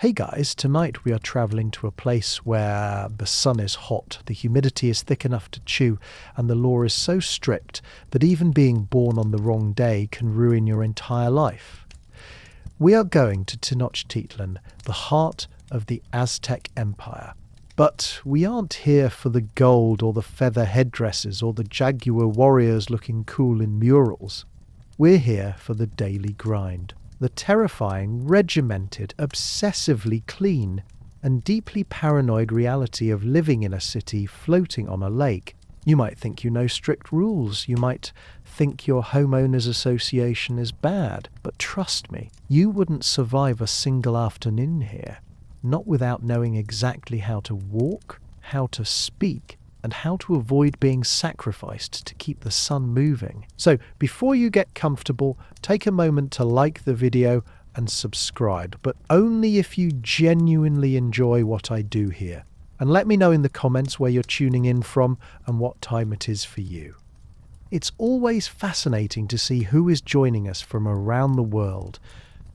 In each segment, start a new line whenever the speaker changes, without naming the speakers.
Hey guys, tonight we are traveling to a place where the sun is hot, the humidity is thick enough to chew, and the law is so strict that even being born on the wrong day can ruin your entire life. We are going to Tenochtitlán, the heart of the Aztec Empire. But we aren't here for the gold or the feather headdresses or the jaguar warriors looking cool in murals. We're here for the daily grind. The terrifying, regimented, obsessively clean, and deeply paranoid reality of living in a city floating on a lake. You might think you know strict rules, you might think your homeowners association is bad, but trust me, you wouldn't survive a single afternoon here, not without knowing exactly how to walk, how to speak, and how to avoid being sacrificed to keep the sun moving. So before you get comfortable, take a moment to like the video and subscribe, but only if you genuinely enjoy what I do here. And let me know in the comments where you're tuning in from and what time it is for you. It's always fascinating to see who is joining us from around the world,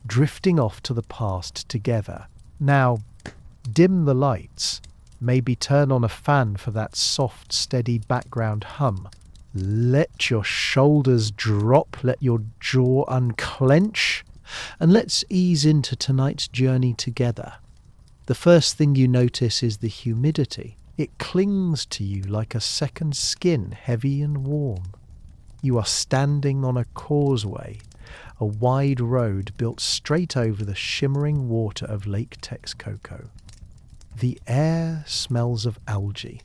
drifting off to the past together. Now, dim the lights. Maybe turn on a fan for that soft, steady background hum. Let your shoulders drop, let your jaw unclench, and let's ease into tonight's journey together. The first thing you notice is the humidity. It clings to you like a second skin, heavy and warm. You are standing on a causeway, a wide road built straight over the shimmering water of Lake Texcoco. The air smells of algae,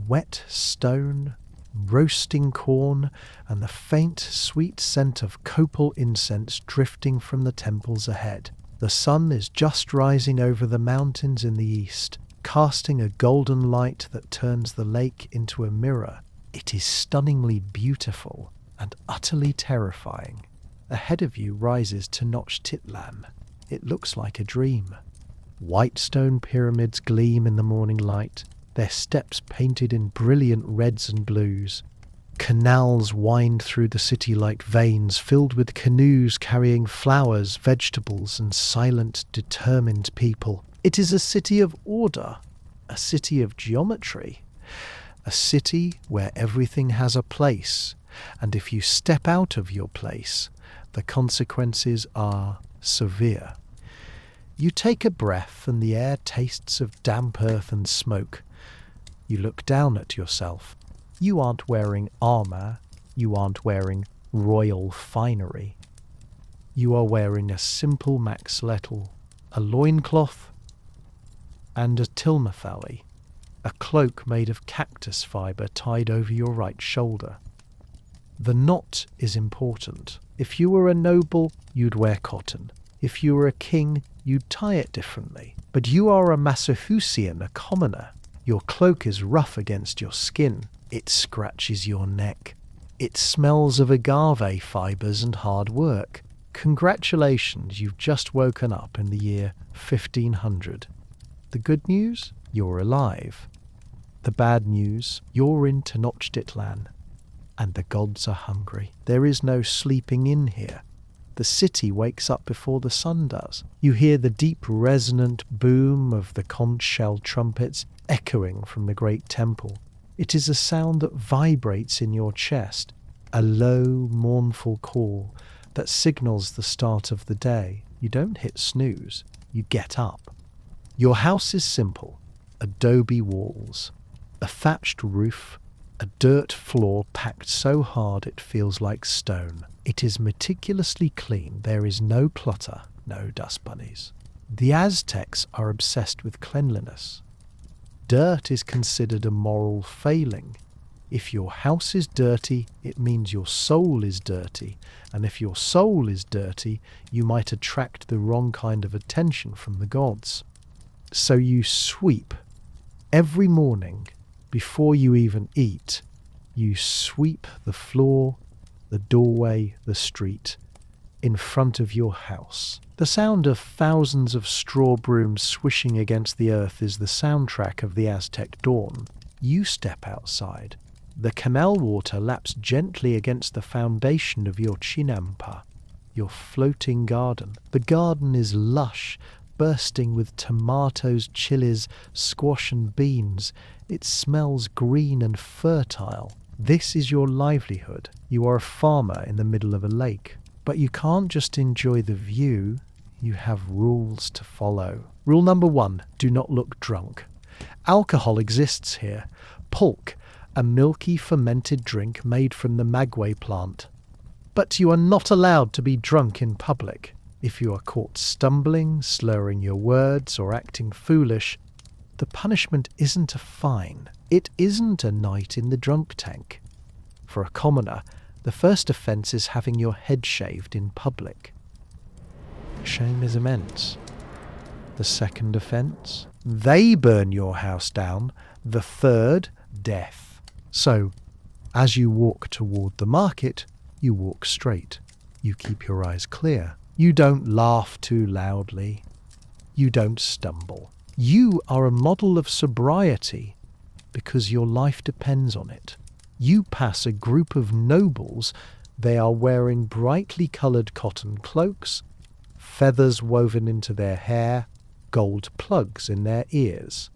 wet stone, roasting corn, and the faint, sweet scent of copal incense drifting from the temples ahead. The sun is just rising over the mountains in the east, casting a golden light that turns the lake into a mirror. It is stunningly beautiful and utterly terrifying. Ahead of you rises Tenochtitlán. It looks like a dream. White stone pyramids gleam in the morning light, their steps painted in brilliant reds and blues. Canals wind through the city like veins filled with canoes carrying flowers, vegetables, and silent, determined people. It is a city of order, a city of geometry, a city where everything has a place, and if you step out of your place, the consequences are severe. You take a breath and the air tastes of damp earth and smoke. You look down at yourself. You aren't wearing armor. You aren't wearing royal finery. You are wearing a simple maxlettel, a loincloth, and a tilmathali, a cloak made of cactus fibre tied over your right shoulder. The knot is important. If you were a noble, you'd wear cotton. If you were a king, you'd tie it differently. But you are a Massachusettsian, a commoner. Your cloak is rough against your skin. It scratches your neck. It smells of agave fibres and hard work. Congratulations, you've just woken up in the year 1500. The good news? You're alive. The bad news? You're in Tenochtitlán. And the gods are hungry. There is no sleeping in here. The city wakes up before the sun does. You hear the deep resonant boom of the conch shell trumpets echoing from the great temple. It is a sound that vibrates in your chest, a low, mournful call that signals the start of the day. You don't hit snooze, you get up. Your house is simple: adobe walls, a thatched roof, a dirt floor packed so hard it feels like stone. It is meticulously clean. There is no clutter, no dust bunnies. The Aztecs are obsessed with cleanliness. Dirt is considered a moral failing. If your house is dirty, it means your soul is dirty. And if your soul is dirty, you might attract the wrong kind of attention from the gods. So you sweep every morning before you even eat. You sweep the floor, the doorway, the street, in front of your house. The sound of thousands of straw brooms swishing against the earth is the soundtrack of the Aztec dawn. You step outside. The canal water laps gently against the foundation of your chinampa, your floating garden. The garden is lush, bursting with tomatoes, chilies, squash and beans. It smells green and fertile. This is your livelihood. You are a farmer in the middle of a lake. But you can't just enjoy the view, you have rules to follow. Rule number 1, do not look drunk. Alcohol exists here. Pulque, a milky fermented drink made from the maguey plant. But you are not allowed to be drunk in public. If you are caught stumbling, slurring your words, or acting foolish, the punishment isn't a fine. It isn't a night in the drunk tank. For a commoner, the first offence is having your head shaved in public. The shame is immense. The second offence, they burn your house down. The third, death. So, as you walk toward the market, you walk straight. You keep your eyes clear. You don't laugh too loudly. You don't stumble. You are a model of sobriety because your life depends on it. You pass a group of nobles. They are wearing brightly coloured cotton cloaks, feathers woven into their hair, gold plugs in their ears.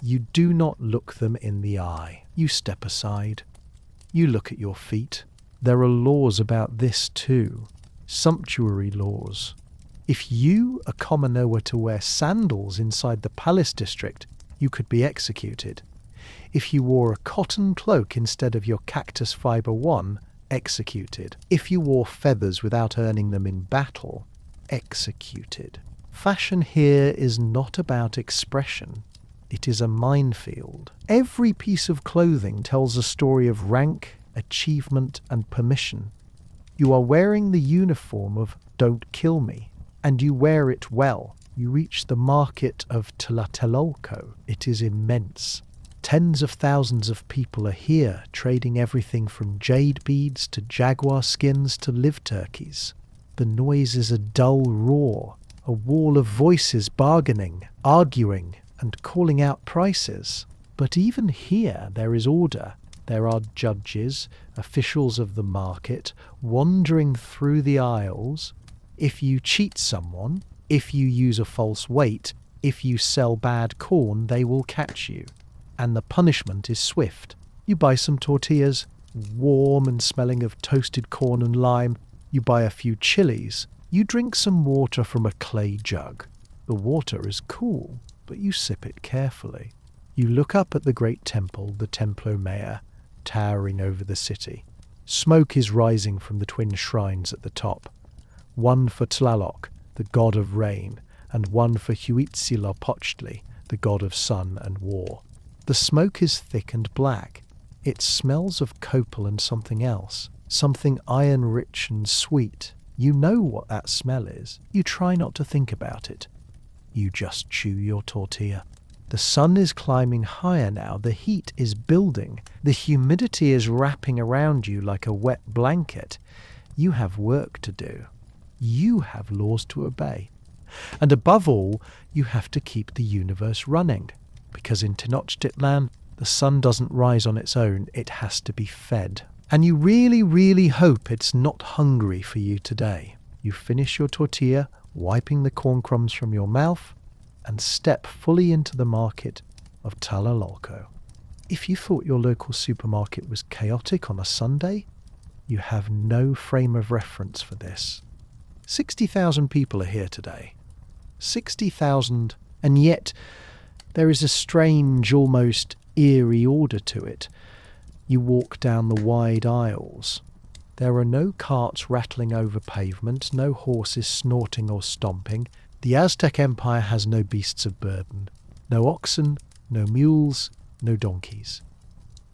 You do not look them in the eye. You step aside. You look at your feet. There are laws about this too. Sumptuary laws. If you, a commoner, were to wear sandals inside the palace district, you could be executed. If you wore a cotton cloak instead of your cactus fibre one, executed. If you wore feathers without earning them in battle, executed. Fashion here is not about expression. It is a minefield. Every piece of clothing tells a story of rank, achievement, and permission. You are wearing the uniform of "Don't kill me," and you wear it well. You reach the market of Tlatelolco. It is immense. Tens of thousands of people are here, trading everything from jade beads to jaguar skins to live turkeys. The noise is a dull roar, a wall of voices bargaining, arguing, and calling out prices. But even here there is order. There are judges, officials of the market, wandering through the aisles. If you cheat someone, if you use a false weight, if you sell bad corn, they will catch you. And the punishment is swift. You buy some tortillas, warm and smelling of toasted corn and lime. You buy a few chilies. You drink some water from a clay jug. The water is cool, but you sip it carefully. You look up at the great temple, the Templo Mayor, towering over the city. Smoke is rising from the twin shrines at the top. One for Tlaloc, the god of rain, and one for Huitzilopochtli, the god of sun and war. The smoke is thick and black. It smells of copal and something else, something iron-rich and sweet. You know what that smell is. You try not to think about it. You just chew your tortilla. The sun is climbing higher now. The heat is building. The humidity is wrapping around you like a wet blanket. You have work to do. You have laws to obey. And above all, you have to keep the universe running. Because in Tenochtitlán, the sun doesn't rise on its own. It has to be fed. And you really, really hope it's not hungry for you today. You finish your tortilla, wiping the corn crumbs from your mouth, and step fully into the market of Tlatelolco. If you thought your local supermarket was chaotic on a Sunday, you have no frame of reference for this. 60,000 people are here today. 60,000, and yet there is a strange, almost eerie order to it. You walk down the wide aisles. There are no carts rattling over pavement, no horses snorting or stomping. The Aztec Empire has no beasts of burden, no oxen, no mules, no donkeys.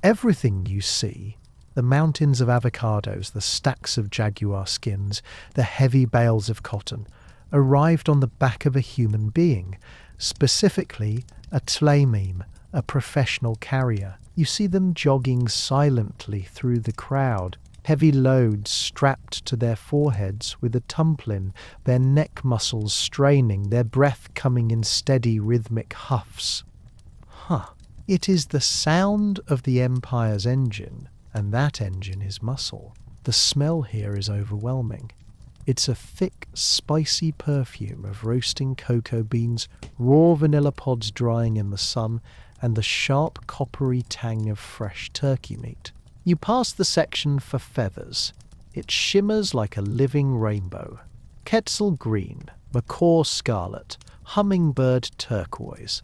Everything you see, the mountains of avocados, the stacks of jaguar skins, the heavy bales of cotton, arrived on the back of a human being, specifically a tlaimim, a professional carrier. You see them jogging silently through the crowd, heavy loads strapped to their foreheads with a tumplin, their neck muscles straining, their breath coming in steady rhythmic huffs. It is the sound of the Empire's engine, and that engine is muscle. The smell here is overwhelming. It's a thick, spicy perfume of roasting cocoa beans, raw vanilla pods drying in the sun, and the sharp, coppery tang of fresh turkey meat. You pass the section for feathers. It shimmers like a living rainbow. Quetzal green, macaw scarlet, hummingbird turquoise.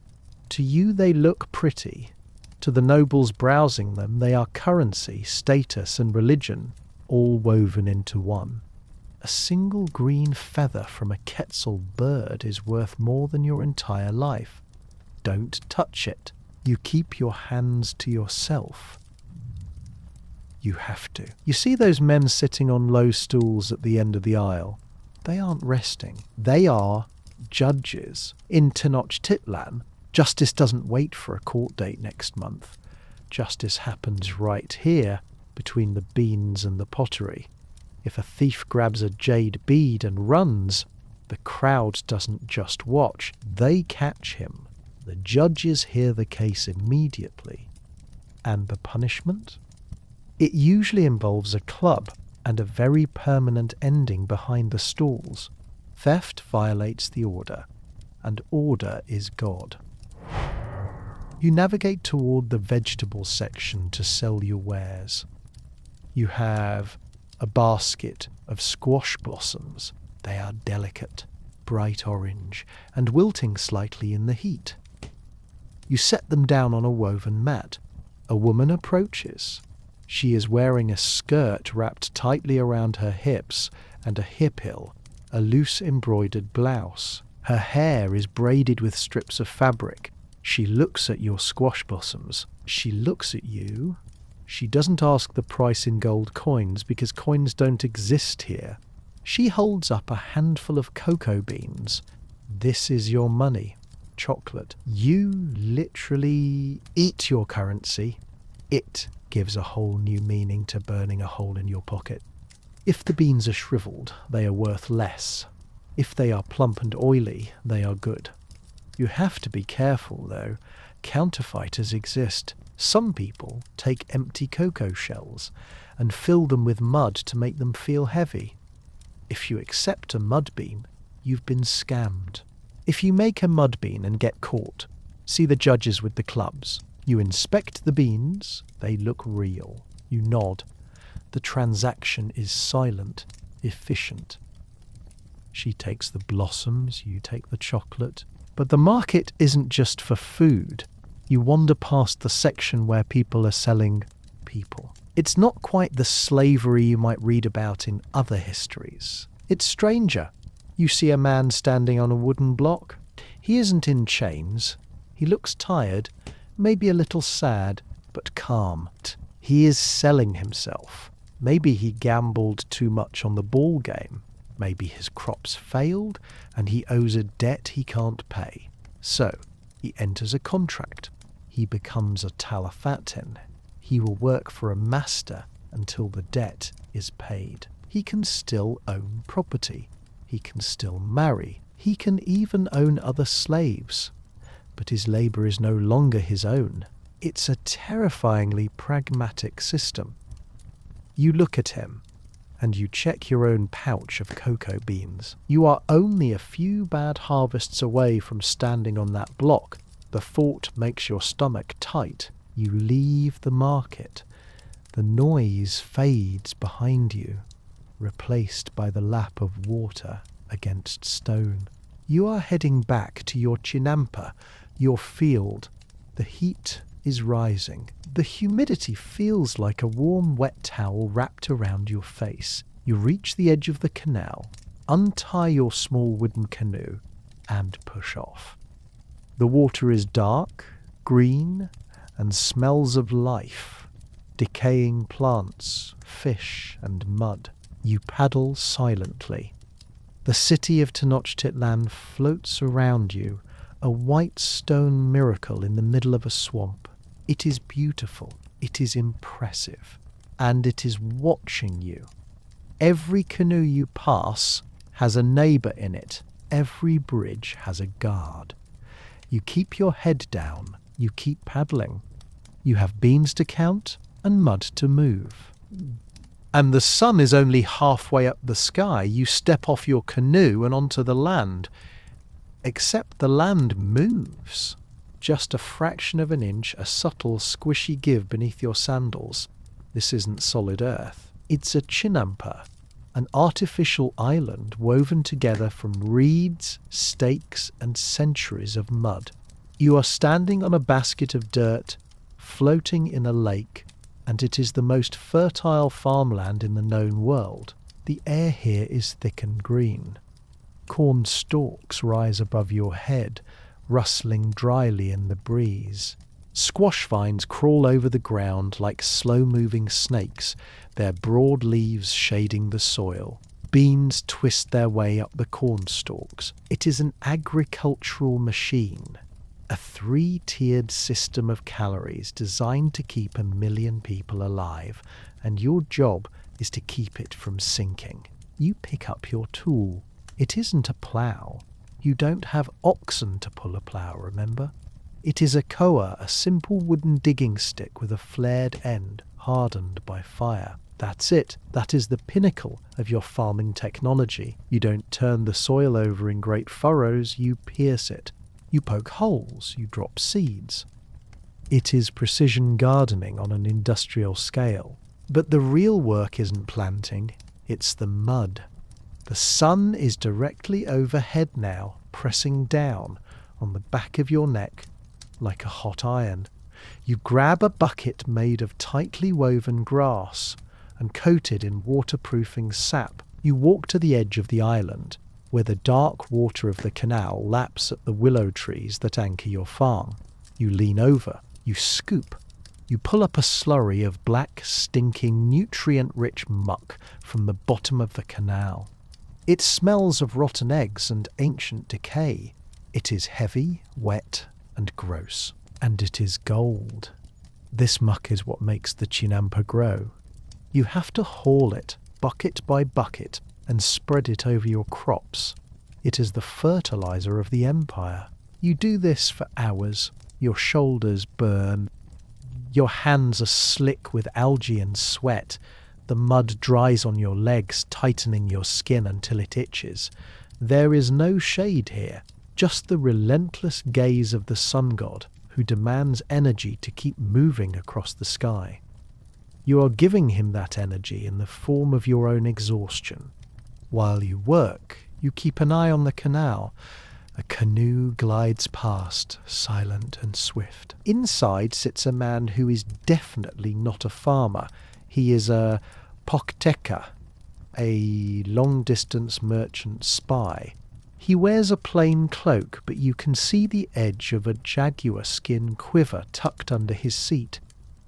To you they look pretty. To the nobles browsing them, they are currency, status, and religion, all woven into one. A single green feather from a Quetzal bird is worth more than your entire life. Don't touch it. You keep your hands to yourself. You have to. You see those men sitting on low stools at the end of the aisle? They aren't resting. They are judges. In Tenochtitlán, justice doesn't wait for a court date next month. Justice happens right here, between the beans and the pottery. If a thief grabs a jade bead and runs, the crowd doesn't just watch, they catch him. The judges hear the case immediately. And the punishment? It usually involves a club and a very permanent ending behind the stalls. Theft violates the order, and order is God. You navigate toward the vegetable section to sell your wares. You have a basket of squash blossoms. They are delicate, bright orange, and wilting slightly in the heat. You set them down on a woven mat. A woman approaches. She is wearing a skirt wrapped tightly around her hips and a hip-hill, a loose embroidered blouse. Her hair is braided with strips of fabric. She looks at your squash blossoms. She looks at you. She doesn't ask the price in gold coins because coins don't exist here. She holds up a handful of cocoa beans. This is your money. Chocolate. You literally eat your currency. It gives a whole new meaning to burning a hole in your pocket. If the beans are shriveled, they are worth less. If they are plump and oily, they are good. You have to be careful, though. Counterfeiters exist. Some people take empty cocoa shells and fill them with mud to make them feel heavy. If you accept a mud bean, you've been scammed. If you make a mud bean and get caught, see the judges with the clubs. You inspect the beans, they look real. You nod. The transaction is silent, efficient. She takes the blossoms, you take the chocolate. But the market isn't just for food. You wander past the section where people are selling people. It's not quite the slavery you might read about in other histories. It's stranger. You see a man standing on a wooden block. He isn't in chains. He looks tired, maybe a little sad, but calm. He is selling himself. Maybe he gambled too much on the ball game. Maybe his crops failed and he owes a debt he can't pay. So he enters a contract. He becomes a talafatin. He will work for a master until the debt is paid. He can still own property. He can still marry. He can even own other slaves. But his labour is no longer his own. It's a terrifyingly pragmatic system. You look at him, and you check your own pouch of cocoa beans. You are only a few bad harvests away from standing on that block. The thought makes your stomach tight. You leave the market. The noise fades behind you, replaced by the lap of water against stone. You are heading back to your chinampa, your field. The heat is rising. The humidity feels like a warm, wet towel wrapped around your face. You reach the edge of the canal, untie your small wooden canoe, and push off. The water is dark, green, and smells of life, decaying plants, fish, and mud. You paddle silently. The city of Tenochtitlan floats around you, a white stone miracle in the middle of a swamp. It is beautiful, it is impressive, and it is watching you. Every canoe you pass has a neighbour in it. Every bridge has a guard. You keep your head down, you keep paddling. You have beans to count and mud to move. and the sun is only halfway up the sky. You step off your canoe and onto the land. Except the land moves. Just a fraction of an inch, a subtle, squishy give beneath your sandals. This isn't solid earth. It's a chinampa, an artificial island woven together from reeds, stakes, and centuries of mud. You are standing on a basket of dirt, floating in a lake, and it is the most fertile farmland in the known world. The air here is thick and green. Corn stalks rise above your head, rustling dryly in the breeze. Squash vines crawl over the ground like slow-moving snakes, their broad leaves shading the soil. Beans twist their way up the corn stalks. It is an agricultural machine, a 3-tiered system of calories designed to keep 1 million people alive, and your job is to keep it from sinking. You pick up your tool. It isn't a plough. You don't have oxen to pull a plough, remember? It is a koa, a simple wooden digging stick with a flared end, hardened by fire. That's it. That is the pinnacle of your farming technology. You don't turn the soil over in great furrows, you pierce it. You poke holes, you drop seeds. It is precision gardening on an industrial scale. But the real work isn't planting, it's the mud. The sun is directly overhead now, pressing down on the back of your neck like a hot iron. You grab a bucket made of tightly woven grass and coated in waterproofing sap. You walk to the edge of the island, where the dark water of the canal laps at the willow trees that anchor your farm. You lean over, you scoop, you pull up a slurry of black, stinking, nutrient-rich muck from the bottom of the canal. It smells of rotten eggs and ancient decay. It is heavy, wet, and gross. And it is gold. This muck is what makes the chinampa grow. You have to haul it, bucket by bucket, and spread it over your crops. It is the fertilizer of the empire. You do this for hours. Your shoulders burn. Your hands are slick with algae and sweat. The mud dries on your legs, tightening your skin until it itches. There is no shade here, just the relentless gaze of the sun god, who demands energy to keep moving across the sky. You are giving him that energy in the form of your own exhaustion. While you work, you keep an eye on the canal. A canoe glides past, silent and swift. Inside sits a man who is definitely not a farmer. He is a pokteka, a long-distance merchant spy. He wears a plain cloak, but you can see the edge of a jaguar skin quiver tucked under his seat.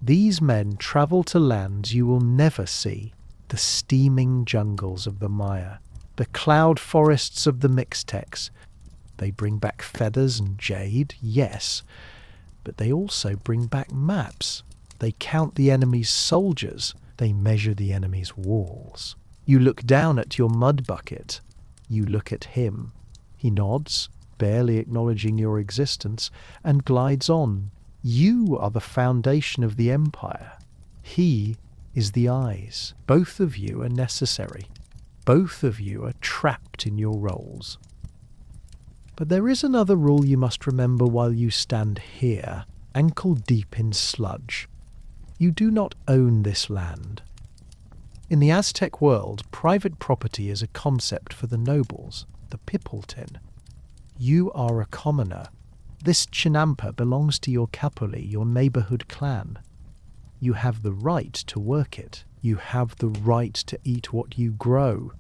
These men travel to lands you will never see, the steaming jungles of the Maya, the cloud forests of the Mixtecs. They bring back feathers and jade, yes, but they also bring back maps. They count the enemy's soldiers. They measure the enemy's walls. You look down at your mud bucket. You look at him. He nods, barely acknowledging your existence, and glides on. You are the foundation of the empire. He is the eyes. Both of you are necessary. Both of you are trapped in your roles. But there is another rule you must remember while you stand here, ankle deep in sludge. You do not own this land. In the Aztec world, private property is a concept for the nobles, the Pipiltin. You are a commoner. This chinampa belongs to your kapuli, your neighborhood clan. You have the right to work it. You have the right to eat what you grow,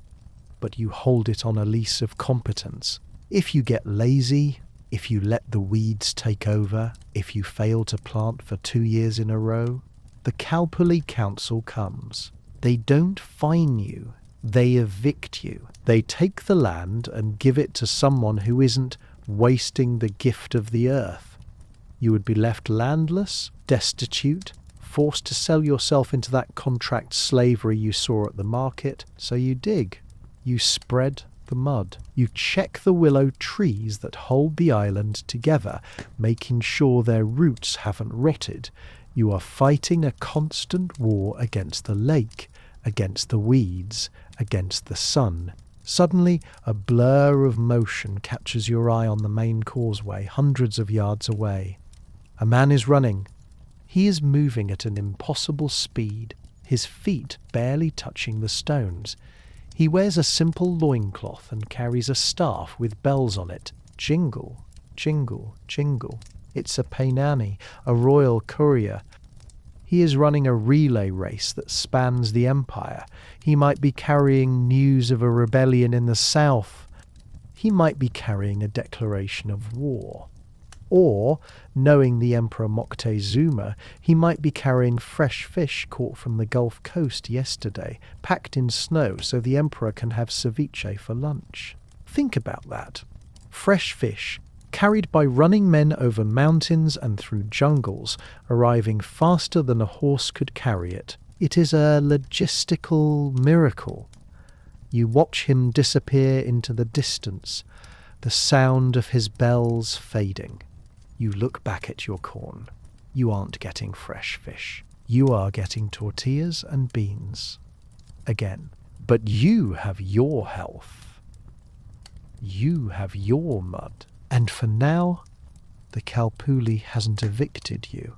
but you hold it on a lease of competence. If you get lazy, if you let the weeds take over, if you fail to plant for 2 years in a row, the Kalpuli Council comes. They don't fine you, they evict you. They take the land and give it to someone who isn't wasting the gift of the earth. You would be left landless, destitute, forced to sell yourself into that contract slavery you saw at the market. So you dig, you spread the mud. You check the willow trees that hold the island together, making sure their roots haven't rotted. You are fighting a constant war against the lake, against the weeds, against the sun. Suddenly, a blur of motion catches your eye on the main causeway, hundreds of yards away. A man is running. He is moving at an impossible speed, his feet barely touching the stones. He wears a simple loincloth and carries a staff with bells on it. Jingle, jingle, jingle. It's a Painani, a royal courier. He is running a relay race that spans the empire. He might be carrying news of a rebellion in the south. He might be carrying a declaration of war. Or, knowing the Emperor Moctezuma, he might be carrying fresh fish caught from the Gulf Coast yesterday, packed in snow so the Emperor can have ceviche for lunch. Think about that. Fresh fish, carried by running men over mountains and through jungles, arriving faster than a horse could carry it. It is a logistical miracle. You watch him disappear into the distance, the sound of his bells fading. You look back at your corn. You aren't getting fresh fish. You are getting tortillas and beans. Again. But you have your health. You have your mud. And for now, the Kalpuli hasn't evicted you.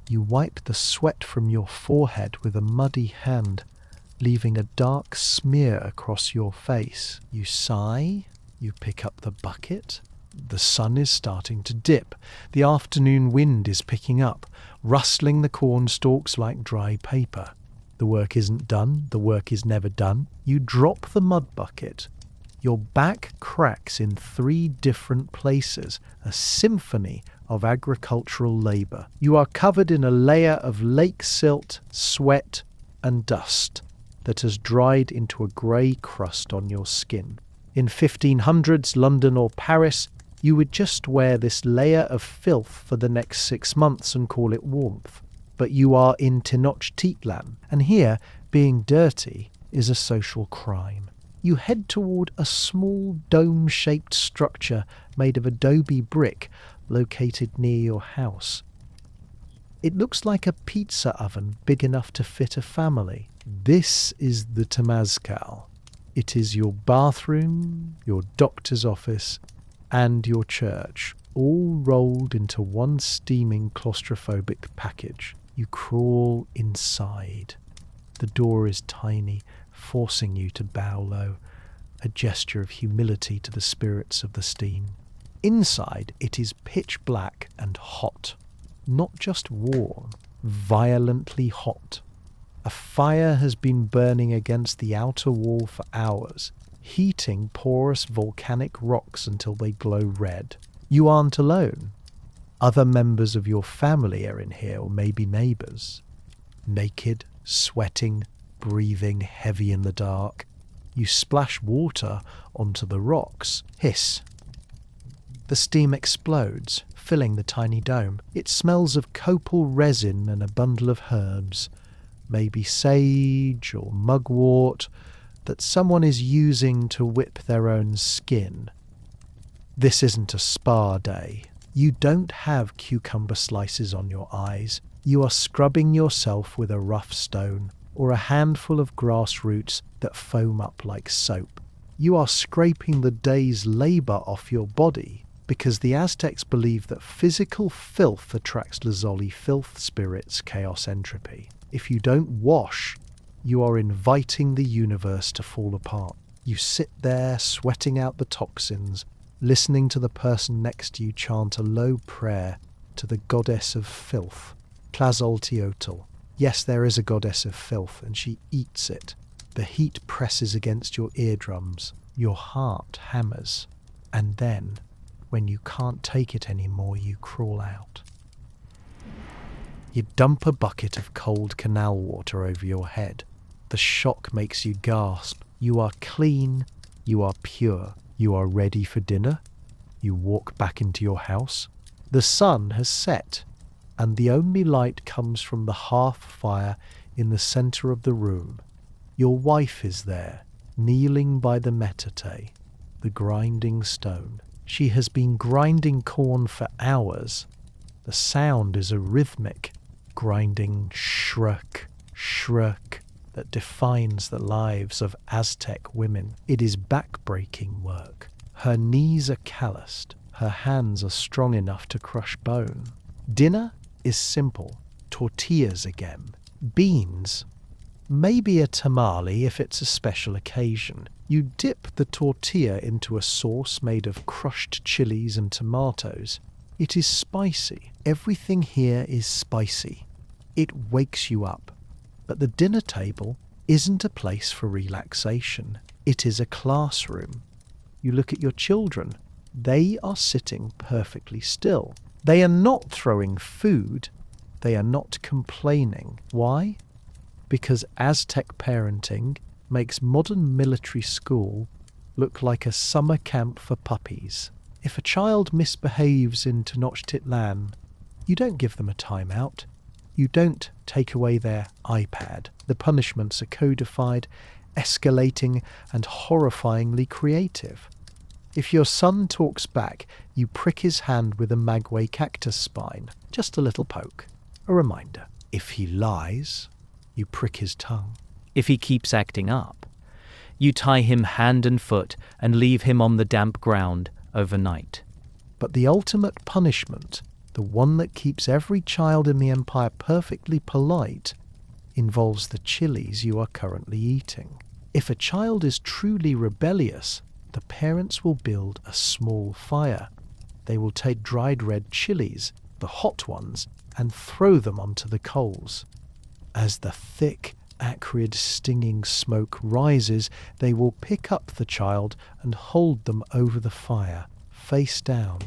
You wipe the sweat from your forehead with a muddy hand, leaving a dark smear across your face. You sigh, you pick up the bucket. The sun is starting to dip. The afternoon wind is picking up, rustling the corn stalks like dry paper. The work isn't done. The work is never done. You drop the mud bucket. Your back cracks in 3 different places, a symphony of agricultural labour. You are covered in a layer of lake silt, sweat and dust that has dried into a grey crust on your skin. In 1500s London or Paris, you would just wear this layer of filth for the next 6 months and call it warmth. But you are in Tenochtitlán, and here, being dirty is a social crime. You head toward a small dome-shaped structure made of adobe brick located near your house. It looks like a pizza oven big enough to fit a family. This is the Temazcal. It is your bathroom, your doctor's office, and your church, all rolled into one steaming claustrophobic package. You crawl inside. The door is tiny, forcing you to bow low, a gesture of humility to the spirits of the steam. Inside it is pitch black and hot, not just warm, violently hot. A fire has been burning against the outer wall for hours, heating porous volcanic rocks until they glow red. You aren't alone. Other members of your family are in here, or maybe neighbours. Naked, sweating, breathing heavy in the dark. You splash water onto the rocks. Hiss. The steam explodes, filling the tiny dome. It smells of copal resin and a bundle of herbs, maybe sage or mugwort, that someone is using to whip their own skin. This isn't a spa day. You don't have cucumber slices on your eyes. You are scrubbing yourself with a rough stone or a handful of grass roots that foam up like soap. You are scraping the day's labour off your body because the Aztecs believe that physical filth attracts Lazuli filth spirits, chaos entropy. If you don't wash, you are inviting the universe to fall apart. You sit there sweating out the toxins, listening to the person next to you chant a low prayer to the goddess of filth, Tlazolteotl. Yes, there is a goddess of filth, and she eats it. The heat presses against your eardrums. Your heart hammers. And then, when you can't take it anymore, you crawl out. You dump a bucket of cold canal water over your head. The shock makes you gasp. You are clean. You are pure. You are ready for dinner. You walk back into your house. The sun has set, and the only light comes from the hearth fire in the centre of the room. Your wife is there, kneeling by the metate, the grinding stone. She has been grinding corn for hours. The sound is a rhythmic grinding shruk, shruk, that defines the lives of Aztec women. It is back-breaking work. Her knees are calloused. Her hands are strong enough to crush bone. Dinner is simple. Tortillas again. Beans. Maybe a tamale if it's a special occasion. You dip the tortilla into a sauce made of crushed chilies and tomatoes. It is spicy. Everything here is spicy. It wakes you up. But the dinner table isn't a place for relaxation. It is a classroom. You look at your children. They are sitting perfectly still. They are not throwing food. They are not complaining. Why? Because Aztec parenting makes modern military school look like a summer camp for puppies. If a child misbehaves in Tenochtitlán, you don't give them a timeout. You don't take away their iPad. The punishments are codified, escalating, and horrifyingly creative. If your son talks back, you prick his hand with a maguey cactus spine. Just a little poke. A reminder. If he lies, you prick his tongue.
If he keeps acting up, you tie him hand and foot and leave him on the damp ground overnight.
But the ultimate punishment, the one that keeps every child in the Empire perfectly polite, involves the chilies you are currently eating. If a child is truly rebellious, the parents will build a small fire. They will take dried red chilies, the hot ones, and throw them onto the coals. As the thick, acrid, stinging smoke rises, they will pick up the child and hold them over the fire, face down.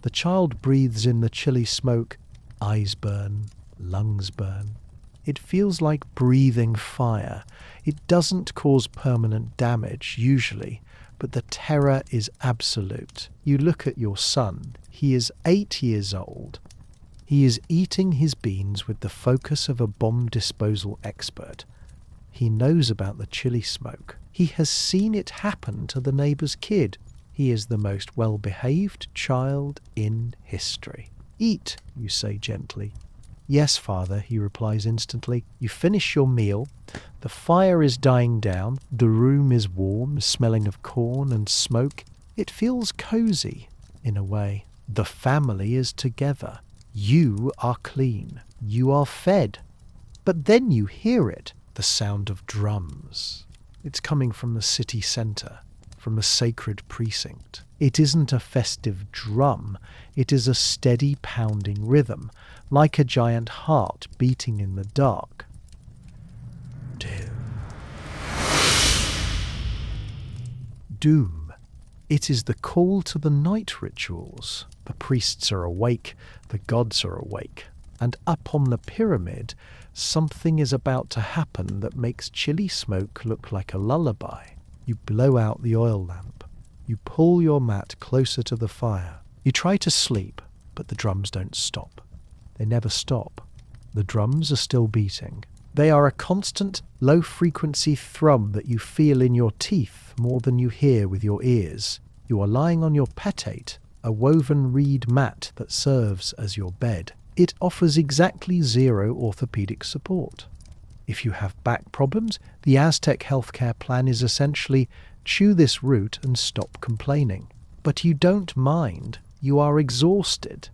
The child breathes in the chilly smoke. Eyes burn, lungs burn. It feels like breathing fire. It doesn't cause permanent damage, usually, but the terror is absolute. You look at your son. He is 8 years old. He is eating his beans with the focus of a bomb disposal expert. He knows about the chili smoke. He has seen it happen to the neighbour's kid. He is the most well-behaved child in history. Eat, you say gently. Yes, father, he replies instantly. You finish your meal. The fire is dying down. The room is warm, smelling of corn and smoke. It feels cosy, in a way. The family is together. You are clean. You are fed. But then you hear it, the sound of drums. It's coming from the city centre, from the sacred precinct. It isn't a festive drum. It is a steady pounding rhythm, like a giant heart beating in the dark. Doom. It is the call to the night rituals. The priests are awake, the gods are awake, and up on the pyramid, something is about to happen that makes chili smoke look like a lullaby. You blow out the oil lamp. You pull your mat closer to the fire. You try to sleep, but the drums don't stop. They never stop. The drums are still beating. They are a constant, low-frequency thrum that you feel in your teeth more than you hear with your ears. You are lying on your petate, a woven reed mat that serves as your bed. It offers exactly 0 orthopedic support. If you have back problems, the Aztec healthcare plan is essentially chew this root and stop complaining. But you don't mind. You are exhausted.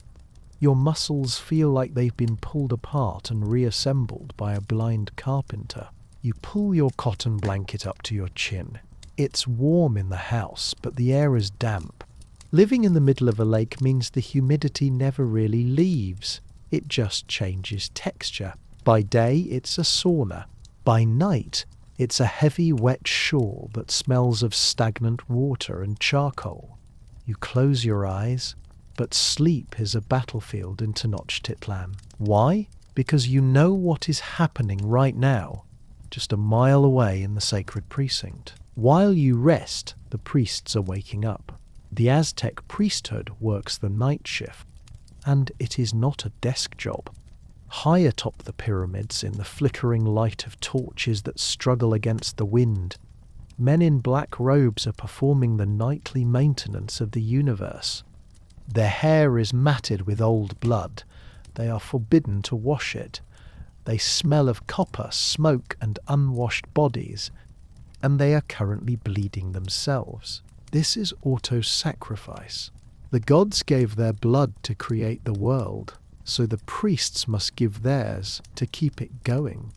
Your muscles feel like they've been pulled apart and reassembled by a blind carpenter. You pull your cotton blanket up to your chin. It's warm in the house, but the air is damp. Living in the middle of a lake means the humidity never really leaves. It just changes texture. By day, it's a sauna. By night, it's a heavy, wet shawl that smells of stagnant water and charcoal. You close your eyes, but sleep is a battlefield in Tenochtitlan. Why? Because you know what is happening right now, just a mile away in the sacred precinct. While you rest, the priests are waking up. The Aztec priesthood works the night shift, and it is not a desk job. High atop the pyramids, in the flickering light of torches that struggle against the wind, men in black robes are performing the nightly maintenance of the universe. Their hair is matted with old blood. They are forbidden to wash it. They smell of copper, smoke, and unwashed bodies, and they are currently bleeding themselves. This is auto-sacrifice. The gods gave their blood to create the world, so the priests must give theirs to keep it going.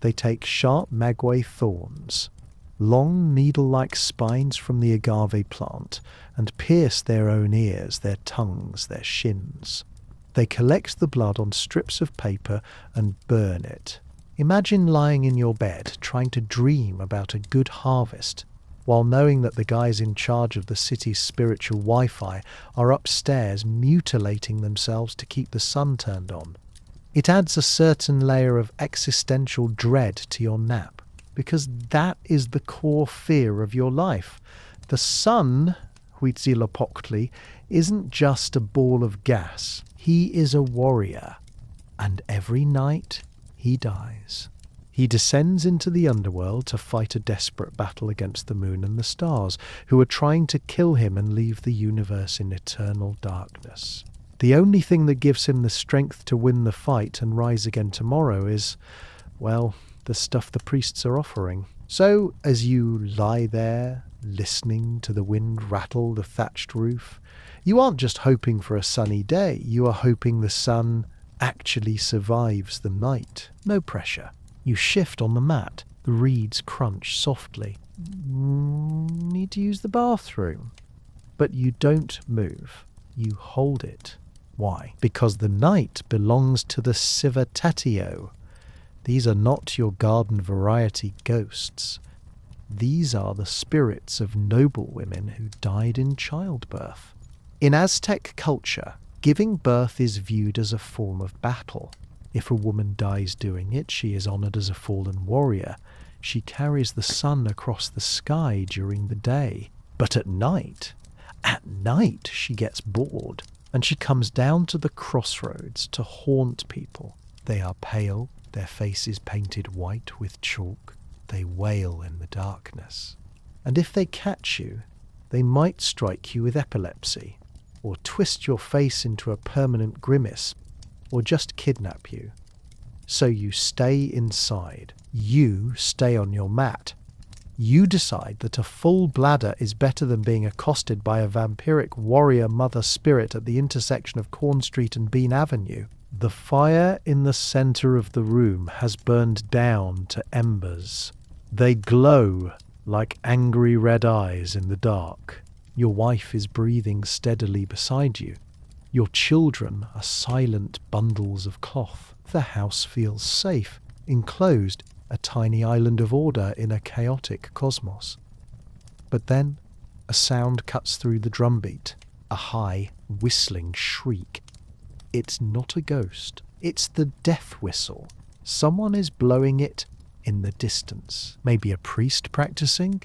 They take sharp maguey thorns, long needle-like spines from the agave plant, and pierce their own ears, their tongues, their shins. They collect the blood on strips of paper and burn it. Imagine lying in your bed trying to dream about a good harvest, while knowing that the guys in charge of the city's spiritual Wi-Fi are upstairs mutilating themselves to keep the sun turned on. It adds a certain layer of existential dread to your nap, because that is the core fear of your life. The sun, Huitzilopochtli, isn't just a ball of gas. He is a warrior, and every night he dies. He descends into the underworld to fight a desperate battle against the moon and the stars, who are trying to kill him and leave the universe in eternal darkness. The only thing that gives him the strength to win the fight and rise again tomorrow is, well, the stuff the priests are offering. So, as you lie there, listening to the wind rattle the thatched roof, you aren't just hoping for a sunny day, you are hoping the sun actually survives the night. No pressure. You shift on the mat. The reeds crunch softly. Need to use the bathroom. But you don't move. You hold it. Why? Because the night belongs to the Civitatio. These are not your garden variety ghosts. These are the spirits of noble women who died in childbirth. In Aztec culture, giving birth is viewed as a form of battle. If a woman dies doing it, she is honoured as a fallen warrior. She carries the sun across the sky during the day. But at night she gets bored, and she comes down to the crossroads to haunt people. They are pale, their faces painted white with chalk. They wail in the darkness. And if they catch you, they might strike you with epilepsy, or twist your face into a permanent grimace, or just kidnap you. So you stay inside. You stay on your mat. You decide that a full bladder is better than being accosted by a vampiric warrior mother spirit at the intersection of Corn Street and Bean Avenue. The fire in the centre of the room has burned down to embers. They glow like angry red eyes in the dark. Your wife is breathing steadily beside you. Your children are silent bundles of cloth. The house feels safe, enclosed, a tiny island of order in a chaotic cosmos. But then a sound cuts through the drumbeat, a high, whistling shriek. It's not a ghost. It's the death whistle. Someone is blowing it in the distance. Maybe a priest practicing?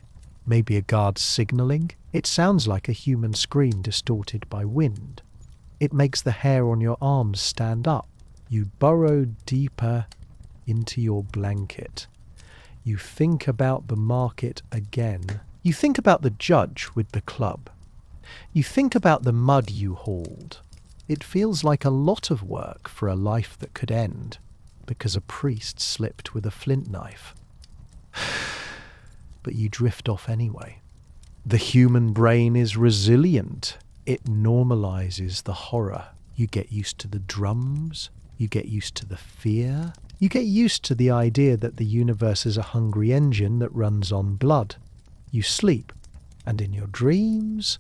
Maybe a guard signalling? It sounds like a human scream distorted by wind. It makes the hair on your arms stand up. You burrow deeper into your blanket. You think about the market again. You think about the judge with the club. You think about the mud you hauled. It feels like a lot of work for a life that could end because a priest slipped with a flint knife. But you drift off anyway. The human brain is resilient. It normalizes the horror. You get used to the drums. You get used to the fear. You get used to the idea that the universe is a hungry engine that runs on blood. You sleep, and in your dreams,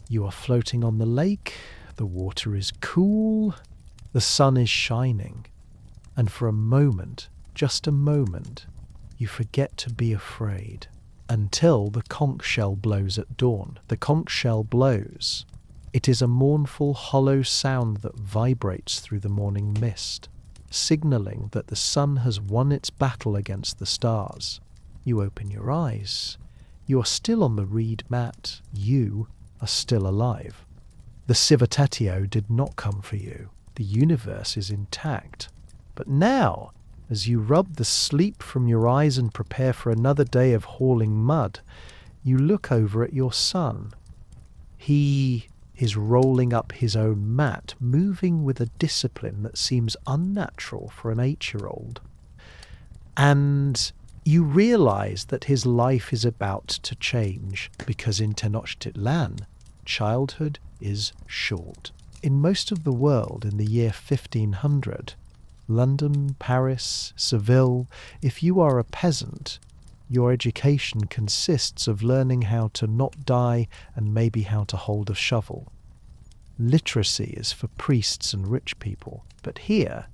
you are floating on the lake, the water is cool, the sun is shining, and for a moment, just a moment, you forget to be afraid, until the conch shell blows at dawn. The conch shell blows. It is a mournful, hollow sound that vibrates through the morning mist, signalling that the sun has won its battle against the stars. You open your eyes. You are still on the reed mat. You are still alive. The Civitatio did not come for you. The universe is intact. But now, as you rub the sleep from your eyes and prepare for another day of hauling mud, you look over at your son. He is rolling up his own mat, moving with a discipline that seems unnatural for an 8-year-old. And you realize that his life is about to change, because in Tenochtitlan, childhood is short. In most of the world in the year 1500, London, Paris, Seville, if you are a peasant, your education consists of learning how to not die and maybe how to hold a shovel. Literacy is for priests and rich people, but here,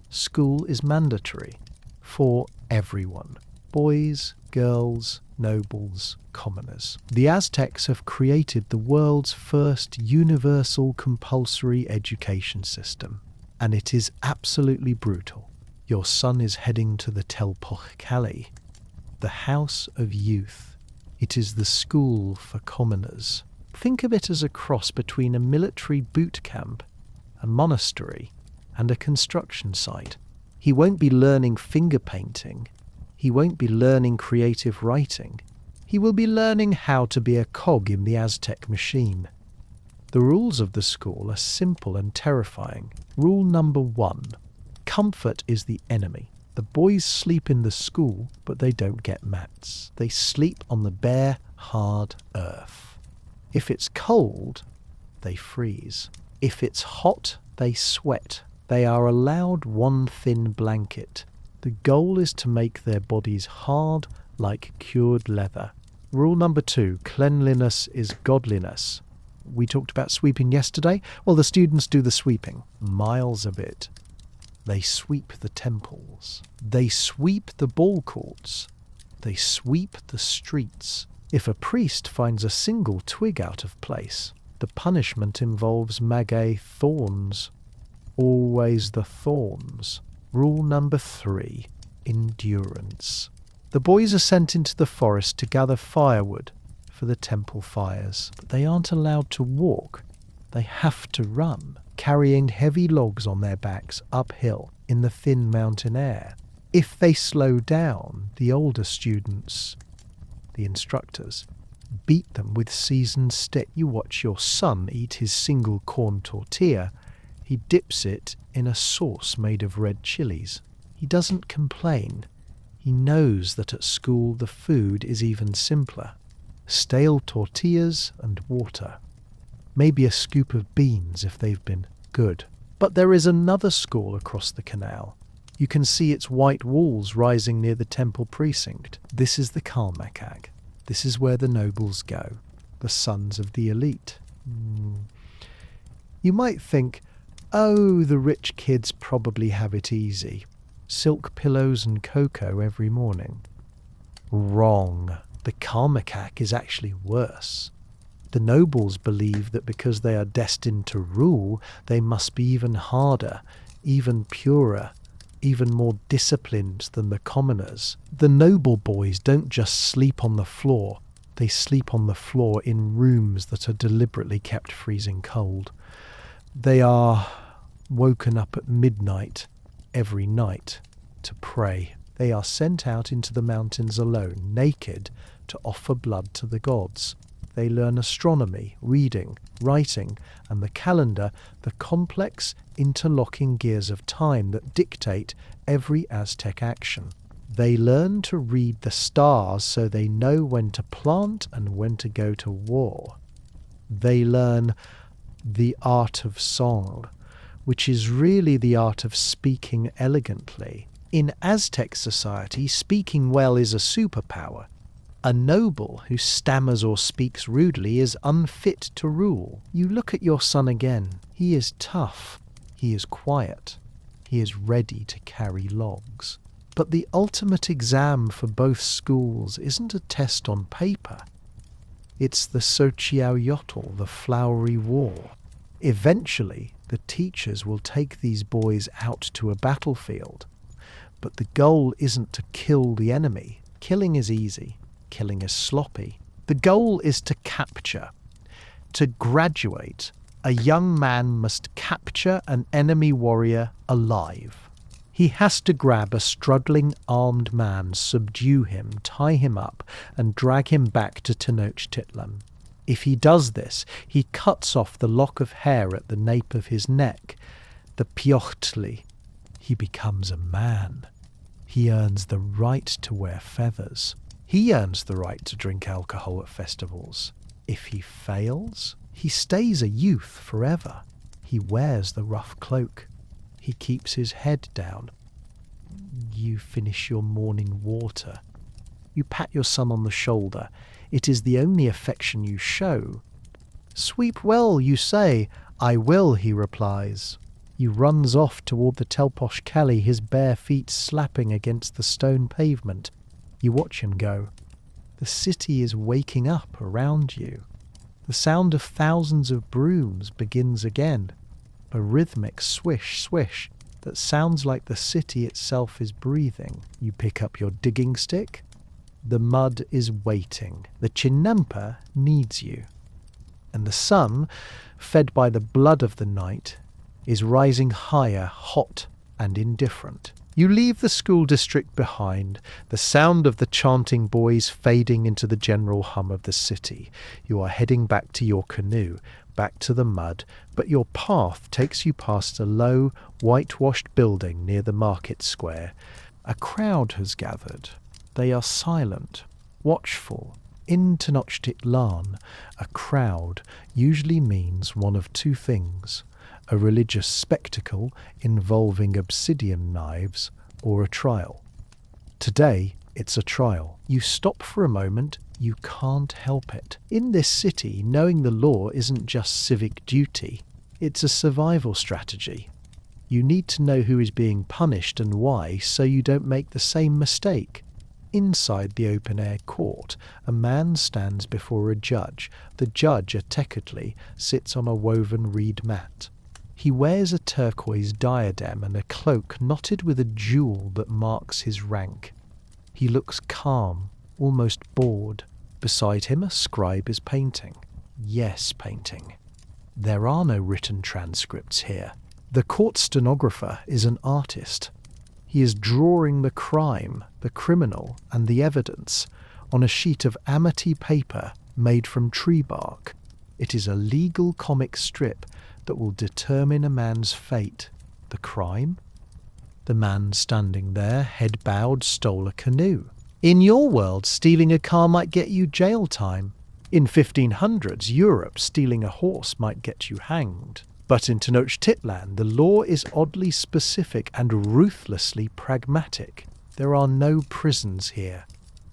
school is mandatory for everyone. Boys, girls, nobles, commoners. The Aztecs have created the world's first universal compulsory education system, and it is absolutely brutal. Your son is heading to the Tenochtitlan, the House of Youth. It is the school for commoners. Think of it as a cross between a military boot camp, a monastery, and a construction site. He won't be learning finger painting. He won't be learning creative writing. He will be learning how to be a cog in the Aztec machine. The rules of the school are simple and terrifying. Rule number 1. Comfort is the enemy. The boys sleep in the school, but they don't get mats. They sleep on the bare, hard earth. If it's cold, they freeze. If it's hot, they sweat. They are allowed one thin blanket. The goal is to make their bodies hard like cured leather. Rule number 2, cleanliness is godliness. We talked about sweeping yesterday. Well, the students do the sweeping. Miles of it. They sweep the temples. They sweep the ball courts. They sweep the streets. If a priest finds a single twig out of place, the punishment involves maguey thorns. Always the thorns. Rule number 3, endurance. The boys are sent into the forest to gather firewood for the temple fires, but they aren't allowed to walk. They have to run, carrying heavy logs on their backs uphill in the thin mountain air. If they slow down, the older students, the instructors, beat them with seasoned stick. You watch your son eat his single corn tortilla. He dips it in a sauce made of red chilies. He doesn't complain. He knows that at school the food is even simpler. Stale tortillas and water. Maybe a scoop of beans if they've been good. But there is another school across the canal. You can see its white walls rising near the temple precinct. This is the Kalmakag. This is where the nobles go, the sons of the elite. You might think, oh, the rich kids probably have it easy. Silk pillows and cocoa every morning. Wrong. The Kalmakag is actually worse. The nobles believe that because they are destined to rule, they must be even harder, even purer, even more disciplined than the commoners. The noble boys don't just sleep on the floor. They sleep on the floor in rooms that are deliberately kept freezing cold. They are woken up at midnight every night to pray. They are sent out into the mountains alone, naked, to offer blood to the gods. They learn astronomy, reading, writing, and the calendar, the complex interlocking gears of time that dictate every Aztec action. They learn to read the stars so they know when to plant and when to go to war. They learn the art of song, which is really the art of speaking elegantly. In Aztec society, speaking well is a superpower. A noble who stammers or speaks rudely is unfit to rule. You look at your son again. He is tough. He is quiet. He is ready to carry logs. But the ultimate exam for both schools isn't a test on paper. It's the Xochiaoyotl, the flowery war. Eventually, the teachers will take these boys out to a battlefield. But the goal isn't to kill the enemy. Killing is easy. Killing is sloppy. The goal is to capture. To graduate, a young man must capture an enemy warrior alive. He has to grab a struggling armed man, subdue him, tie him up, and drag him back to Tenochtitlan. If he does this, he cuts off the lock of hair at the nape of his neck, the Tenochtli. He becomes a man. He earns the right to wear feathers. He earns the right to drink alcohol at festivals. If he fails, he stays a youth forever. He wears the rough cloak. He keeps his head down. You finish your morning water. You pat your son on the shoulder. It is the only affection you show. Sweep well, you say. I will, he replies. He runs off toward the Telposh Kelly, his bare feet slapping against the stone pavement. You watch him go. The city is waking up around you. The sound of thousands of brooms begins again. A rhythmic swish, swish that sounds like the city itself is breathing. You pick up your digging stick. The mud is waiting. The Chinampa needs you. And the sun, fed by the blood of the night, is rising higher, hot and indifferent. You leave the school district behind, the sound of the chanting boys fading into the general hum of the city. You are heading back to your canoe, back to the mud, but your path takes you past a low, whitewashed building near the market square. A crowd has gathered. They are silent, watchful. In Tenochtitlán, a crowd usually means one of two things: a religious spectacle involving obsidian knives, or a trial. Today, it's a trial. You stop for a moment, you can't help it. In this city, knowing the law isn't just civic duty, it's a survival strategy. You need to know who is being punished and why, so you don't make the same mistake. Inside the open-air court, a man stands before a judge. The judge, a Tenochtli, sits on a woven reed mat. He wears a turquoise diadem and a cloak knotted with a jewel that marks his rank. He looks calm, almost bored. Beside him a scribe is painting. Yes, painting. There are no written transcripts here. The court stenographer is an artist. He is drawing the crime, the criminal, and the evidence on a sheet of amity paper made from tree bark. It is a legal comic strip that will determine a man's fate. The crime? The man standing there, head bowed, stole a canoe. In your world, stealing a car might get you jail time. In 1500s Europe, stealing a horse might get you hanged. But in Tenochtitlan, the law is oddly specific and ruthlessly pragmatic. There are no prisons here.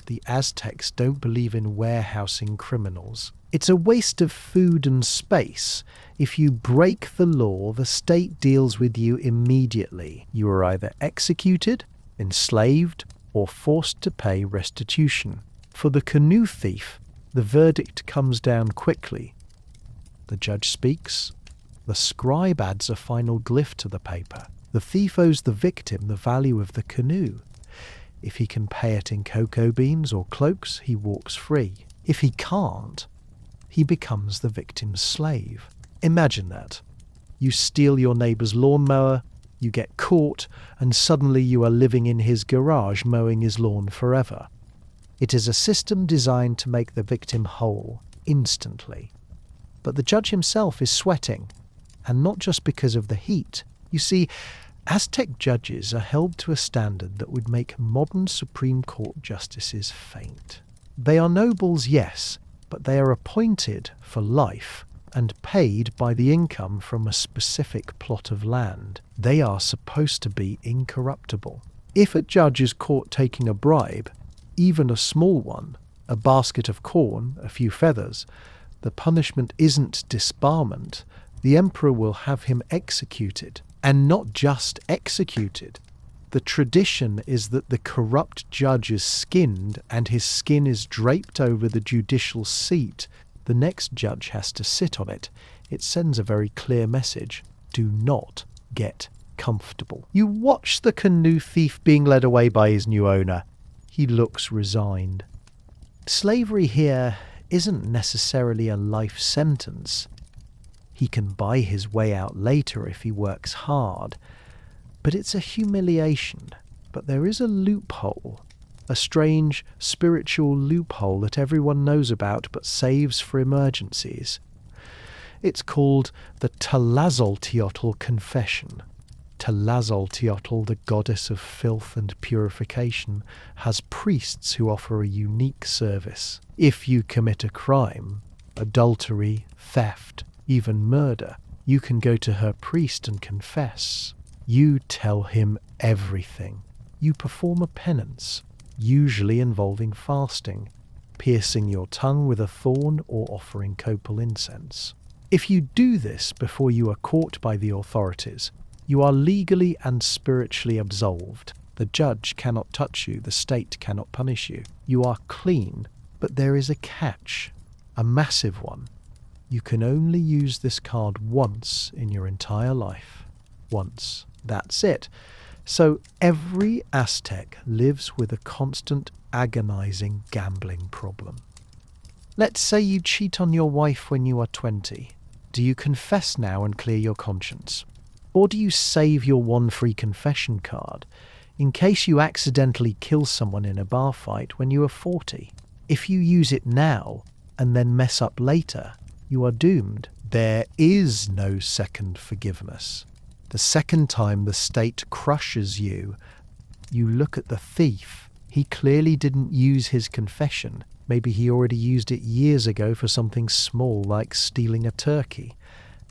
The Aztecs don't believe in warehousing criminals. It's a waste of food and space. If you break the law, the state deals with you immediately. You are either executed, enslaved, or forced to pay restitution. For the canoe thief, the verdict comes down quickly. The judge speaks. The scribe adds a final glyph to the paper. The thief owes the victim the value of the canoe. If he can pay it in cocoa beans or cloaks, he walks free. If he can't, he becomes the victim's slave. Imagine that. You steal your neighbour's lawnmower, you get caught, and suddenly you are living in his garage mowing his lawn forever. It is a system designed to make the victim whole, instantly. But the judge himself is sweating, and not just because of the heat. You see, Aztec judges are held to a standard that would make modern Supreme Court justices faint. They are nobles, yes, but they are appointed for life and paid by the income from a specific plot of land. They are supposed to be incorruptible. If a judge is caught taking a bribe, even a small one, a basket of corn, a few feathers, the punishment isn't disbarment. The emperor will have him executed, and not just executed. The tradition is that the corrupt judge is skinned and his skin is draped over the judicial seat. The next judge has to sit on it. It sends a very clear message. Do not get comfortable. You watch the canoe thief being led away by his new owner. He looks resigned. Slavery here isn't necessarily a life sentence. He can buy his way out later if he works hard. But it's a humiliation. But there is a loophole. a strange spiritual loophole that everyone knows about but saves for emergencies. It's called the Tlazolteotl confession. Tlazolteotl, the goddess of filth and purification, has priests who offer a unique service. If you commit a crime, adultery, theft, even murder, you can go to her priest and confess. You tell him everything. You perform a penance, usually involving fasting, piercing your tongue with a thorn or offering copal incense. If you do this before you are caught by the authorities, you are legally and spiritually absolved. The judge cannot touch you, the state cannot punish you. You are clean, but there is a catch, a massive one. You can only use this card once in your entire life. Once. That's it. So every Aztec lives with a constant, agonizing gambling problem. Let's say you cheat on your wife when you are 20. Do you confess now and clear your conscience? Or do you save your one free confession card in case you accidentally kill someone in a bar fight when you are 40? If you use it now and then mess up later, you are doomed. There is no second forgiveness. The second time the state crushes you, you look at the thief. He clearly didn't use his confession. Maybe he already used it years ago for something small like stealing a turkey.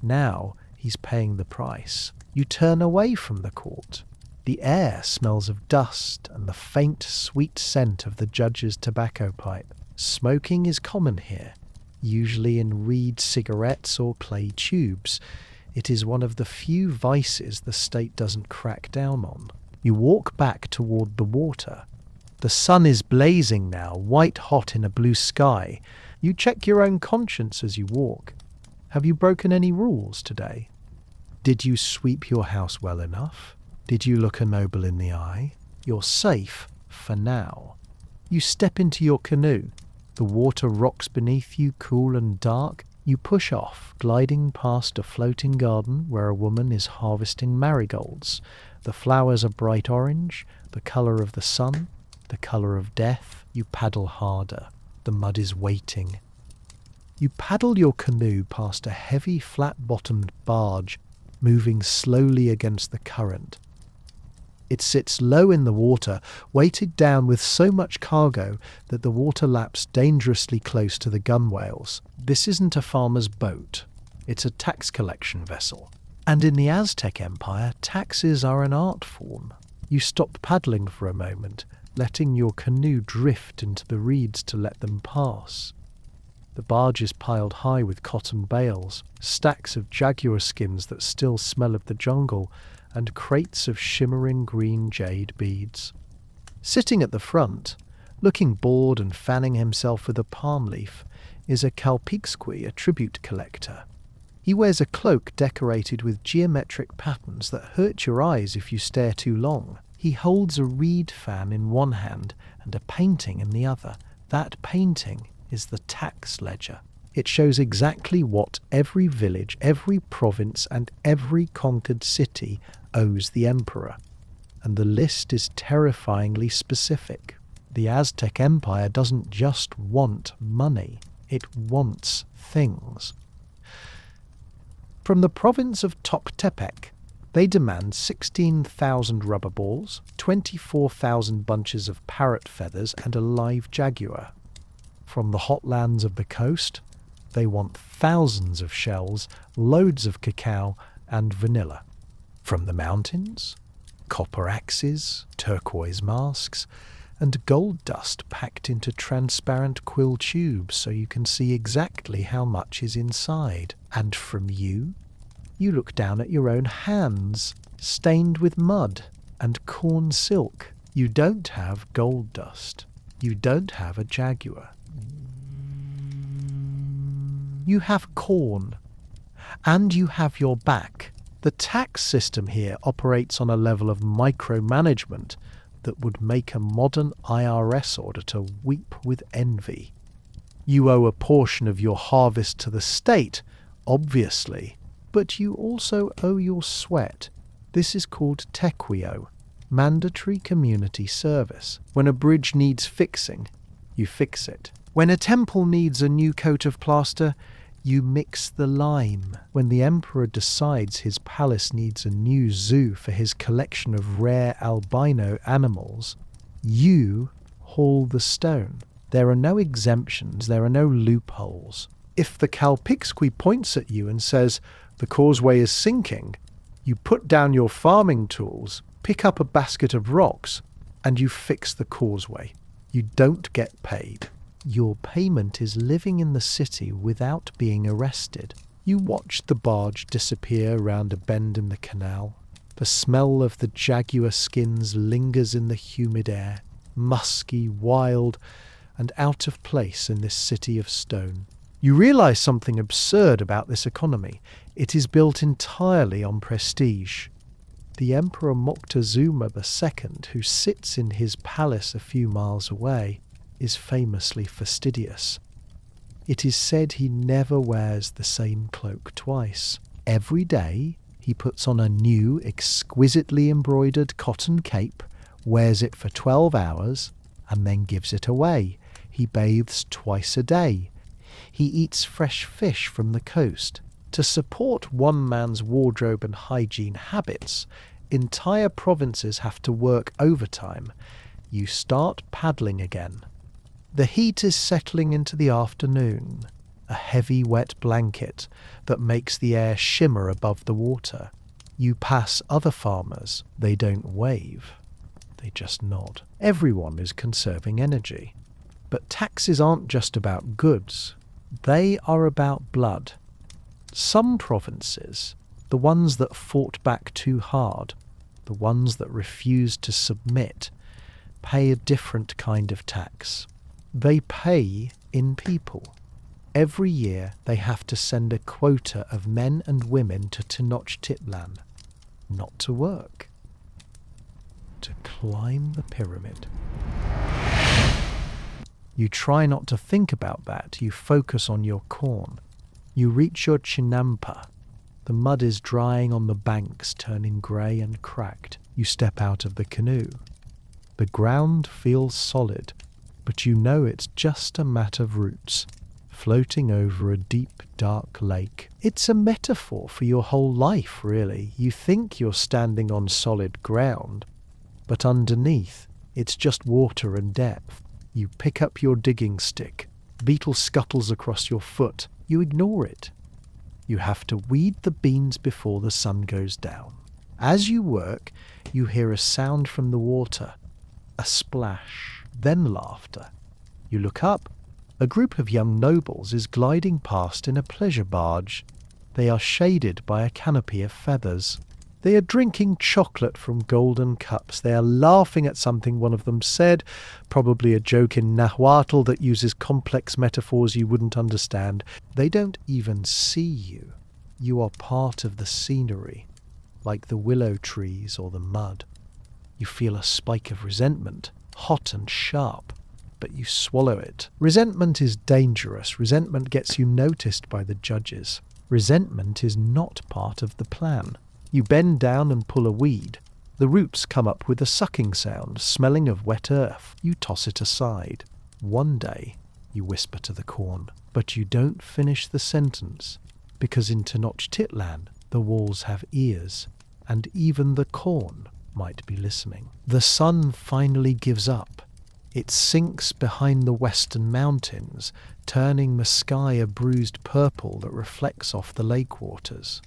Now he's paying the price. You turn away from the court. The air smells of dust and the faint, sweet scent of the judge's tobacco pipe. Smoking is common here, usually in reed cigarettes or clay tubes. It is one of the few vices the state doesn't crack down on. You walk back toward the water. The sun is blazing now, white hot in a blue sky. You check your own conscience as you walk. Have you broken any rules today? Did you sweep your house well enough? Did you look a noble in the eye? You're safe for now. You step into your canoe. The water rocks beneath you, cool and dark. You push off, gliding past a floating garden where a woman is harvesting marigolds. The flowers are bright orange, the colour of the sun, the colour of death. You paddle harder. The mud is waiting. You paddle your canoe past a heavy, flat-bottomed barge, moving slowly against the current. It sits low in the water, weighted down with so much cargo that the water laps dangerously close to the gunwales. This isn't a farmer's boat. It's a tax collection vessel. And in the Aztec Empire, taxes are an art form. You stop paddling for a moment, letting your canoe drift into the reeds to let them pass. The barge is piled high with cotton bales, stacks of jaguar skins that still smell of the jungle, and crates of shimmering green jade beads. Sitting at the front, looking bored and fanning himself with a palm leaf, is a Calpixqui, a tribute collector. He wears a cloak decorated with geometric patterns that hurt your eyes if you stare too long. He holds a reed fan in one hand and a painting in the other. That painting is the tax ledger. It shows exactly what every village, every province, and every conquered city owes the emperor. And the list is terrifyingly specific. The Aztec Empire doesn't just want money, it wants things. From the province of Toctepec, they demand 16,000 rubber balls, 24,000 bunches of parrot feathers, and a live jaguar. From the hotlands of the coast, they want thousands of shells, loads of cacao, and vanilla. From the mountains, copper axes, turquoise masks, and gold dust packed into transparent quill tubes so you can see exactly how much is inside. And from you look down at your own hands, stained with mud and corn silk. You don't have gold dust. You don't have a jaguar. You have corn. And you have your back. The tax system here operates on a level of micromanagement that would make a modern IRS auditor weep with envy. You owe a portion of your harvest to the state, obviously, but you also owe your sweat. This is called tequio. Mandatory community service. When a bridge needs fixing, you fix it. When a temple needs a new coat of plaster, you mix the lime. When the emperor decides his palace needs a new zoo for his collection of rare albino animals, you haul the stone. There are no exemptions, there are no loopholes. If the Kalpixqui points at you and says, "The causeway is sinking," you put down your farming tools, pick up a basket of rocks, and you fix the causeway. You don't get paid. Your payment is living in the city without being arrested. You watch the barge disappear round a bend in the canal. The smell of the jaguar skins lingers in the humid air, musky, wild, and out of place in this city of stone. You realize something absurd about this economy. It is built entirely on prestige. The Emperor Moctezuma II, who sits in his palace a few miles away, is famously fastidious. It is said he never wears the same cloak twice. Every day he puts on a new, exquisitely embroidered cotton cape, wears it for 12 hours, and then gives it away. He bathes twice a day. He eats fresh fish from the coast. To support one man's wardrobe and hygiene habits, entire provinces have to work overtime. You start paddling again. The heat is settling into the afternoon, a heavy wet blanket that makes the air shimmer above the water. You pass other farmers. They don't wave. They just nod. Everyone is conserving energy. But taxes aren't just about goods. They are about blood. Some provinces, the ones that fought back too hard, the ones that refused to submit, pay a different kind of tax. They pay in people. Every year they have to send a quota of men and women to Tenochtitlán, not to work, to climb the pyramid. You try not to think about that. You focus on your corn. You reach your chinampa. The mud is drying on the banks, turning grey and cracked. You step out of the canoe. The ground feels solid, but you know it's just a mat of roots floating over a deep, dark lake. It's a metaphor for your whole life, really. You think you're standing on solid ground, but underneath, it's just water and depth. You pick up your digging stick. Beetle scuttles across your foot. You ignore it. You have to weed the beans before the sun goes down. As you work, you hear a sound from the water, a splash, then laughter. You look up. A group of young nobles is gliding past in a pleasure barge. They are shaded by a canopy of feathers. They are drinking chocolate from golden cups. They are laughing at something one of them said, probably a joke in Nahuatl that uses complex metaphors you wouldn't understand. They don't even see you. You are part of the scenery, like the willow trees or the mud. You feel a spike of resentment, hot and sharp, but you swallow it. Resentment is dangerous. Resentment gets you noticed by the judges. Resentment is not part of the plan. You bend down and pull a weed. The roots come up with a sucking sound, smelling of wet earth. You toss it aside. One day, you whisper to the corn, but you don't finish the sentence, because in Tenochtitlan, the walls have ears, and even the corn might be listening. The sun finally gives up. It sinks behind the western mountains, turning the sky a bruised purple that reflects off the lake waters.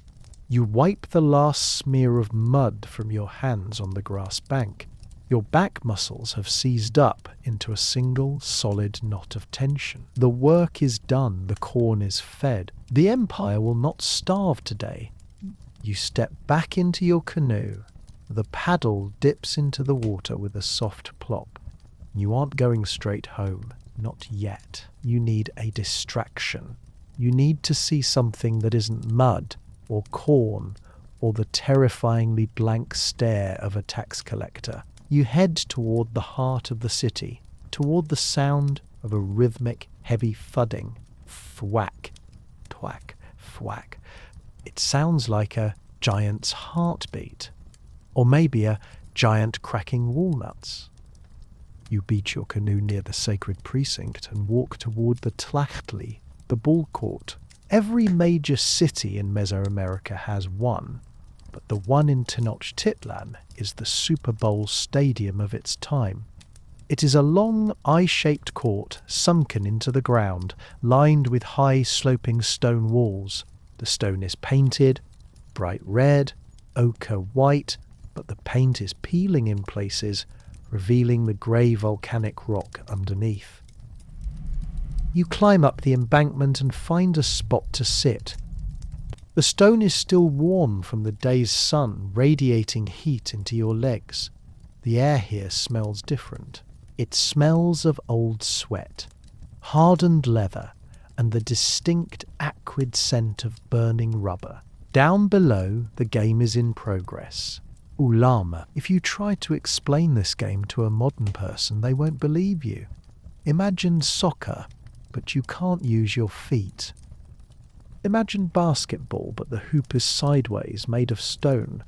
You wipe the last smear of mud from your hands on the grass bank. Your back muscles have seized up into a single solid knot of tension. The work is done, the corn is fed. The empire will not starve today. You step back into your canoe. The paddle dips into the water with a soft plop. You aren't going straight home, not yet. You need a distraction. You need to see something that isn't mud, or corn, or the terrifyingly blank stare of a tax collector. You head toward the heart of the city, toward the sound of a rhythmic, heavy thudding. Thwack, thwack, thwack. It sounds like a giant's heartbeat, or maybe a giant cracking walnuts. You beach your canoe near the sacred precinct and walk toward the Tlachtli, the ball court. Every major city in Mesoamerica has one, but the one in Tenochtitlan is the Super Bowl stadium of its time. It is a long, eye-shaped court sunken into the ground, lined with high, sloping stone walls. The stone is painted, bright red, ochre white, but the paint is peeling in places, revealing the grey volcanic rock underneath. You climb up the embankment and find a spot to sit. The stone is still warm from the day's sun, radiating heat into your legs. The air here smells different. It smells of old sweat, hardened leather, and the distinct acrid scent of burning rubber. Down below, the game is in progress. Ulama. If you try to explain this game to a modern person, they won't believe you. Imagine soccer, but you can't use your feet. Imagine basketball, but the hoop is sideways, made of stone,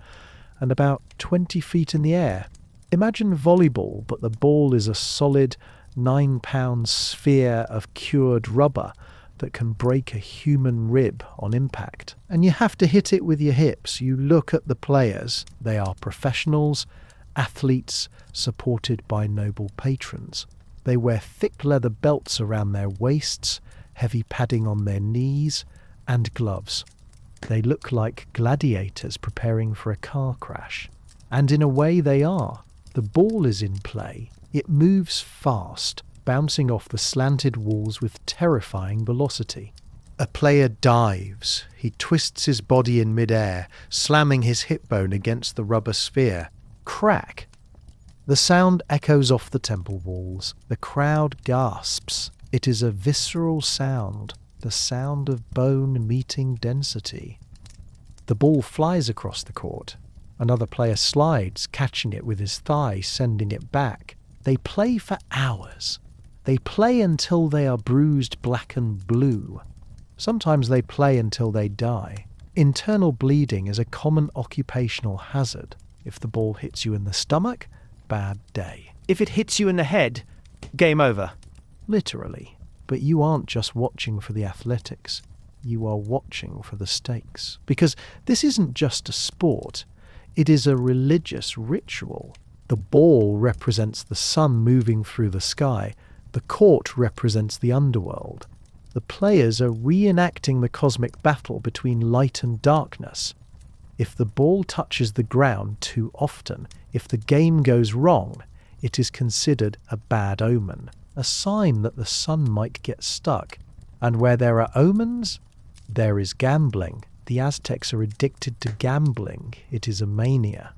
and about 20 feet in the air. Imagine volleyball, but the ball is a solid 9-pound sphere of cured rubber that can break a human rib on impact. And you have to hit it with your hips. You look at the players. They are professionals, athletes, supported by noble patrons. They wear thick leather belts around their waists, heavy padding on their knees, and gloves. They look like gladiators preparing for a car crash. And in a way they are. The ball is in play. It moves fast, bouncing off the slanted walls with terrifying velocity. A player dives. He twists his body in midair, slamming his hip bone against the rubber sphere. Crack! The sound echoes off the temple walls. The crowd gasps. It is a visceral sound, the sound of bone meeting density. The ball flies across the court. Another player slides, catching it with his thigh, sending it back. They play for hours. They play until they are bruised black and blue. Sometimes they play until they die. Internal bleeding is a common occupational hazard. If the ball hits you in the stomach, bad day.
If it hits you in the head, game over.
Literally. But you aren't just watching for the athletics. You are watching for the stakes. Because this isn't just a sport. It is a religious ritual. The ball represents the sun moving through the sky. The court represents the underworld. The players are reenacting the cosmic battle between light and darkness. If the ball touches the ground too often, if the game goes wrong, it is considered a bad omen, a sign that the sun might get stuck. And where there are omens, there is gambling. The Aztecs are addicted to gambling. It is a mania.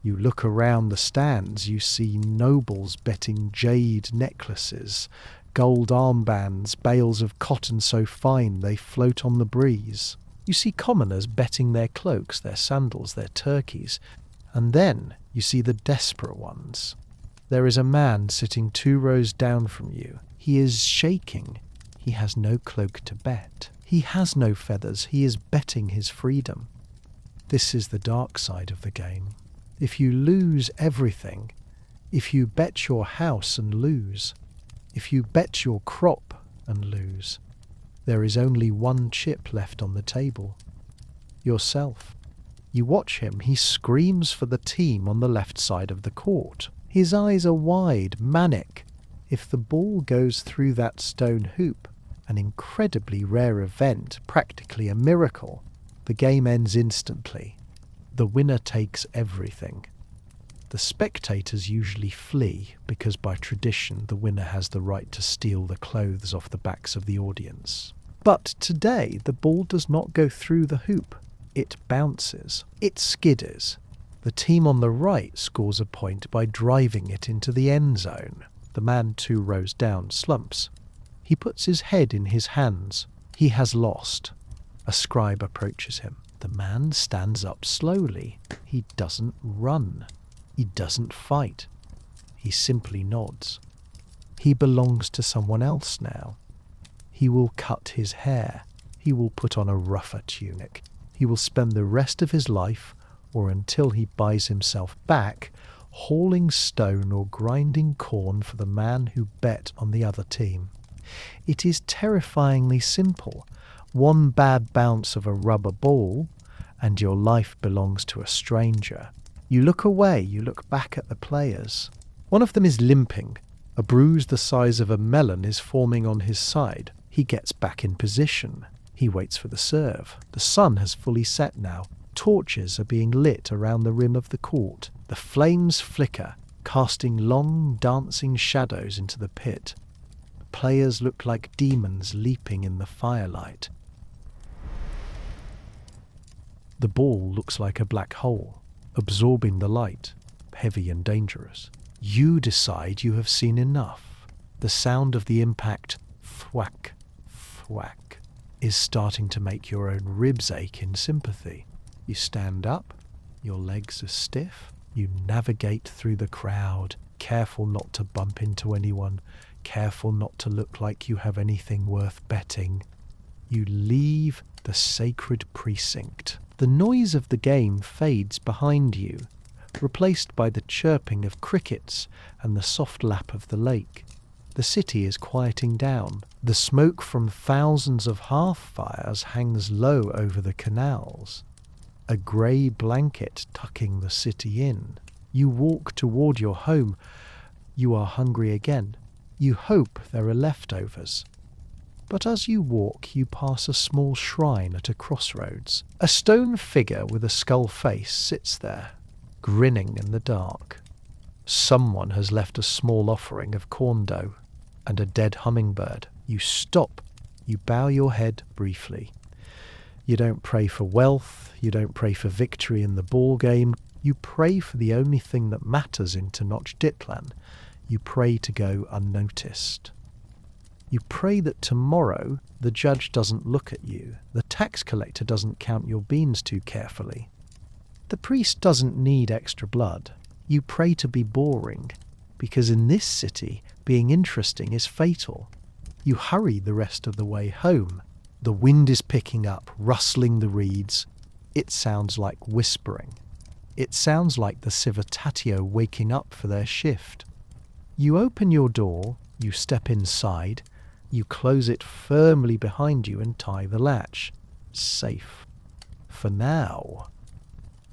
You look around the stands, you see nobles betting jade necklaces, gold armbands, bales of cotton so fine they float on the breeze. You see commoners betting their cloaks, their sandals, their turkeys. And then you see the desperate ones. There is a man sitting 2 rows down from you. He is shaking. He has no cloak to bet. He has no feathers. He is betting his freedom. This is the dark side of the game. If you lose everything, if you bet your house and lose, if you bet your crop and lose, there is only one chip left on the table. Yourself. You watch him. He screams for the team on the left side of the court. His eyes are wide, manic. If the ball goes through that stone hoop, an incredibly rare event, practically a miracle, the game ends instantly. The winner takes everything. The spectators usually flee because by tradition the winner has the right to steal the clothes off the backs of the audience. But today the ball does not go through the hoop. It bounces. It skidders. The team on the right scores a point by driving it into the end zone. The man 2 rows down slumps. He puts his head in his hands. He has lost. A scribe approaches him. The man stands up slowly. He doesn't run. He doesn't fight. He simply nods. He belongs to someone else now. He will cut his hair. He will put on a rougher tunic. He will spend the rest of his life, or until he buys himself back, hauling stone or grinding corn for the man who bet on the other team. It is terrifyingly simple. One bad bounce of a rubber ball, and your life belongs to a stranger. You look away, you look back at the players. One of them is limping. A bruise the size of a melon is forming on his side. He gets back in position. He waits for the serve. The sun has fully set now. Torches are being lit around the rim of the court. The flames flicker, casting long, dancing shadows into the pit. Players look like demons leaping in the firelight. The ball looks like a black hole, absorbing the light, heavy and dangerous. You decide you have seen enough. The sound of the impact, thwack, thwack, is starting to make your own ribs ache in sympathy. You stand up, your legs are stiff, you navigate through the crowd, careful not to bump into anyone, careful not to look like you have anything worth betting. You leave the sacred precinct. The noise of the game fades behind you, replaced by the chirping of crickets and the soft lap of the lake. The city is quieting down. The smoke from thousands of hearth fires hangs low over the canals, a grey blanket tucking the city in. You walk toward your home. You are hungry again. You hope there are leftovers. But as you walk, you pass a small shrine at a crossroads. A stone figure with a skull face sits there, grinning in the dark. Someone has left a small offering of corn dough and a dead hummingbird. You stop. You bow your head briefly. You don't pray for wealth. You don't pray for victory in the ball game. You pray for the only thing that matters in Tenochtitlán. You pray to go unnoticed. You pray that tomorrow the judge doesn't look at you, the tax collector doesn't count your beans too carefully. The priest doesn't need extra blood. You pray to be boring, because in this city, being interesting is fatal. You hurry the rest of the way home. The wind is picking up, rustling the reeds. It sounds like whispering. It sounds like the civitatio waking up for their shift. You open your door, you step inside, you close it firmly behind you and tie the latch. Safe. For now.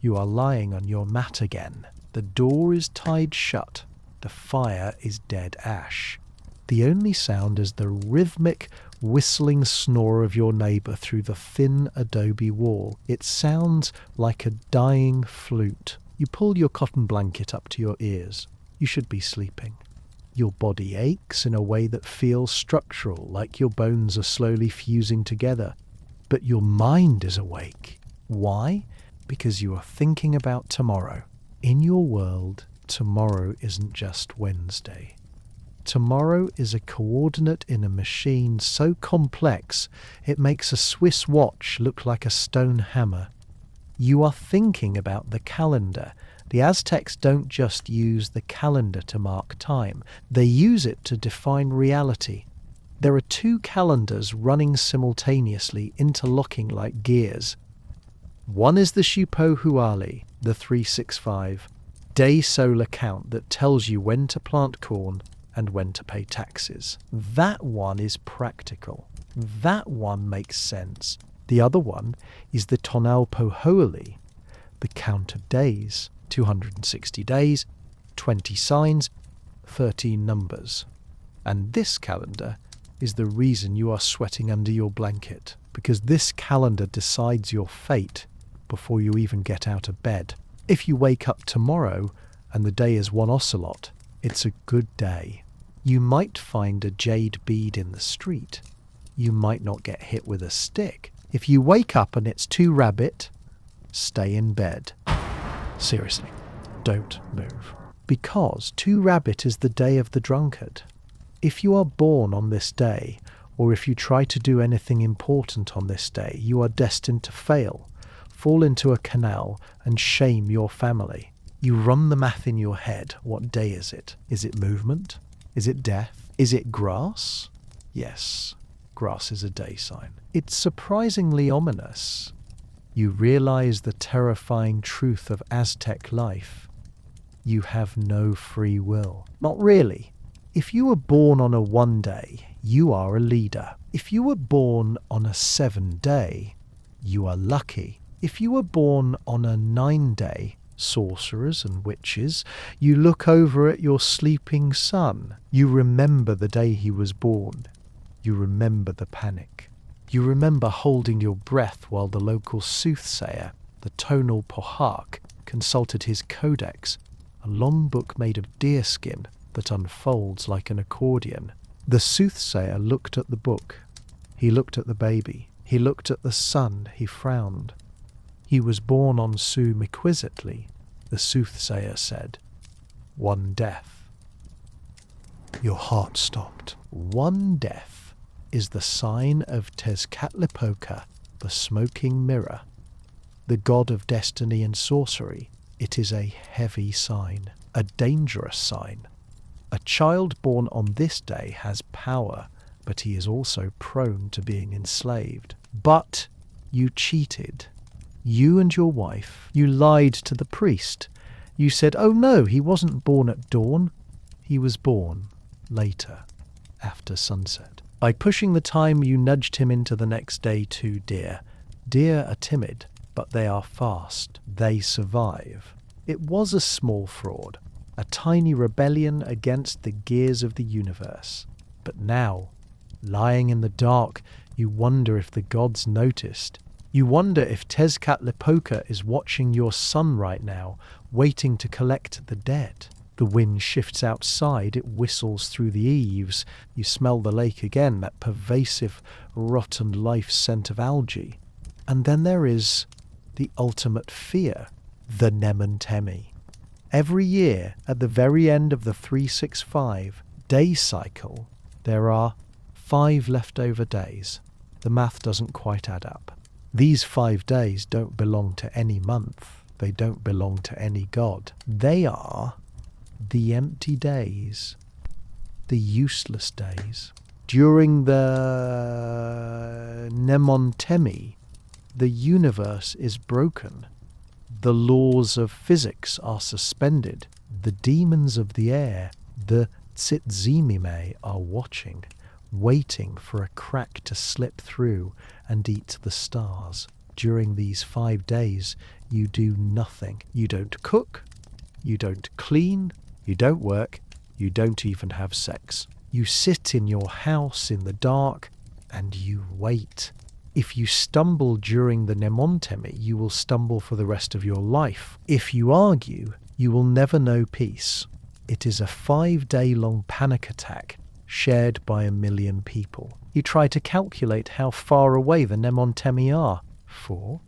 You are lying on your mat again. The door is tied shut. The fire is dead ash. The only sound is the rhythmic, whistling snore of your neighbour through the thin adobe wall. It sounds like a dying flute. You pull your cotton blanket up to your ears. You should be sleeping. Your body aches in a way that feels structural, like your bones are slowly fusing together. But your mind is awake. Why? Because you are thinking about tomorrow. In your world, tomorrow isn't just Wednesday. Tomorrow is a coordinate in a machine so complex it makes a Swiss watch look like a stone hammer. You are thinking about the calendar. The Aztecs don't just use the calendar to mark time. They use it to define reality. There are two calendars running simultaneously, interlocking like gears. One is the Xiupo-Huali, the 365, day solar count that tells you when to plant corn and when to pay taxes. That one is practical. That one makes sense. The other one is the Tonalpohualli, the count of days. 260 days, 20 signs, 13 numbers. And this calendar is the reason you are sweating under your blanket, because this calendar decides your fate before you even get out of bed. If you wake up tomorrow and the day is one ocelot, it's a good day. You might find a jade bead in the street. You might not get hit with a stick. If you wake up and it's 2 rabbit, stay in bed. Seriously, don't move. Because 2 rabbit is the day of the drunkard. If you are born on this day, or if you try to do anything important on this day, you are destined to fail, fall into a canal, and shame your family. You run the math in your head. What day is it? Is it movement? Is it death? Is it grass? Yes, grass is a day sign. It's surprisingly ominous. You realize the terrifying truth of Aztec life. You have no free will. Not really. If you were born on a 1 day, you are a leader. If you were born on a 7 day, you are lucky. If you were born on a 9 day, sorcerers and witches, you look over at your sleeping son. You remember the day he was born. You remember the panic. You remember holding your breath while the local soothsayer, the tonal pohak, consulted his codex, a long book made of deerskin that unfolds like an accordion. The soothsayer looked at the book. He looked at the baby. He looked at the sun. He frowned. He was born on Sumiquisitli, the soothsayer said. 1 death. Your heart stopped. 1 death is the sign of Tezcatlipoca, the smoking mirror, the god of destiny and sorcery. It is a heavy sign, a dangerous sign. A child born on this day has power, but he is also prone to being enslaved. But you cheated. You and your wife, you lied to the priest. You said, oh no, he wasn't born at dawn. He was born later, after sunset. By pushing the time, you nudged him into the next day too dear. Deer are timid, but they are fast. They survive. It was a small fraud, a tiny rebellion against the gears of the universe. But now, lying in the dark, you wonder if the gods noticed. You wonder if Tezcatlipoca is watching your son right now, waiting to collect the dead. The wind shifts outside, it whistles through the eaves. You smell the lake again, that pervasive, rotten life scent of algae. And then there is the ultimate fear, the Nemontemi. Every year, at the very end of the 365 day cycle, there are 5 leftover days. The math doesn't quite add up. These 5 days don't belong to any month. They don't belong to any god. They are the empty days, the useless days. During the Nemontemi, the universe is broken. The laws of physics are suspended. The demons of the air, the Tsitzimime, are watching, waiting for a crack to slip through and eat the stars. During these 5 days, you do nothing. You don't cook, you don't clean, you don't work, you don't even have sex. You sit in your house in the dark and you wait. If you stumble during the Nemontemi, you will stumble for the rest of your life. If you argue, you will never know peace. It is a 5-day-long panic attack shared by 1 million people. You try to calculate how far away the Nemontemi are. 4.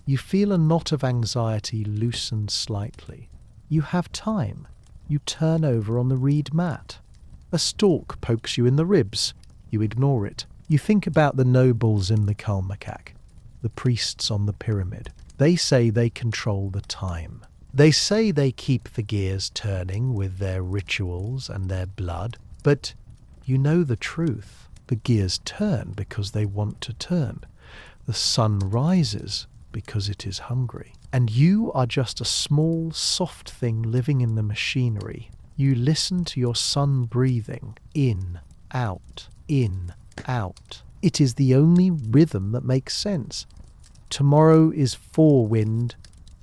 You feel a knot of anxiety loosen slightly. You have time. You turn over on the reed mat. A stork pokes you in the ribs. You ignore it. You think about the nobles in the Kalmakak, the priests on the pyramid. They say they control the time. They say they keep the gears turning with their rituals and their blood, but you know the truth. The gears turn because they want to turn. The sun rises because it is hungry. And you are just a small, soft thing living in the machinery. You listen to your son breathing in, out, in, out. It is the only rhythm that makes sense. Tomorrow is forewind,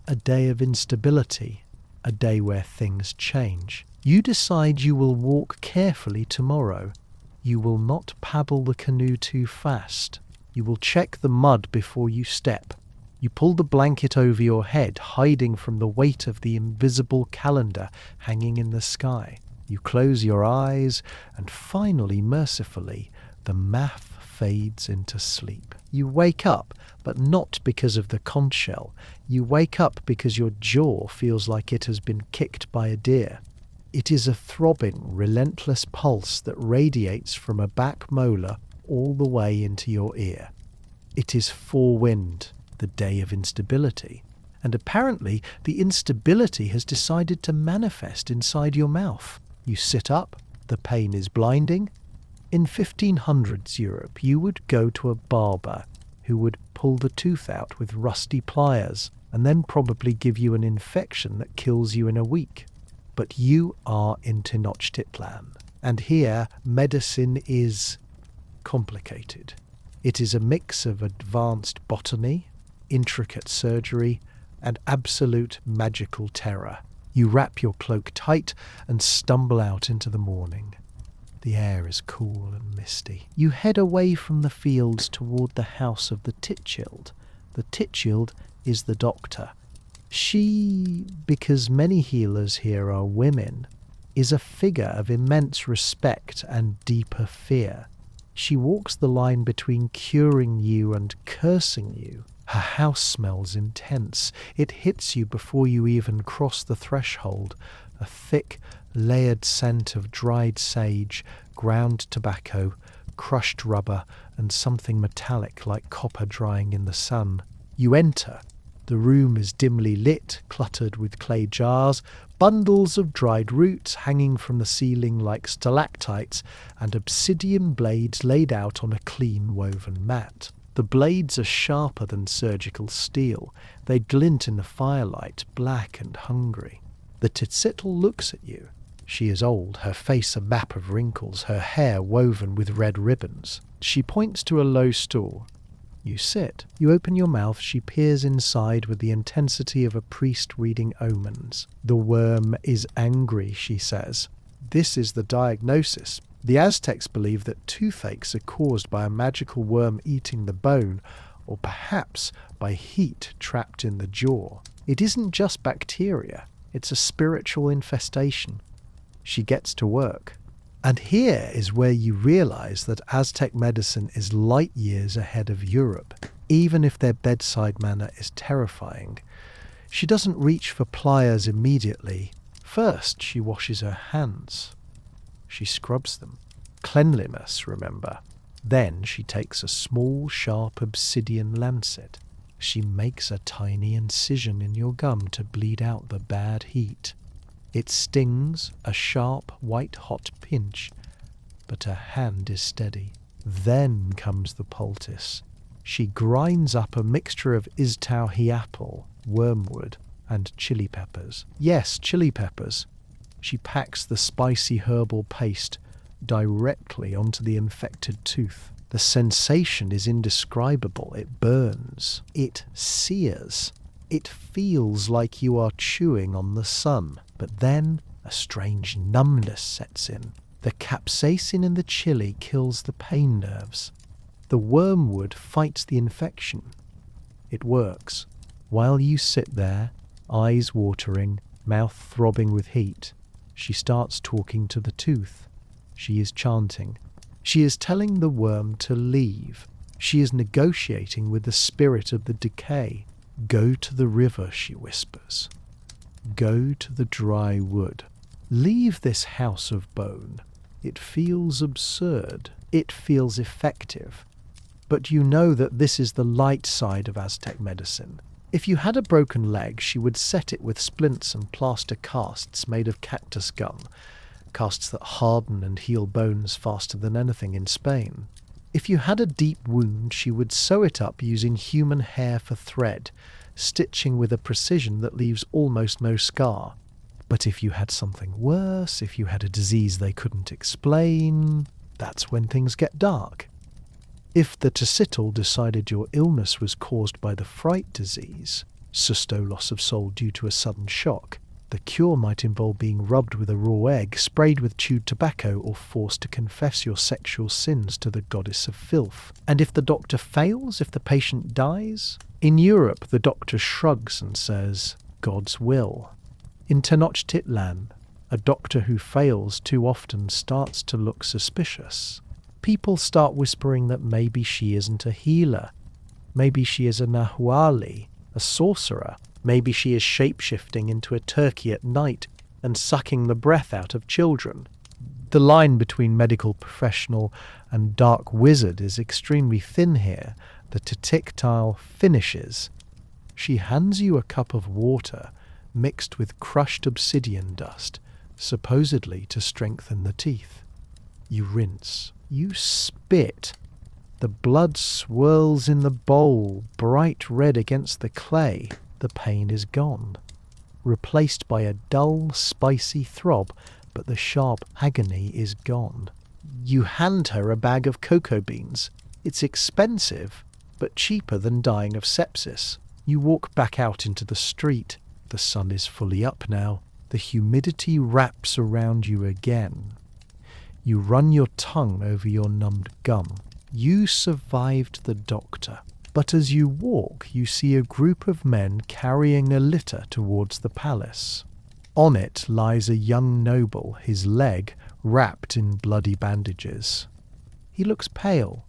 a day of instability, a day where things change. You decide you will walk carefully tomorrow. You will not paddle the canoe too fast. You will check the mud before you step. You pull the blanket over your head, hiding from the weight of the invisible calendar hanging in the sky. You close your eyes, and finally, mercifully, the math fades into sleep. You wake up, but not because of the conch shell. You wake up because your jaw feels like it has been kicked by a deer. It is a throbbing, relentless pulse that radiates from a back molar all the way into your ear. It is forewind, the day of instability. And apparently the instability has decided to manifest inside your mouth. You sit up, the pain is blinding. In 1500s Europe, you would go to a barber who would pull the tooth out with rusty pliers and then probably give you an infection that kills you in a week. But you are in Tenochtitlán, and here medicine is complicated. It is a mix of advanced botany, intricate surgery, and absolute magical terror. You wrap your cloak tight and stumble out into the morning. The air is cool and misty. You head away from the fields toward the house of the Titschild. The Titschild is the doctor. She, because many healers here are women, is a figure of immense respect and deeper fear. She walks the line between curing you and cursing you. Her house smells intense. It hits you before you even cross the threshold. A thick, layered scent of dried sage, ground tobacco, crushed rubber, and something metallic like copper drying in the sun. You enter. The room is dimly lit, cluttered with clay jars, bundles of dried roots hanging from the ceiling like stalactites, and obsidian blades laid out on a clean woven mat. The blades are sharper than surgical steel. They glint in the firelight, black and hungry. The Titsitl looks at you. She is old, her face a map of wrinkles, her hair woven with red ribbons. She points to a low stool. You sit. You open your mouth. She peers inside with the intensity of a priest reading omens. The worm is angry, she says. This is the diagnosis. The Aztecs believe that toothaches are caused by a magical worm eating the bone, or perhaps by heat trapped in the jaw. It isn't just bacteria, it's a spiritual infestation. She gets to work. And here is where you realize that Aztec medicine is light years ahead of Europe, even if their bedside manner is terrifying. She doesn't reach for pliers immediately. First, she washes her hands. She scrubs them. Cleanliness, remember. Then she takes a small, sharp obsidian lancet. She makes a tiny incision in your gum to bleed out the bad heat. It stings, a sharp, white-hot pinch, but her hand is steady. Then comes the poultice. She grinds up a mixture of istauhi apple, wormwood, and chili peppers. Yes, chili peppers. She packs the spicy herbal paste directly onto the infected tooth. The sensation is indescribable. It burns. It sears. It feels like you are chewing on the sun. But then a strange numbness sets in. The capsaicin in the chili kills the pain nerves. The wormwood fights the infection. It works. While you sit there, eyes watering, mouth throbbing with heat, she starts talking to the tooth. She is chanting. She is telling the worm to leave. She is negotiating with the spirit of the decay. Go to the river, she whispers. Go to the dry wood. Leave this house of bone. It feels absurd. It feels effective. But you know that this is the light side of Aztec medicine. If you had a broken leg, she would set it with splints and plaster casts made of cactus gum, casts that harden and heal bones faster than anything in Spain. If you had a deep wound, she would sew it up using human hair for thread, stitching with a precision that leaves almost no scar. But if you had something worse, if you had a disease they couldn't explain, that's when things get dark. If the Titsitl decided your illness was caused by the fright disease, susto loss of soul due to a sudden shock, the cure might involve being rubbed with a raw egg, sprayed with chewed tobacco, or forced to confess your sexual sins to the goddess of filth. And if the doctor fails, if the patient dies? In Europe, the doctor shrugs and says, God's will. In Tenochtitlan, a doctor who fails too often starts to look suspicious. People start whispering that maybe she isn't a healer. Maybe she is a nahuali, a sorcerer. Maybe she is shape-shifting into a turkey at night and sucking the breath out of children. The line between medical professional and dark wizard is extremely thin here. The Tenochtitlán finishes. She hands you a cup of water mixed with crushed obsidian dust, supposedly to strengthen the teeth. You rinse. You spit. The blood swirls in the bowl, bright red against the clay. The pain is gone. replaced by a dull, spicy throb, but the sharp agony is gone. You hand her a bag of cocoa beans. It's expensive, but cheaper than dying of sepsis. You walk back out into the street. The sun is fully up now. The humidity wraps around you again. You run your tongue over your numbed gum. You survived the doctor. But as you walk, you see a group of men carrying a litter towards the palace. On it lies a young noble, his leg wrapped in bloody bandages. He looks pale.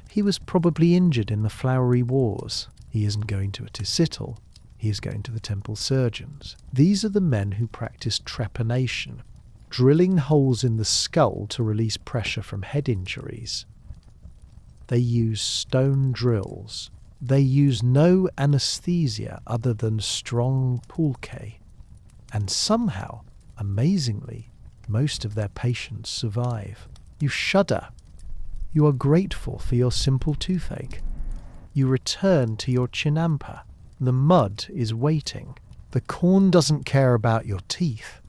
He was probably injured in the flowery wars. He isn't going to a Tisital. He is going to the temple surgeons. These are the men who practice trepanation, drilling holes in the skull to release pressure from head injuries. They use stone drills. They use no anesthesia other than strong pulque. And somehow, amazingly, most of their patients survive. You shudder. You are grateful for your simple toothache. You return to your chinampa. The mud is waiting. The corn doesn't care about your teeth,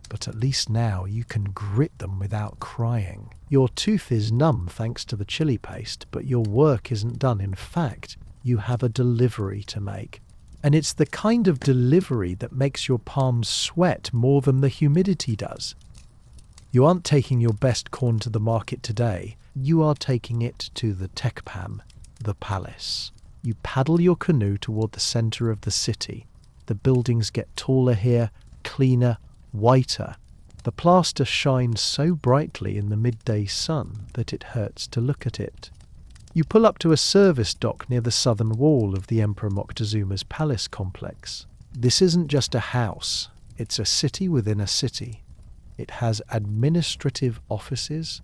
but at least now you can grit them without crying. Your tooth is numb thanks to the chili paste, but your work isn't done. In fact, you have a delivery to make. And it's the kind of delivery that makes your palms sweat more than the humidity does. You aren't taking your best corn to the market today. You are taking it to the Tekpam, the palace. You paddle your canoe toward the center of the city. The buildings get taller here, cleaner, whiter. The plaster shines so brightly in the midday sun that it hurts to look at it. You pull up to a service dock near the southern wall of the Emperor Moctezuma's palace complex. This isn't just a house, it's a city within a city. It has administrative offices,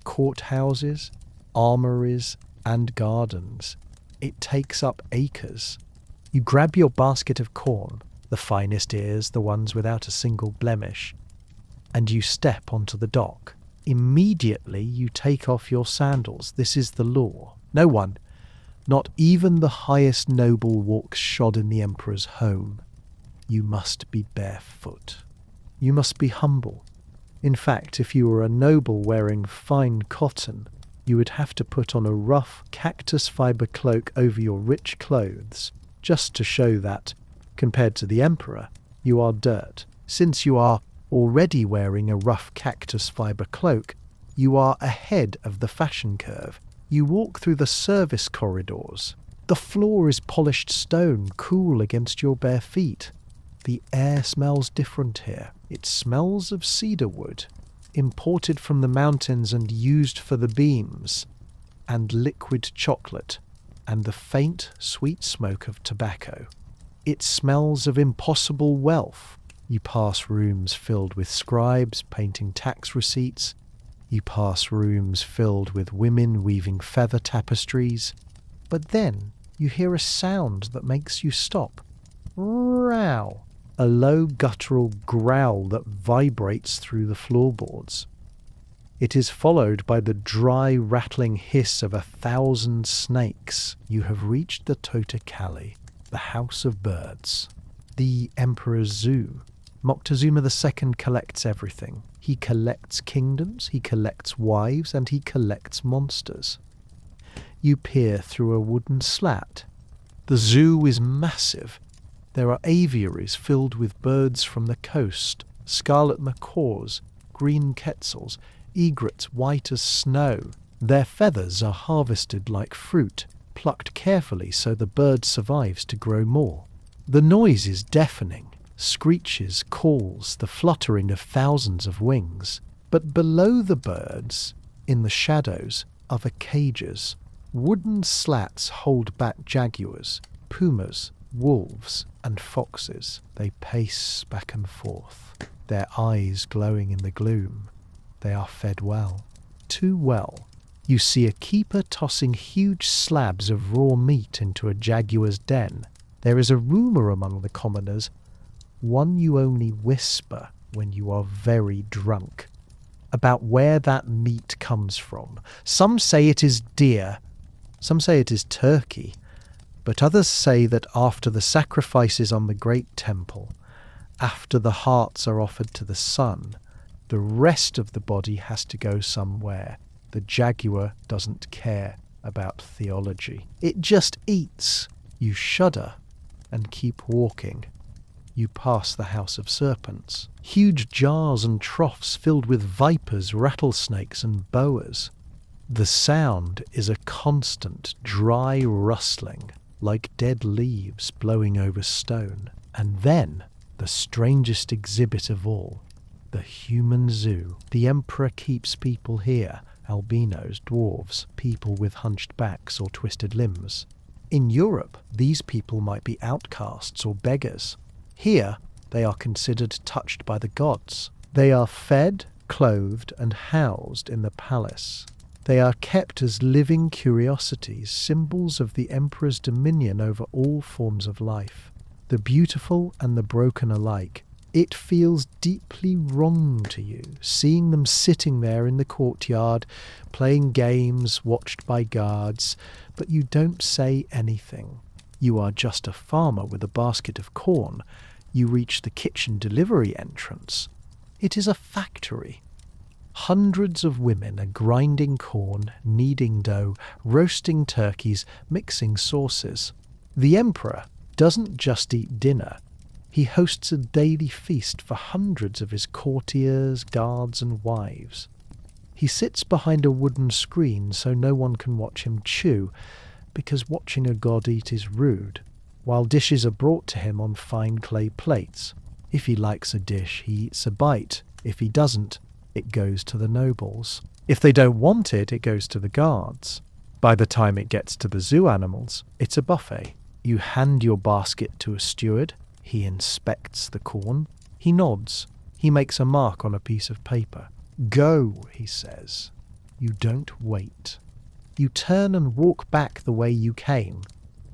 courthouses, armories, and gardens. It takes up acres. You grab your basket of corn, the finest ears, the ones without a single blemish, and you step onto the dock. Immediately you take off your sandals. This is the law. No one, not even the highest noble, walks shod in the emperor's home. You must be barefoot. You must be humble. In fact, if you were a noble wearing fine cotton, you would have to put on a rough cactus fibre cloak over your rich clothes, just to show that, compared to the emperor, you are dirt. Since you are already wearing a rough cactus fibre cloak, you are ahead of the fashion curve. You walk through the service corridors. The floor is polished stone, cool against your bare feet. The air smells different here. It smells of cedar wood, imported from the mountains and used for the beams, and liquid chocolate, and the faint, sweet smoke of tobacco. It smells of impossible wealth. You pass rooms filled with scribes painting tax receipts. You pass rooms filled with women weaving feather tapestries. But then you hear a sound that makes you stop. Row! A low guttural growl that vibrates through the floorboards. It is followed by the dry, rattling hiss of 1,000 snakes. You have reached the Tenochtitlán, the House of Birds, the Emperor's Zoo. Moctezuma II collects everything. He collects kingdoms, he collects wives, and he collects monsters. You peer through a wooden slat. The zoo is massive. There are aviaries filled with birds from the coast, scarlet macaws, green quetzals, egrets white as snow. Their feathers are harvested like fruit, plucked carefully so the bird survives to grow more. The noise is deafening. Screeches, calls, the fluttering of thousands of wings. But below the birds, in the shadows, are the cages. Wooden slats hold back jaguars, pumas, wolves, and foxes. They pace back and forth, their eyes glowing in the gloom. They are fed well. Too well. You see a keeper tossing huge slabs of raw meat into a jaguar's den. There is a rumour among the commoners, one you only whisper when you are very drunk, about where that meat comes from. Some say it is deer, some say it is turkey, but others say that after the sacrifices on the great temple, After the hearts are offered to the sun, the rest of the body has to go somewhere. The jaguar doesn't care about theology. It just eats. You shudder and keep walking. You pass the house of serpents. Huge jars and troughs filled with vipers, rattlesnakes and boas. The sound is a constant dry rustling, like dead leaves blowing over stone. And then, the strangest exhibit of all, the human zoo. The emperor keeps people here, albinos, dwarves, people with hunched backs or twisted limbs. In Europe, these people might be outcasts or beggars. Here, they are considered touched by the gods. They are fed, clothed, and housed in the palace. They are kept as living curiosities, symbols of the emperor's dominion over all forms of life. The beautiful and the broken alike. It feels deeply wrong to you, seeing them sitting there in the courtyard, playing games, watched by guards, but you don't say anything. You are just a farmer with a basket of corn. You reach the kitchen delivery entrance. It is a factory. Hundreds of women are grinding corn, kneading dough, roasting turkeys, mixing sauces. The emperor doesn't just eat dinner. He hosts a daily feast for hundreds of his courtiers, guards, and wives. He sits behind a wooden screen so no one can watch him chew, because watching a god eat is rude, while dishes are brought to him on fine clay plates. If he likes a dish, he eats a bite. If he doesn't, it goes to the nobles. If they don't want it, it goes to the guards. By the time it gets to the zoo animals, it's a buffet. You hand your basket to a steward. He inspects the corn. He nods. He makes a mark on a piece of paper. Go, he says. You don't wait. You turn and walk back the way you came.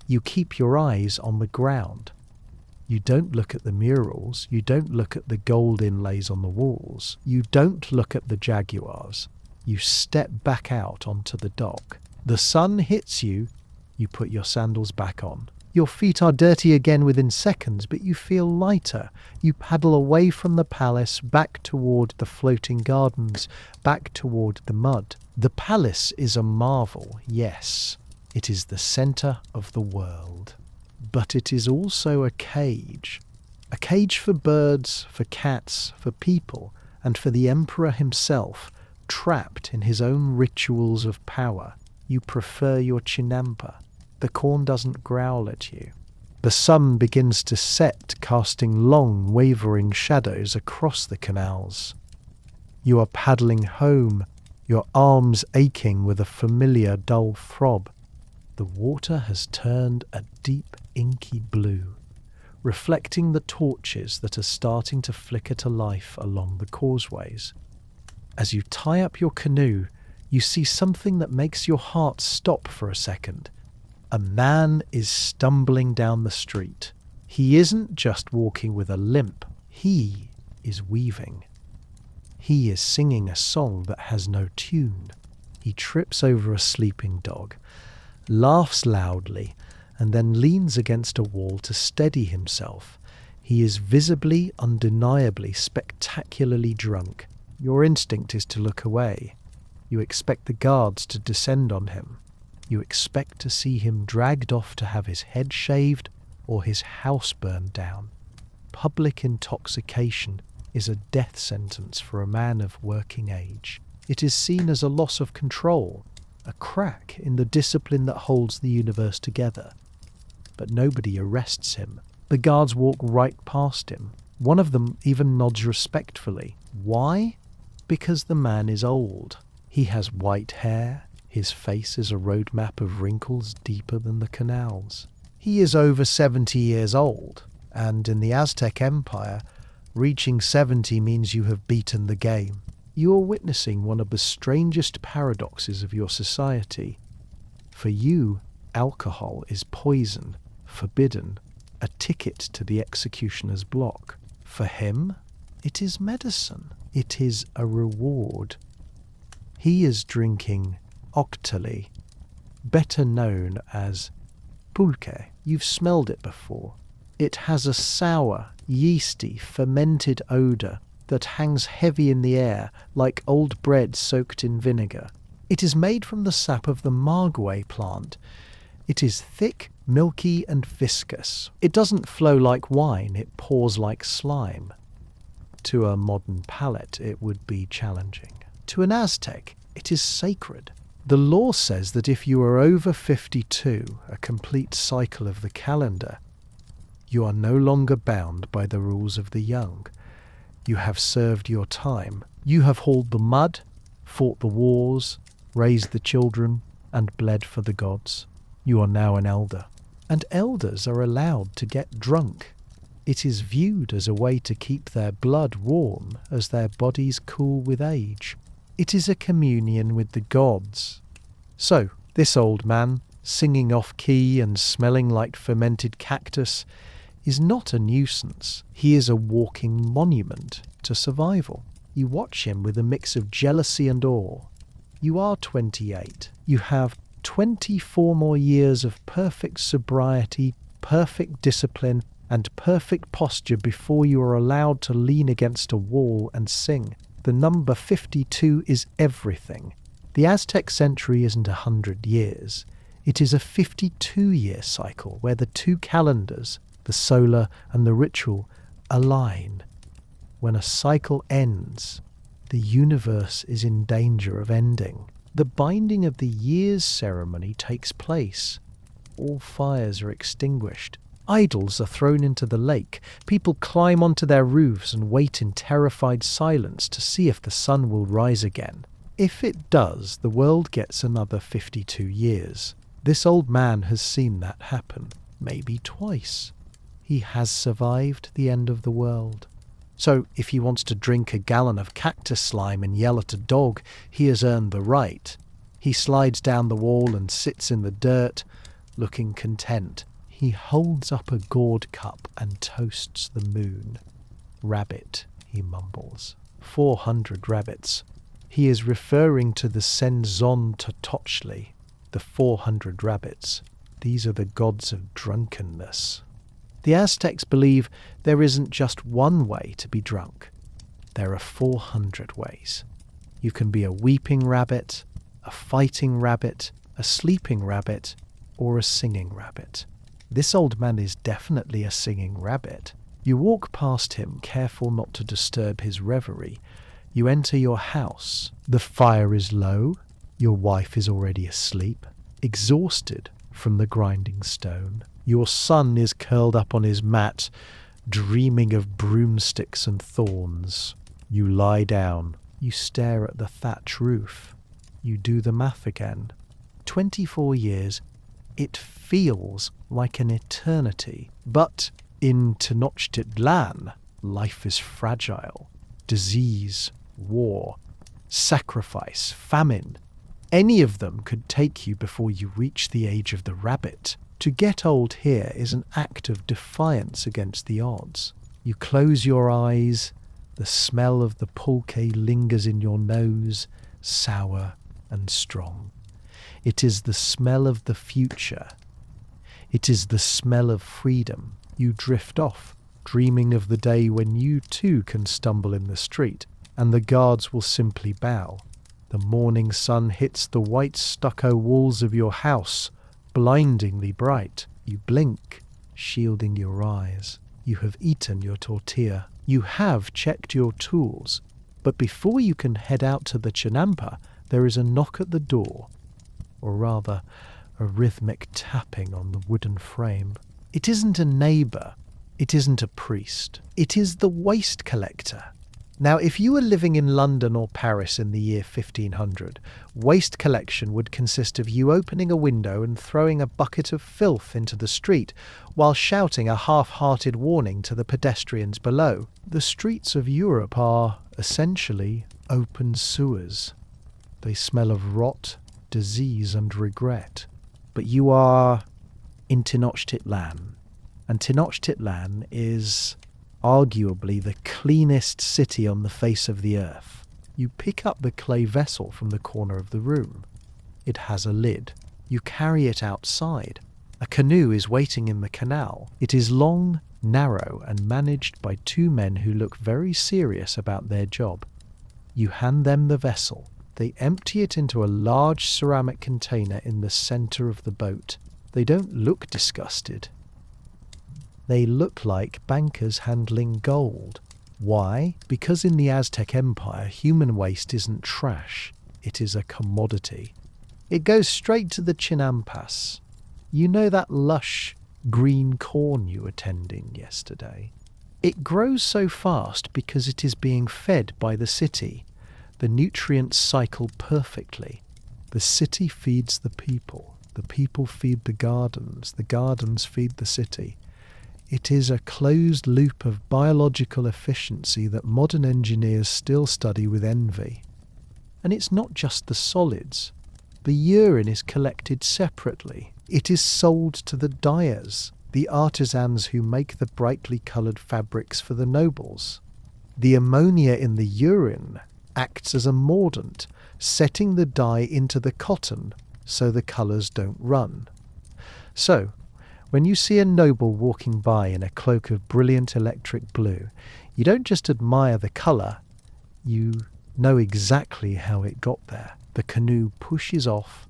You keep your eyes on the ground. You don't look at the murals. You don't look at the gold inlays on the walls. You don't look at the jaguars. You step back out onto the dock. The sun hits you. You put your sandals back on. Your feet are dirty again within seconds, but you feel lighter. You paddle away from the palace, back toward the floating gardens, back toward the mud. The palace is a marvel, yes. It is the centre of the world. But it is also a cage. A cage for birds, for cats, for people, and for the emperor himself, trapped in his own rituals of power. You prefer your chinampa. The corn doesn't growl at you. The sun begins to set, casting long, wavering shadows across the canals. You are paddling home, your arms aching with a familiar dull throb. The water has turned a deep, inky blue, reflecting the torches that are starting to flicker to life along the causeways. As you tie up your canoe, you see something that makes your heart stop for a second. A man is stumbling down the street. He isn't just walking with a limp. He is weaving. He is singing a song that has no tune. He trips over a sleeping dog, laughs loudly, and then leans against a wall to steady himself. He is visibly, undeniably, spectacularly drunk. Your instinct is to look away. You expect the guards to descend on him. You expect to see him dragged off to have his head shaved or his house burned down. Public intoxication is a death sentence for a man of working age. It is seen as a loss of control, a crack in the discipline that holds the universe together. But nobody arrests him. The guards walk right past him. One of them even nods respectfully. Why? Because the man is old. He has white hair. His face is a roadmap of wrinkles deeper than the canals. He is over 70 years old, and in the Aztec Empire, reaching 70 means you have beaten the game. You are witnessing one of the strangest paradoxes of your society. For you, alcohol is poison, forbidden, a ticket to the executioner's block. For him, it is medicine. It is a reward. He is drinking octali, better known as pulque. You've smelled it before. It has a sour, yeasty, fermented odour that hangs heavy in the air like old bread soaked in vinegar. It is made from the sap of the maguey plant. It is thick, milky and viscous. It doesn't flow like wine, it pours like slime. To a modern palate, it would be challenging. To an Aztec, it is sacred. The law says that if you are over 52, a complete cycle of the calendar, you are no longer bound by the rules of the young. You have served your time. You have hauled the mud, fought the wars, raised the children, and bled for the gods. You are now an elder. And elders are allowed to get drunk. It is viewed as a way to keep their blood warm as their bodies cool with age. It is a communion with the gods. So, this old man, singing off-key and smelling like fermented cactus, is not a nuisance. He is a walking monument to survival. You watch him with a mix of jealousy and awe. You are 28. You have 24 more years of perfect sobriety, perfect discipline, and perfect posture before you are allowed to lean against a wall and sing. The number 52 is everything. The Aztec century isn't 100 years. It is a 52-year cycle where the two calendars, the solar and the ritual, align. When a cycle ends, the universe is in danger of ending. The binding of the years ceremony takes place. All fires are extinguished. Idols are thrown into the lake. People climb onto their roofs and wait in terrified silence to see if the sun will rise again. If it does, the world gets another 52 years. This old man has seen that happen, maybe twice. He has survived the end of the world. So if he wants to drink a gallon of cactus slime and yell at a dog, he has earned the right. He slides down the wall and sits in the dirt, looking content. He holds up a gourd cup and toasts the moon. Rabbit, he mumbles. 400 rabbits. He is referring to the Senzon Tenochtitlan, the 400 rabbits. These are the gods of drunkenness. The Aztecs believe there isn't just one way to be drunk. There are 400 ways. You can be a weeping rabbit, a fighting rabbit, a sleeping rabbit, or a singing rabbit. This old man is definitely a singing rabbit. You walk past him, careful not to disturb his reverie. You enter your house. The fire is low. Your wife is already asleep, exhausted from the grinding stone. Your son is curled up on his mat, dreaming of broomsticks and thorns. You lie down. You stare at the thatch roof. You do the math again. 24 years. It feels like an eternity. But in Tenochtitlan, life is fragile. Disease, war, sacrifice, famine. Any of them could take you before you reach the age of the rabbit. To get old here is an act of defiance against the odds. You close your eyes. The smell of the pulque lingers in your nose, sour and strong. It is the smell of the future. It is the smell of freedom. You drift off, dreaming of the day when you too can stumble in the street, and the guards will simply bow. The morning sun hits the white stucco walls of your house, blindingly bright. You blink, shielding your eyes. You have eaten your tortilla. You have checked your tools. But before you can head out to the Chinampa, there is a knock at the door, or rather, a rhythmic tapping on the wooden frame. It isn't a neighbour. It isn't a priest. It is the waste collector. Now, if you were living in London or Paris in the year 1500, waste collection would consist of you opening a window and throwing a bucket of filth into the street, while shouting a half-hearted warning to the pedestrians below. The streets of Europe are, essentially, open sewers. They smell of rot, disease and regret. But you are in Tenochtitlan, and Tenochtitlan is arguably the cleanest city on the face of the earth. You pick up the clay vessel from the corner of the room. It has a lid. You carry it outside. A canoe is waiting in the canal. It is long, narrow and managed by two men who look very serious about their job. You hand them the vessel. They empty it into a large ceramic container in the center of the boat. They don't look disgusted. They look like bankers handling gold. Why? Because in the Aztec Empire, human waste isn't trash. It is a commodity. It goes straight to the chinampas. You know that lush green corn you were tending yesterday? It grows so fast because it is being fed by the city. The nutrients cycle perfectly. The city feeds the people feed the gardens feed the city. It is a closed loop of biological efficiency that modern engineers still study with envy. And it's not just the solids. The urine is collected separately. It is sold to the dyers, the artisans who make the brightly coloured fabrics for the nobles. The ammonia in the urine acts as a mordant, setting the dye into the cotton so the colours don't run. So, when you see a noble walking by in a cloak of brilliant electric blue, you don't just admire the colour, you know exactly how it got there. The canoe pushes off,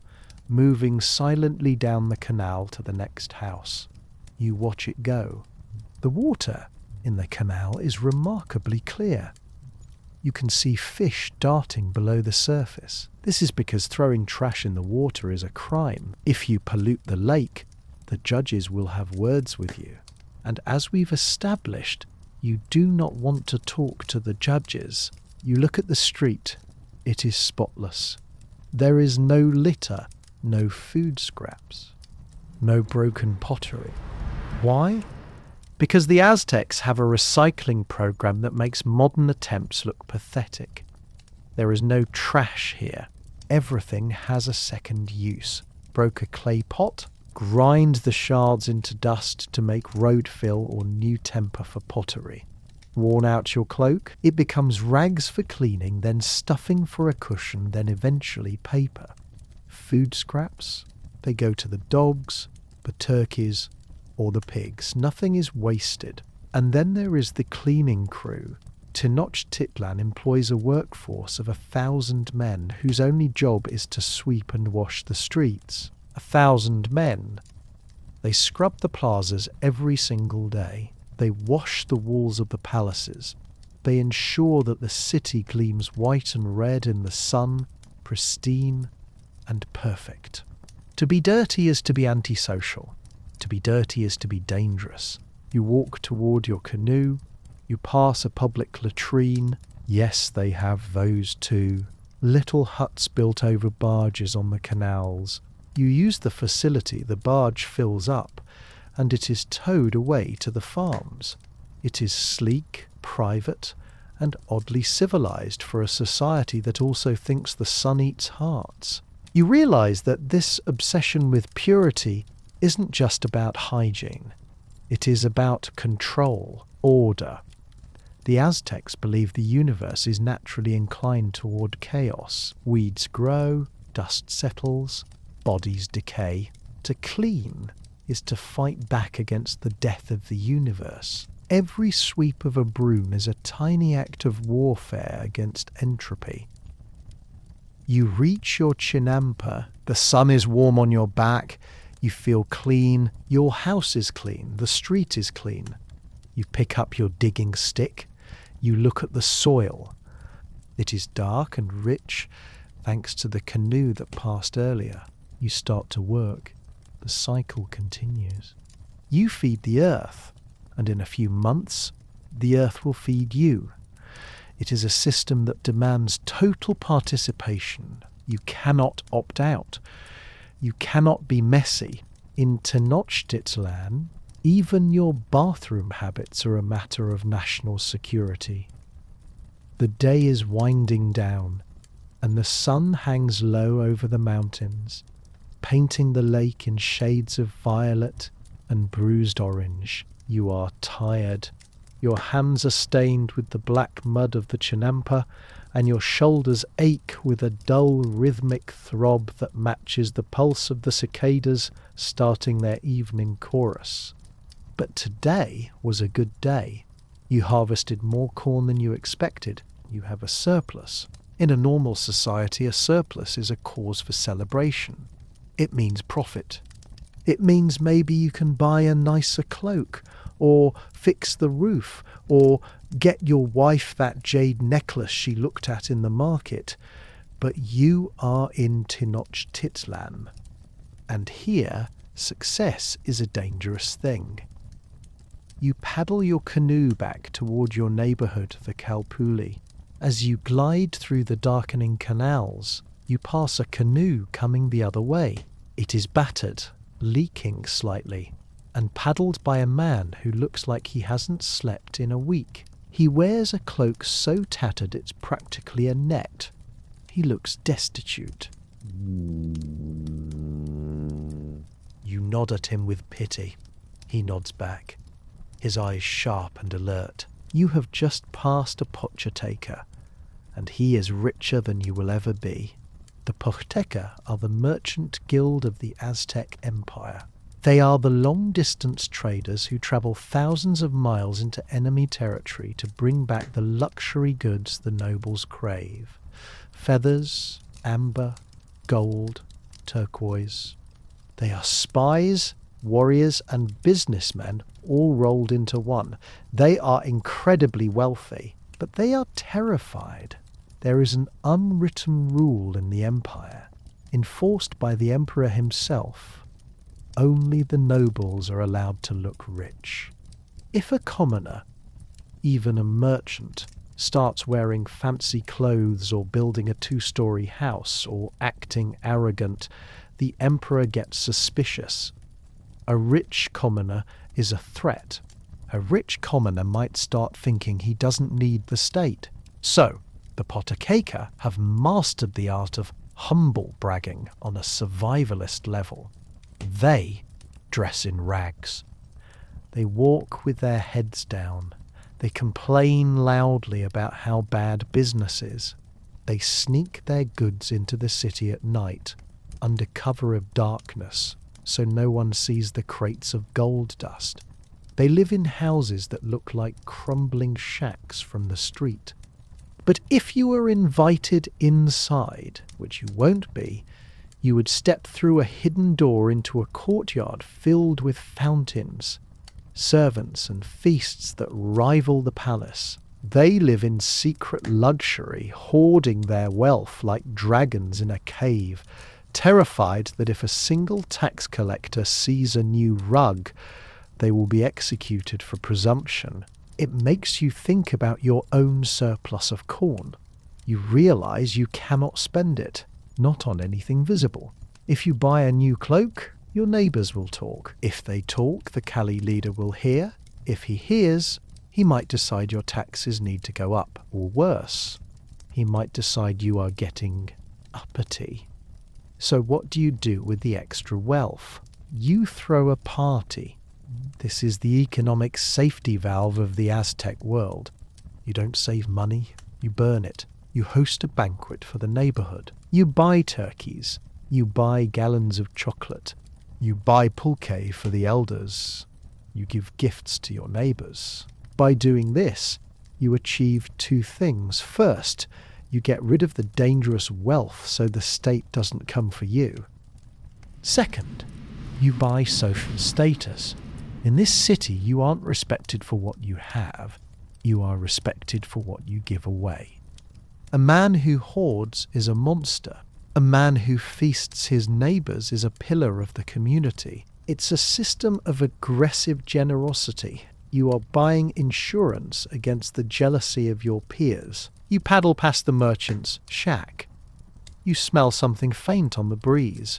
moving silently down the canal to the next house. You watch it go. The water in the canal is remarkably clear. You can see fish darting below the surface. This is because throwing trash in the water is a crime. If you pollute the lake, the judges will have words with you. And as we've established, you do not want to talk to the judges. You look at the street. It is spotless. There is no litter, no food scraps, no broken pottery. Why? Because the Aztecs have a recycling program that makes modern attempts look pathetic. There is no trash here. Everything has a second use. Broke a clay pot? Grind the shards into dust to make road fill or new temper for pottery. Worn out your cloak? It becomes rags for cleaning, then stuffing for a cushion, then eventually paper. Food scraps? They go to the dogs, the turkeys, or the pigs. Nothing is wasted. And then there is the cleaning crew. Tenochtitlán employs a workforce of 1,000 men whose only job is to sweep and wash the streets. 1,000 men. They scrub the plazas every single day. They wash the walls of the palaces. They ensure that the city gleams white and red in the sun, pristine and perfect. To be dirty is to be antisocial. To be dirty is to be dangerous. You walk toward your canoe. You pass a public latrine. Yes, they have those too. Little huts built over barges on the canals. You use the facility, the barge fills up, and it is towed away to the farms. It is sleek, private, and oddly civilized for a society that also thinks the sun eats hearts. You realize that this obsession with purity isn't just about hygiene. It is about control, order. The Aztecs believe the universe is naturally inclined toward chaos. Weeds grow, dust settles, bodies decay. To clean is to fight back against the death of the universe. Every sweep of a broom is a tiny act of warfare against entropy. You reach your chinampa, the sun is warm on your back, you feel clean, your house is clean, the street is clean. You pick up your digging stick, you look at the soil. It is dark and rich, thanks to the canoe that passed earlier. You start to work. The cycle continues. You feed the earth, and in a few months, the earth will feed you. It is a system that demands total participation. You cannot opt out. You cannot be messy. In Tenochtitlán, even your bathroom habits are a matter of national security. The day is winding down, and the sun hangs low over the mountains, painting the lake in shades of violet and bruised orange. You are tired. Your hands are stained with the black mud of the chinampa, and your shoulders ache with a dull rhythmic throb that matches the pulse of the cicadas starting their evening chorus. But today was a good day. You harvested more corn than you expected. You have a surplus. In a normal society, a surplus is a cause for celebration. It means profit. It means maybe you can buy a nicer cloak, or fix the roof, or get your wife that jade necklace she looked at in the market. But you are in Tenochtitlán, and here success is a dangerous thing. You paddle your canoe back toward your neighbourhood, the Kalpuli. As you glide through the darkening canals, you pass a canoe coming the other way. It is battered, leaking slightly, and paddled by a man who looks like he hasn't slept in a week. He wears a cloak so tattered it's practically a net. He looks destitute. You nod at him with pity. He nods back, his eyes sharp and alert. You have just passed a Pochtaker, and he is richer than you will ever be. The Pochtaker are the merchant guild of the Aztec Empire. They are the long-distance traders who travel thousands of miles into enemy territory to bring back the luxury goods the nobles crave. Feathers, amber, gold, turquoise. They are spies, warriors, and businessmen all rolled into one. They are incredibly wealthy, but they are terrified. There is an unwritten rule in the empire, enforced by the emperor himself. Only the nobles are allowed to look rich. If a commoner, even a merchant, starts wearing fancy clothes or building a 2-story house or acting arrogant, the emperor gets suspicious. A rich commoner is a threat. A rich commoner might start thinking he doesn't need the state. So, the Pochtaker have mastered the art of humble bragging on a survivalist level. They dress in rags. They walk with their heads down. They complain loudly about how bad business is. They sneak their goods into the city at night, under cover of darkness, so no one sees the crates of gold dust. They live in houses that look like crumbling shacks from the street. But if you were invited inside, which you won't be, you would step through a hidden door into a courtyard filled with fountains, servants and feasts that rival the palace. They live in secret luxury, hoarding their wealth like dragons in a cave, terrified that if a single tax collector sees a new rug, they will be executed for presumption. It makes you think about your own surplus of corn. You realize you cannot spend it, not on anything visible. If you buy a new cloak, your neighbours will talk. If they talk, the Kali leader will hear. If he hears, he might decide your taxes need to go up, or worse, he might decide you are getting uppity. So what do you do with the extra wealth? You throw a party. This is the economic safety valve of the Aztec world. You don't save money, you burn it. You host a banquet for the neighbourhood. You buy turkeys. You buy gallons of chocolate. You buy pulque for the elders. You give gifts to your neighbours. By doing this, you achieve 2 things. First, you get rid of the dangerous wealth so the state doesn't come for you. Second, you buy social status. In this city, you aren't respected for what you have. You are respected for what you give away. A man who hoards is a monster. A man who feasts his neighbours is a pillar of the community. It's a system of aggressive generosity. You are buying insurance against the jealousy of your peers. You paddle past the merchant's shack. You smell something faint on the breeze,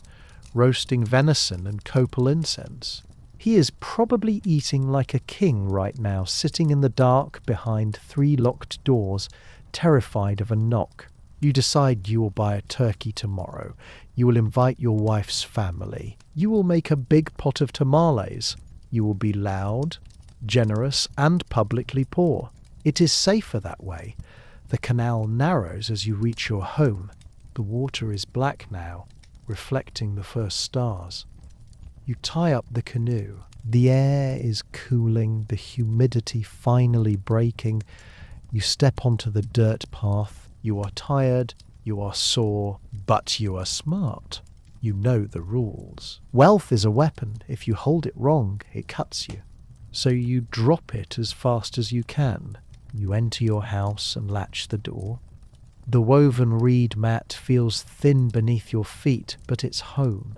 roasting venison and copal incense. He is probably eating like a king right now, sitting in the dark behind 3 locked doors, terrified of a knock. You decide you will buy a turkey tomorrow. You will invite your wife's family. You will make a big pot of tamales. You will be loud, generous, and publicly poor. It is safer that way. The canal narrows as you reach your home. The water is black now, reflecting the first stars. You tie up the canoe. The air is cooling, the humidity finally breaking. You step onto the dirt path. You are tired, you are sore, but you are smart. You know the rules. Wealth is a weapon. If you hold it wrong, it cuts you. So you drop it as fast as you can. You enter your house and latch the door. The woven reed mat feels thin beneath your feet, but it's home.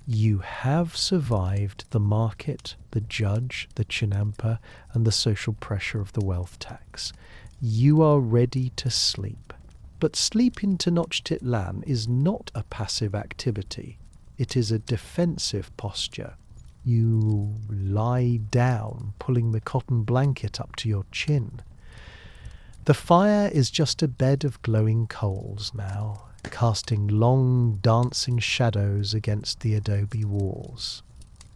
You have survived the market, the judge, the chinampa, and the social pressure of the wealth tax. You are ready to sleep. But sleep in Tenochtitlán is not a passive activity. It is a defensive posture. You lie down, pulling the cotton blanket up to your chin. The fire is just a bed of glowing coals now, casting long, dancing shadows against the adobe walls.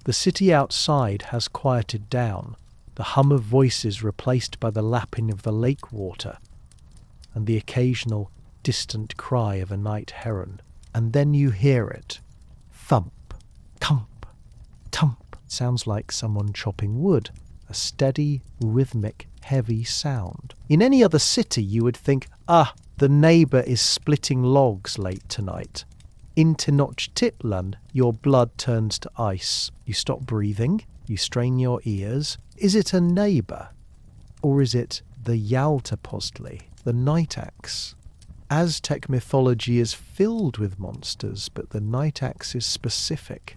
The city outside has quieted down, the hum of voices replaced by the lapping of the lake water, and the occasional distant cry of a night heron. And then you hear it. Thump, thump, thump. It sounds like someone chopping wood, a steady, rhythmic, heavy sound. In any other city you would think, the neighbour is splitting logs late tonight. In Tenochtitlan, your blood turns to ice. You stop breathing, you strain your ears. Is it a neighbour? Or is it the Yaltapostli, the night axe? Aztec mythology is filled with monsters, but the night axe is specific.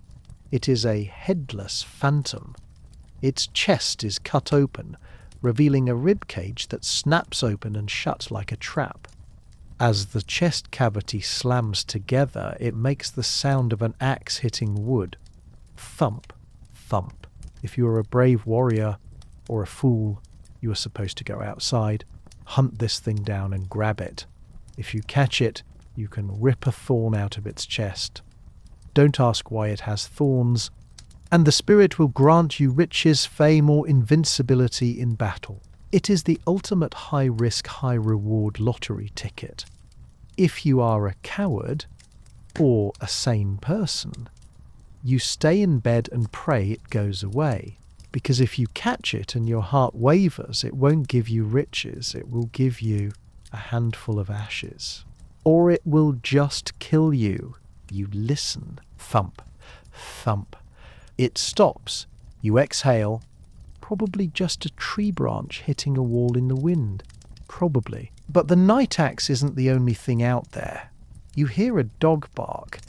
It is a headless phantom. Its chest is cut open, revealing a rib cage that snaps open and shut like a trap. As the chest cavity slams together, it makes the sound of an axe hitting wood. Thump, thump. If you are a brave warrior or a fool, you are supposed to go outside, hunt this thing down and grab it. If you catch it, you can rip a thorn out of its chest. Don't ask why it has thorns, and the spirit will grant you riches, fame, or invincibility in battle. It is the ultimate high-risk, high-reward lottery ticket. If you are a coward, or a sane person, you stay in bed and pray it goes away. Because if you catch it and your heart wavers, it won't give you riches, it will give you a handful of ashes. Or it will just kill you. You listen. Thump, thump. It stops. You exhale. Probably just a tree branch hitting a wall in the wind. Probably. But the night axe isn't the only thing out there. You hear a dog bark.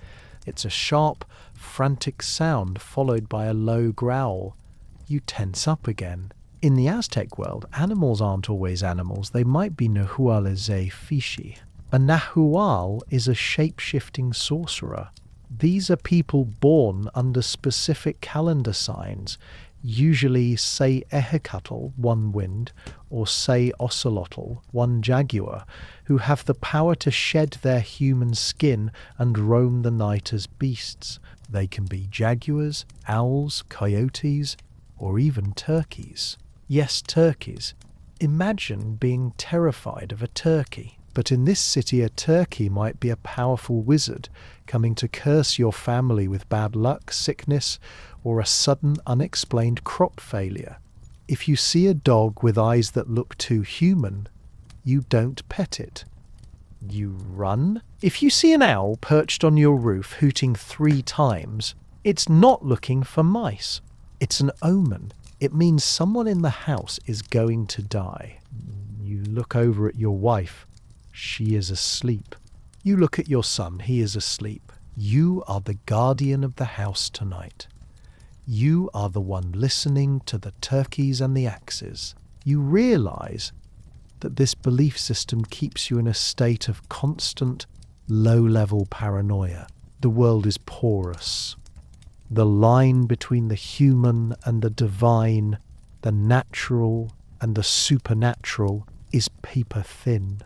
It's a sharp, frantic sound followed by a low growl. You tense up again. In the Aztec world, animals aren't always animals. They might be nahuales fishi. A nahual is a shape-shifting sorcerer. These are people born under specific calendar signs, usually say Ehecatl, one wind, or say Ocelotl, one jaguar, who have the power to shed their human skin and roam the night as beasts. They can be jaguars, owls, coyotes, or even turkeys. Yes, turkeys. Imagine being terrified of a turkey. But in this city, a turkey might be a powerful wizard coming to curse your family with bad luck, sickness, or a sudden unexplained crop failure. If you see a dog with eyes that look too human, you don't pet it. You run. If you see an owl perched on your roof hooting 3 times, it's not looking for mice. It's an omen. It means someone in the house is going to die. You look over at your wife. She is asleep. You look at your son. He is asleep. You are the guardian of the house tonight. You are the one listening to the turkeys and the axes. You realize that this belief system keeps you in a state of constant, low-level paranoia. The world is porous. The line between the human and the divine, the natural and the supernatural, is paper thin.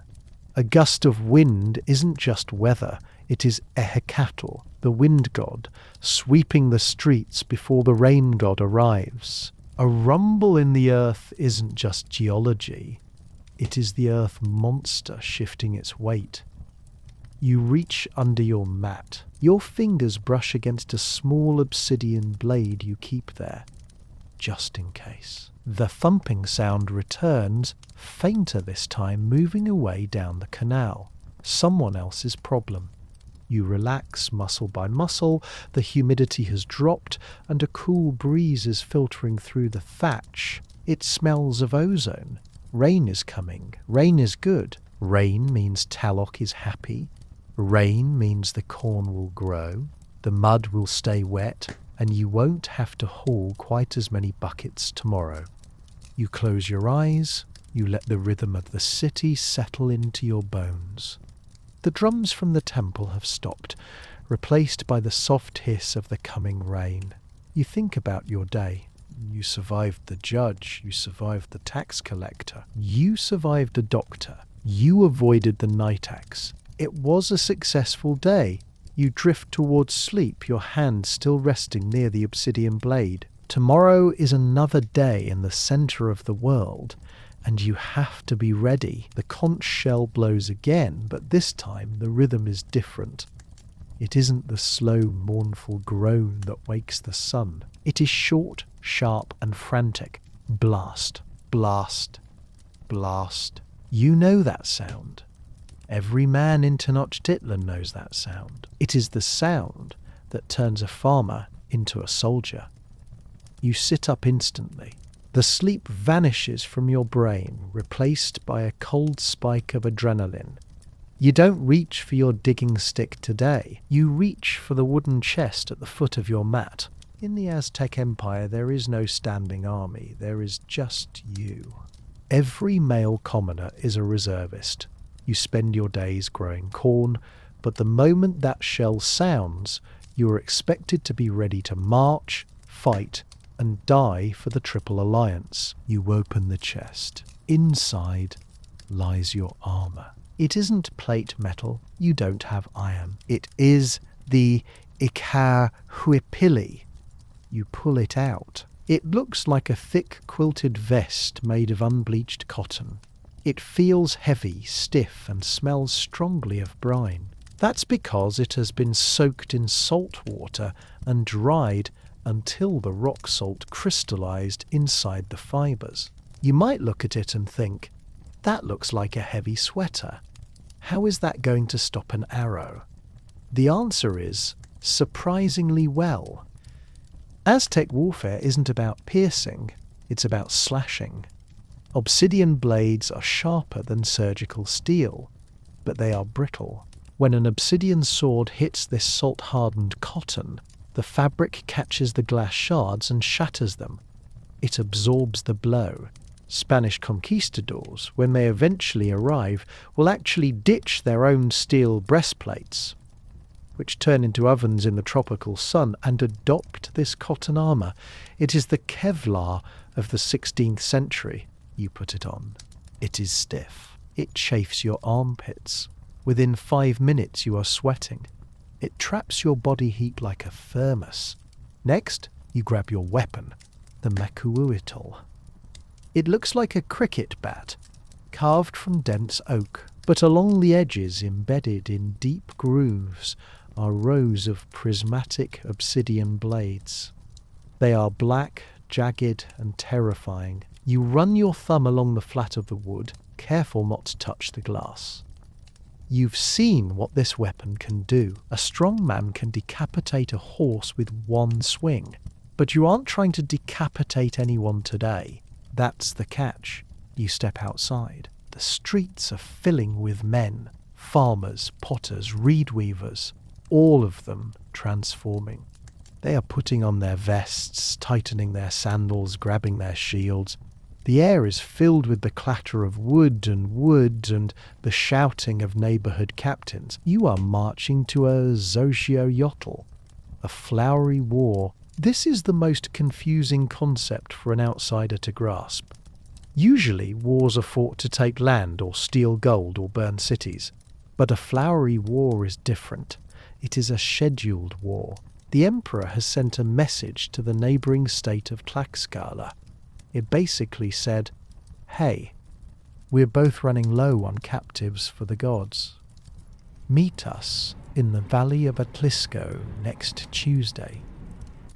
A gust of wind isn't just weather, it is Ehecatl, the wind god, sweeping the streets before the rain god arrives. A rumble in the earth isn't just geology, it is the earth monster shifting its weight. You reach under your mat. Your fingers brush against a small obsidian blade you keep there. just in case. The thumping sound returns, fainter this time, moving away down the canal. Someone else's problem. You relax muscle by muscle, the humidity has dropped, and a cool breeze is filtering through the thatch. It smells of ozone. Rain is coming. Rain is good. Rain means Taloch is happy. Rain means the corn will grow, the mud will stay wet, and you won't have to haul quite as many buckets tomorrow. You close your eyes, you let the rhythm of the city settle into your bones. The drums from the temple have stopped, replaced by the soft hiss of the coming rain. You think about your day. You survived the judge, you survived the tax collector, you survived the doctor, you avoided the night axe. It was a successful day. You drift towards sleep, your hand still resting near the obsidian blade. Tomorrow is another day in the centre of the world, and you have to be ready. The conch shell blows again, but this time the rhythm is different. It isn't the slow, mournful groan that wakes the sun. It is short, sharp, and frantic. Blast, blast, blast. You know that sound. Every man in Tenochtitlán knows that sound. It is the sound that turns a farmer into a soldier. You sit up instantly. The sleep vanishes from your brain, replaced by a cold spike of adrenaline. You don't reach for your digging stick today. You reach for the wooden chest at the foot of your mat. In the Aztec Empire, there is no standing army. There is just you. Every male commoner is a reservist. You spend your days growing corn, but the moment that shell sounds, you are expected to be ready to march, fight, and die for the Triple Alliance. You open the chest. Inside lies your armour. It isn't plate metal. You don't have iron. It is the exaggeration. You pull it out. It looks like a thick quilted vest made of unbleached cotton. It feels heavy, stiff, and smells strongly of brine. That's because it has been soaked in salt water and dried until the rock salt crystallized inside the fibers. You might look at it and think, that looks like a heavy sweater. How is that going to stop an arrow? The answer is, surprisingly well. Aztec warfare isn't about piercing, it's about slashing. Obsidian blades are sharper than surgical steel, but they are brittle. When an obsidian sword hits this salt-hardened cotton, the fabric catches the glass shards and shatters them. It absorbs the blow. Spanish conquistadors, when they eventually arrive, will actually ditch their own steel breastplates, which turn into ovens in the tropical sun, and adopt this cotton armour. It is the Kevlar of the 16th century. You put it on. It is stiff. It chafes your armpits. Within 5 minutes you are sweating. It traps your body heat like a thermos. Next, you grab your weapon, the makuuitl. It looks like a cricket bat, carved from dense oak, but along the edges, embedded in deep grooves, are rows of prismatic obsidian blades. They are black, jagged, and terrifying. You run your thumb along the flat of the wood, careful not to touch the glass. You've seen what this weapon can do. A strong man can decapitate a horse with one swing. But you aren't trying to decapitate anyone today. That's the catch. You step outside. The streets are filling with men. Farmers, potters, reed weavers. All of them transforming. They are putting on their vests, tightening their sandals, grabbing their shields. The air is filled with the clatter of wood and the shouting of neighbourhood captains. You are marching to a Xochitl, a flowery war. This is the most confusing concept for an outsider to grasp. Usually wars are fought to take land or steal gold or burn cities. But a flowery war is different. It is a scheduled war. The emperor has sent a message to the neighbouring state of Tlaxcala. It basically said, hey, we're both running low on captives for the gods. Meet us in the valley of Atlisco next Tuesday.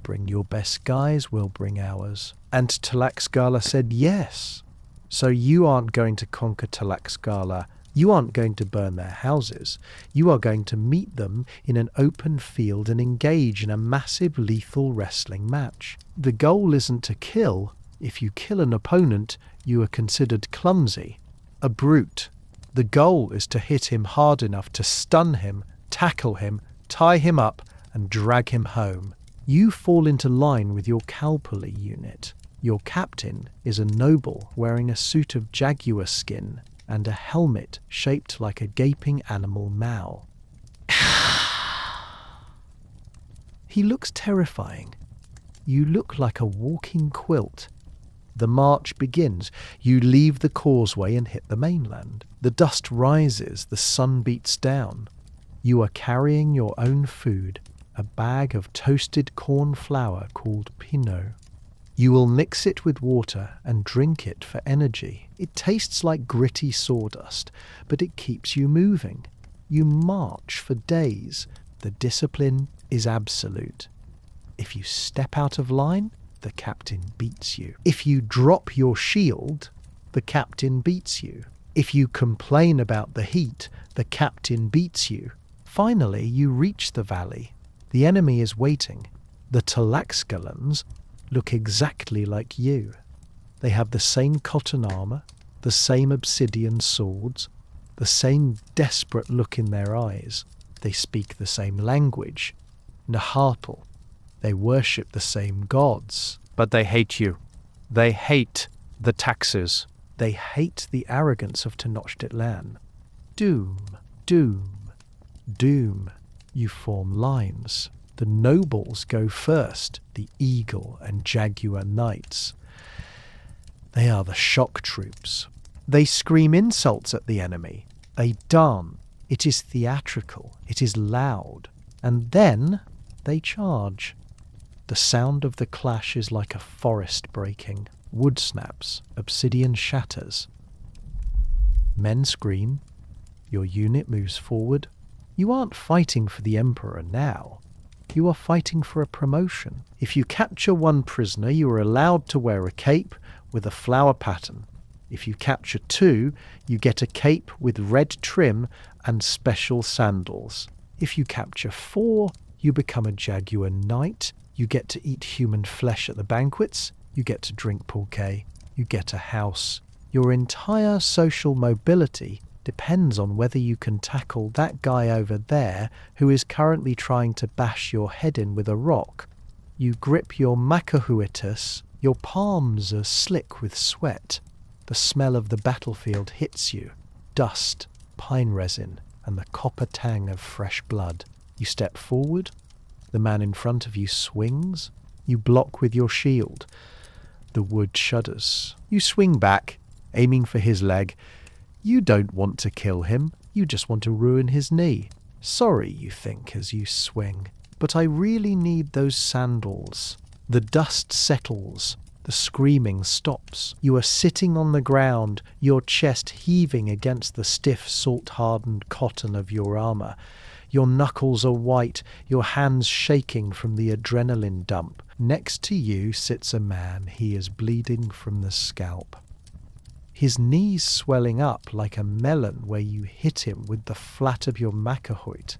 Bring your best guys, we'll bring ours. And Tlaxcala said yes. So you aren't going to conquer Tlaxcala. You aren't going to burn their houses. You are going to meet them in an open field and engage in a massive lethal wrestling match. The goal isn't to kill. If you kill an opponent, you are considered clumsy, a brute. The goal is to hit him hard enough to stun him, tackle him, tie him up, and drag him home. You fall into line with your cavalry unit. Your captain is a noble wearing a suit of jaguar skin and a helmet shaped like a gaping animal maw. He looks terrifying. You look like a walking quilt. The march begins. You leave the causeway and hit the mainland. The dust rises, the sun beats down. You are carrying your own food, a bag of toasted corn flour called pinot. You will mix it with water and drink it for energy. It tastes like gritty sawdust, but it keeps you moving. You march for days. The discipline is absolute. If you step out of line, the captain beats you. If you drop your shield, the captain beats you. If you complain about the heat, the captain beats you. Finally, you reach the valley. The enemy is waiting. The Tlaxcalans look exactly like you. They have the same cotton armour, the same obsidian swords, the same desperate look in their eyes. They speak the same language, Naharpal. They worship the same gods.
But they hate you. They hate the taxes.
They hate the arrogance of Tenochtitlan. Doom, doom, doom. You form lines. The nobles go first, the eagle and jaguar knights. They are the shock troops. They scream insults at the enemy. They dance. It is theatrical. It is loud. And then they charge. The sound of the clash is like a forest breaking. Wood snaps, obsidian shatters. Men scream. Your unit moves forward. You aren't fighting for the emperor now. You are fighting for a promotion. If you capture one prisoner, you are allowed to wear a cape with a flower pattern. If you capture two, you get a cape with red trim and special sandals. If you capture four, you become a jaguar knight. You get to eat human flesh at the banquets. You get to drink pulque. You get a house. Your entire social mobility depends on whether you can tackle that guy over there who is currently trying to bash your head in with a rock. You grip your macahuitus. Your palms are slick with sweat. The smell of the battlefield hits you. Dust, pine resin, and the copper tang of fresh blood. You step forward. The man in front of you swings. You block with your shield. The wood shudders. You swing back, aiming for his leg. You don't want to kill him. You just want to ruin his knee. Sorry, you think as you swing, but I really need those sandals. The dust settles. The screaming stops. You are sitting on the ground, your chest heaving against the stiff, salt-hardened cotton of your armour. Your knuckles are white, your hands shaking from the adrenaline dump. Next to you sits a man. He is bleeding from the scalp. His knees swelling up like a melon where you hit him with the flat of your macahuit.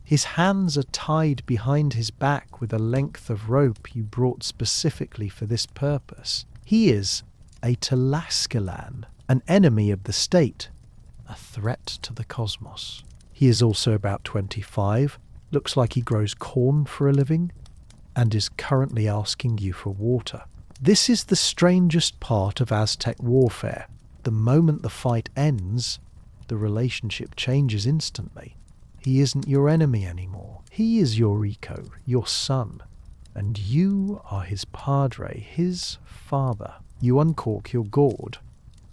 His hands are tied behind his back with a length of rope you brought specifically for this purpose. He is a Tlaxcalan, an enemy of the state, a threat to the cosmos. He is also about 25, looks like he grows corn for a living, and is currently asking you for water. This is the strangest part of Aztec warfare. The moment the fight ends, the relationship changes instantly. He isn't your enemy anymore. He is your eco, your son, and you are his padre, his father. You uncork your gourd.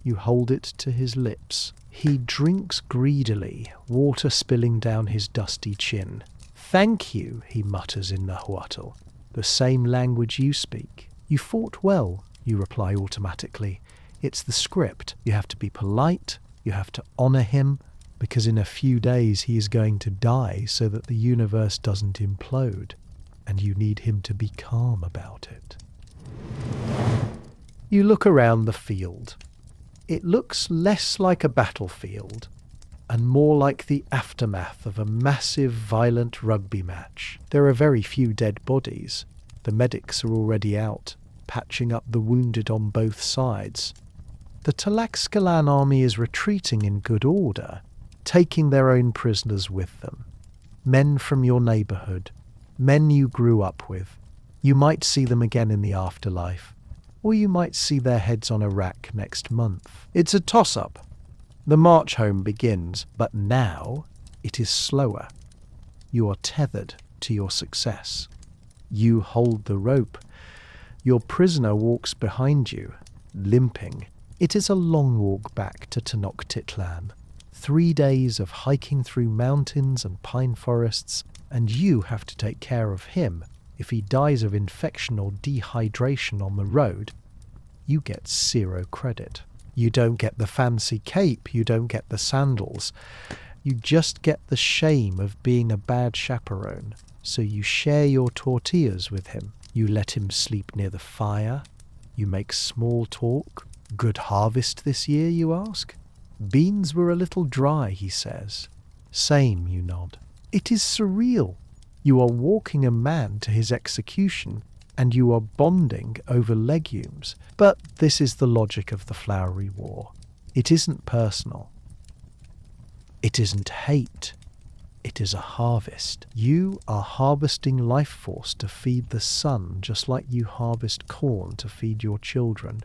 You hold it to his lips. He drinks greedily, water spilling down his dusty chin. "Thank you," he mutters in Nahuatl, the same language you speak. "You fought well," you reply automatically. It's the script. You have to be polite, you have to honour him, because in a few days he is going to die so that the universe doesn't implode. and you need him to be calm about it. You look around the field. It looks less like a battlefield and more like the aftermath of a massive, violent rugby match. There are very few dead bodies. The medics are already out, patching up the wounded on both sides. The Tenochtitlán army is retreating in good order, taking their own prisoners with them. Men from your neighbourhood, men you grew up with. You might see them again in the afterlife, or you might see their heads on a rack next month. It's a toss-up. The march home begins, but now it is slower. You are tethered to your success. You hold the rope. Your prisoner walks behind you, limping. It is a long walk back to Tenochtitlán. 3 days of hiking through mountains and pine forests, and you have to take care of him. If he dies of infection or dehydration on the road, you get 0 credit. You don't get the fancy cape, you don't get the sandals. You just get the shame of being a bad chaperone. So you share your tortillas with him. You let him sleep near the fire. You make small talk. Good harvest this year, you ask? Beans were a little dry, he says. Same, you nod. It is surreal. You are walking a man to his execution, and you are bonding over legumes. But this is the logic of the flowery war. It isn't personal. It isn't hate. It is a harvest. You are harvesting life force to feed the sun, just like you harvest corn to feed your children.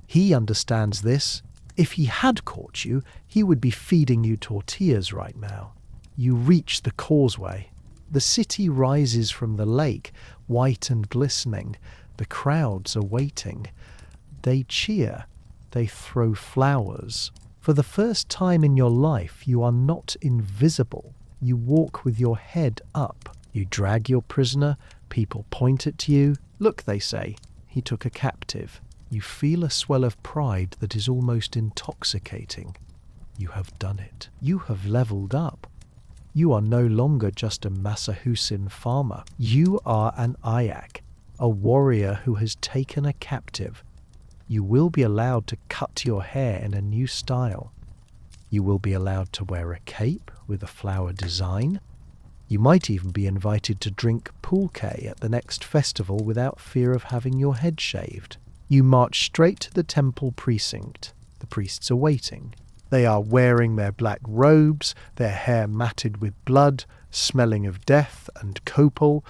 He understands this. If he had caught you, he would be feeding you tortillas right now. You reach the causeway. The city rises from the lake, white and glistening. The crowds are waiting. They cheer. They throw flowers. For the first time in your life, you are not invisible. You walk with your head up. You drag your prisoner. People point at you. Look, they say, he took a captive. You feel a swell of pride that is almost intoxicating. You have done it. You have leveled up. You are no longer just a Massachusetts farmer. You are an Ayak, a warrior who has taken a captive. You will be allowed to cut your hair in a new style. You will be allowed to wear a cape with a flower design. You might even be invited to drink pulque at the next festival without fear of having your head shaved. You march straight to the temple precinct. The priests are waiting. They are wearing their black robes, their hair matted with blood, smelling of death and copal.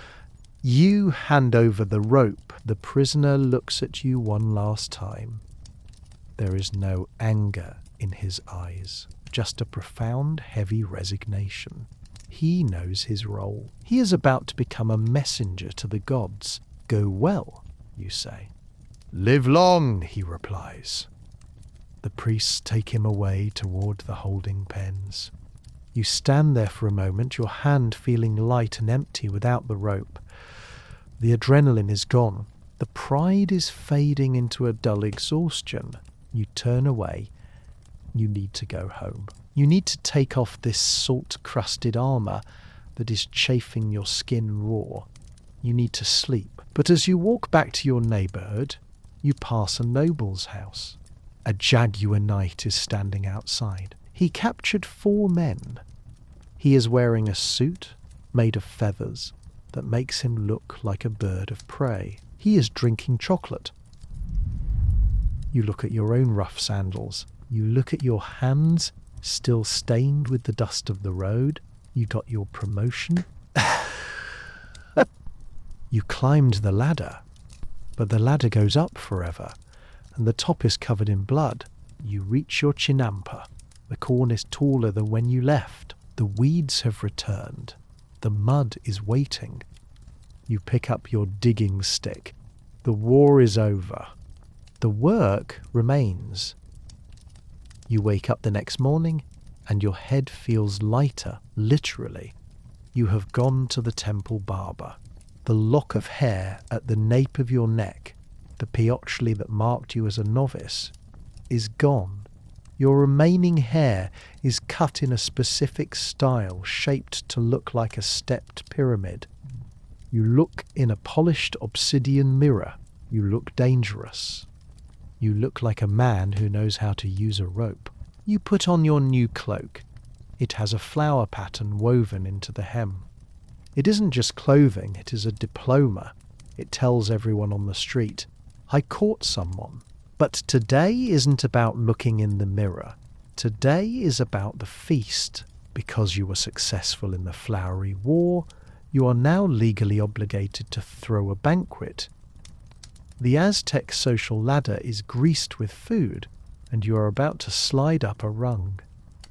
You hand over the rope. The prisoner looks at you one last time. There is no anger in his eyes, just a profound, heavy resignation. He knows his role. He is about to become a messenger to the gods. Go well, you say. Live long, he replies. The priests take him away toward the holding pens. You stand there for a moment, your hand feeling light and empty without the rope. The adrenaline is gone. The pride is fading into a dull exhaustion. You turn away. You need to go home. You need to take off this salt-crusted armour that is chafing your skin raw. You need to sleep. But as you walk back to your neighbourhood, you pass a noble's house. A jaguar knight is standing outside. He captured 4 men. He is wearing a suit made of feathers that makes him look like a bird of prey. He is drinking chocolate. You look at your own rough sandals. You look at your hands, still stained with the dust of the road. You got your promotion. You climbed the ladder, but the ladder goes up forever, and the top is covered in blood. You reach your chinampa. The corn is taller than when you left. The weeds have returned. The mud is waiting. You pick up your digging stick. The war is over. The work remains. You wake up the next morning, and your head feels lighter, literally. You have gone to the temple barber. The lock of hair at the nape of your neck, the piochli that marked you as a novice, is gone. Your remaining hair is cut in a specific style, shaped to look like a stepped pyramid. You look in a polished obsidian mirror. You look dangerous. You look like a man who knows how to use a rope. You put on your new cloak. It has a flower pattern woven into the hem. It isn't just clothing, it is a diploma. It tells everyone on the street, I caught someone. But today isn't about looking in the mirror. Today is about the feast. Because you were successful in the flowery war, you are now legally obligated to throw a banquet. The Aztec social ladder is greased with food, and you are about to slide up a rung.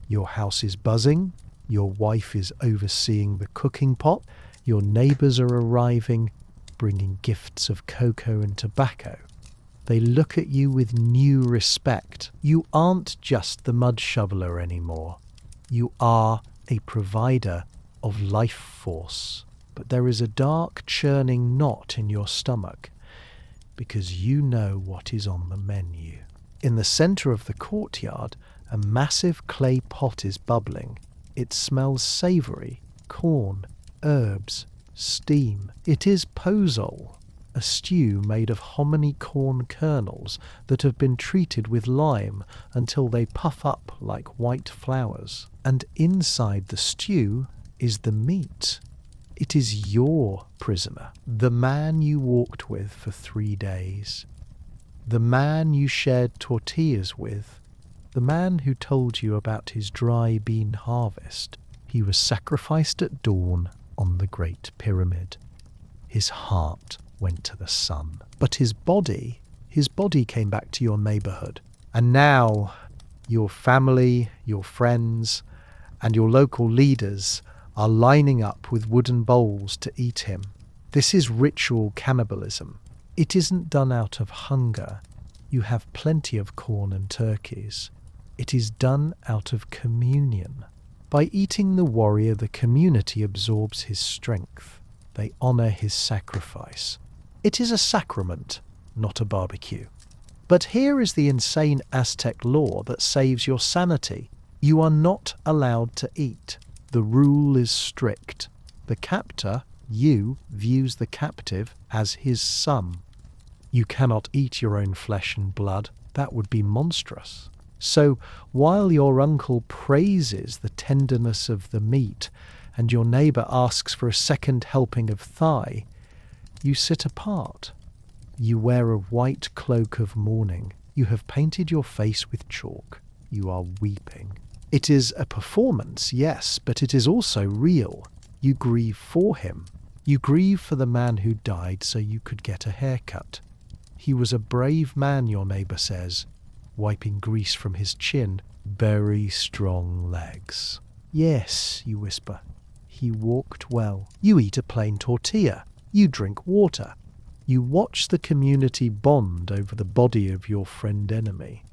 Your house is buzzing, your wife is overseeing the cooking pot, your neighbours are arriving, bringing gifts of cocoa and tobacco. They look at you with new respect. You aren't just the mud shoveler anymore. You are a provider of life force. But there is a dark churning knot in your stomach because you know what is on the menu. In the centre of the courtyard, a massive clay pot is bubbling. It smells savoury, corn, herbs, steam. It is pozole, a stew made of hominy corn kernels that have been treated with lime until they puff up like white flowers. And inside the stew is the meat. It is your prisoner, the man you walked with for 3 days, the man you shared tortillas with, the man who told you about his dry bean harvest. He was sacrificed at dawn on the Great Pyramid. His heart went to the sun, but his body came back to your neighbourhood. And now your family, your friends, and your local leaders are lining up with wooden bowls to eat him. This is ritual cannibalism. It isn't done out of hunger. You have plenty of corn and turkeys. It is done out of communion. By eating the warrior, the community absorbs his strength. They honour his sacrifice. It is a sacrament, not a barbecue. But here is the insane Aztec law that saves your sanity. You are not allowed to eat. The rule is strict. The captor, you, views the captive as his son. You cannot eat your own flesh and blood. That would be monstrous. So, while your uncle praises the tenderness of the meat and your neighbour asks for a second helping of thigh, you sit apart. You wear a white cloak of mourning. You have painted your face with chalk. You are weeping. It is a performance, yes, but it is also real. You grieve for him. You grieve for the man who died so you could get a haircut. He was a brave man, your neighbour says, wiping grease from his chin. Very strong legs. Yes, you whisper. He walked well. You eat a plain tortilla. You drink water. You watch the community bond over the body of your friend enemy.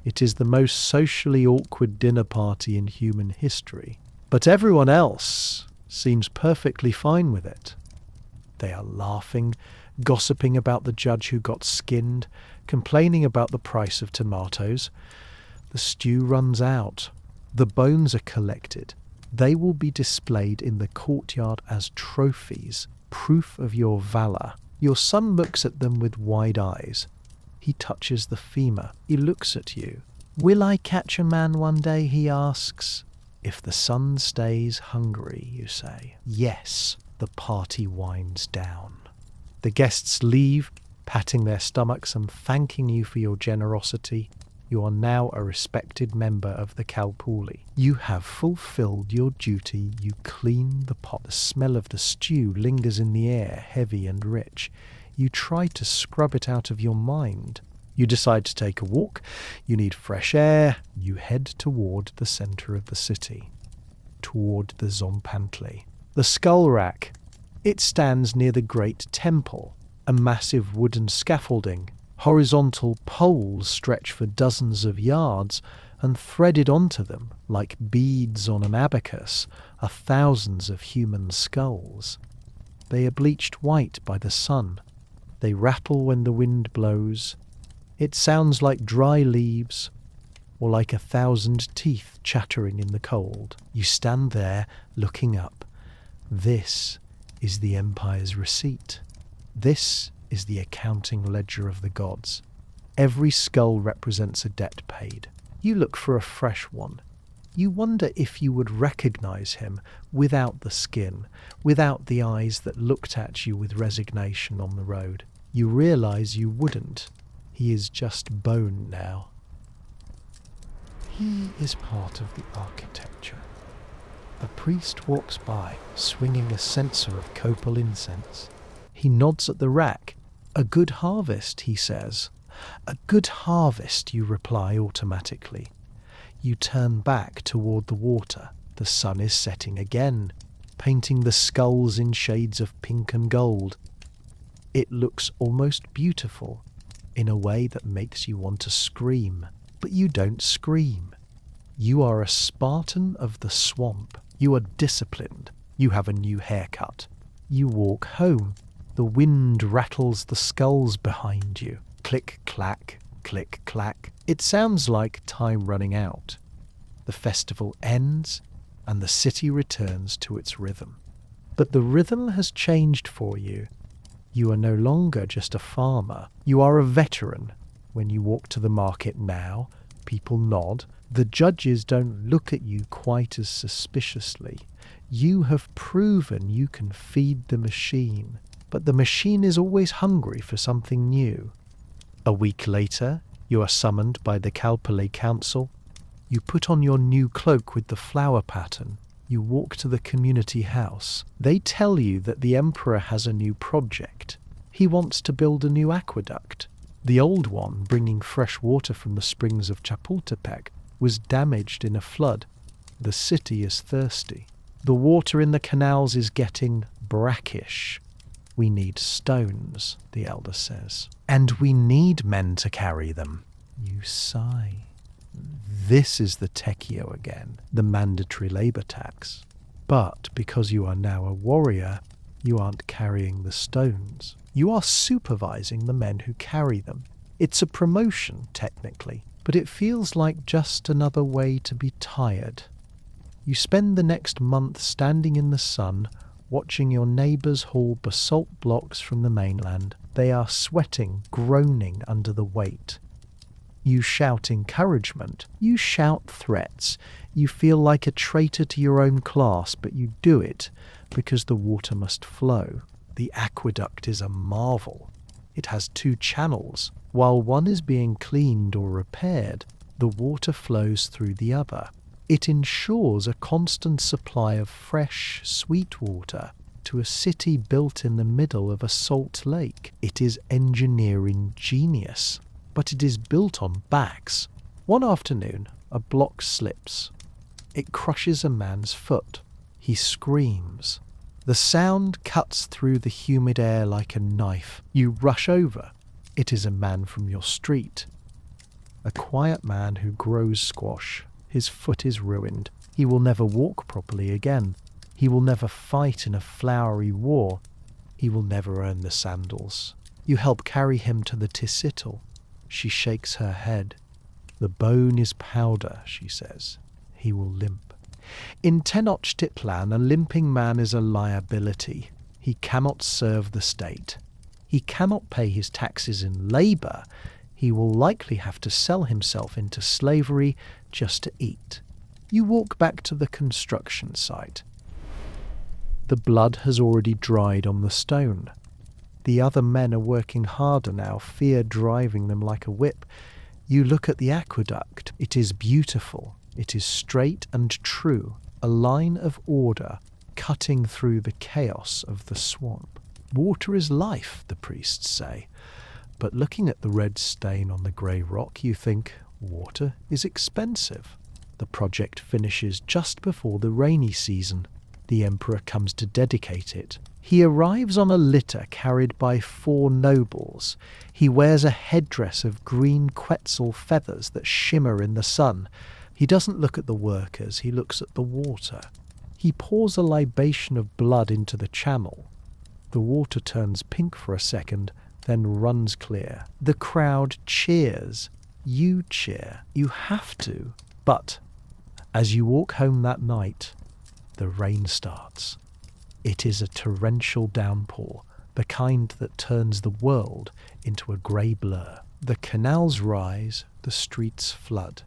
It is the most socially awkward dinner party in human history. But everyone else seems perfectly fine with it. They are laughing, gossiping about the judge who got skinned, complaining about the price of tomatoes. The stew runs out. The bones are collected. They will be displayed in the courtyard as trophies, proof of your valour. Your son looks at them with wide eyes. He touches the femur. He looks at you. Will I catch a man one day, he asks. If the sun stays hungry, you say. Yes. The party winds down. The guests leave, patting their stomachs and thanking you for your generosity. You are now a respected member of the Kalpuli. You have fulfilled your duty. You clean the pot. The smell of the stew lingers in the air, heavy and rich. You try to scrub it out of your mind. You decide to take a walk. You need fresh air. You head toward the centre of the city, toward the Zompantli. The skull rack. It stands near the great temple, a massive wooden scaffolding. Horizontal poles stretch for dozens of yards, and threaded onto them, like beads on an abacus, are thousands of human skulls. They are bleached white by the sun. They rattle when the wind blows. It sounds like dry leaves, or like 1,000 teeth chattering in the cold. You stand there, looking up. This is the Empire's receipt. This is the accounting ledger of the gods. Every skull represents a debt paid. You look for a fresh one. You wonder if you would recognize him without the skin, without the eyes that looked at you with resignation on the road. You realize you wouldn't. He is just bone now. He is part of the architecture. The priest walks by, swinging a censer of copal incense. He nods at the rack. "A good harvest," he says. "A good harvest," you reply automatically. You turn back toward the water. The sun is setting again, painting the skulls in shades of pink and gold. It looks almost beautiful, in a way that makes you want to scream. But you don't scream. You are a Spartan of the swamp. You are disciplined. You have a new haircut. You walk home. The wind rattles the skulls behind you. Click-clack, click-clack. It sounds like time running out. The festival ends, and the city returns to its rhythm. But the rhythm has changed for you. You are no longer just a farmer. You are a veteran. When you walk to the market now, people nod. The judges don't look at you quite as suspiciously. You have proven you can feed the machine. But the machine is always hungry for something new. A week later, you are summoned by the Kalpale Council. You put on your new cloak with the flower pattern. You walk to the community house. They tell you that the emperor has a new project. He wants to build a new aqueduct. The old one, bringing fresh water from the springs of Chapultepec, was damaged in a flood. The city is thirsty. The water in the canals is getting brackish. "We need stones," the elder says. "And we need men to carry them." You sigh. This is the tekio again, the mandatory labor tax. But because you are now a warrior, you aren't carrying the stones. You are supervising the men who carry them. It's a promotion, technically, but it feels like just another way to be tired. You spend the next month standing in the sun, watching your neighbours haul basalt blocks from the mainland. They are sweating, groaning under the weight. You shout encouragement. You shout threats. You feel like a traitor to your own class, but you do it because the water must flow. The aqueduct is a marvel. It has 2 channels. While one is being cleaned or repaired, the water flows through the other. It ensures a constant supply of fresh, sweet water to a city built in the middle of a salt lake. It is engineering genius, but it is built on backs. One afternoon, a block slips. It crushes a man's foot. He screams. The sound cuts through the humid air like a knife. You rush over. It is a man from your street. A quiet man who grows squash. His foot is ruined. He will never walk properly again. He will never fight in a flowery war. He will never earn the sandals. You help carry him to the Tisitl. She shakes her head. "The bone is powder," she says. "He will limp." In Tenochtitlán, a limping man is a liability. He cannot serve the state. He cannot pay his taxes in labour. He will likely have to sell himself into slavery just to eat. You walk back to the construction site. The blood has already dried on the stone. The other men are working harder now, fear driving them like a whip. You look at the aqueduct. It is beautiful. It is straight and true, a line of order cutting through the chaos of the swamp. Water is life, the priests say. But looking at the red stain on the grey rock, you think, water is expensive. The project finishes just before the rainy season. The emperor comes to dedicate it. He arrives on a litter carried by 4 nobles. He wears a headdress of green quetzal feathers that shimmer in the sun. He doesn't look at the workers, he looks at the water. He pours a libation of blood into the channel. The water turns pink for a second, then runs clear. The crowd cheers. You cheer. You have to. But as you walk home that night, the rain starts. It is a torrential downpour, the kind that turns the world into a grey blur. The canals rise, the streets flood.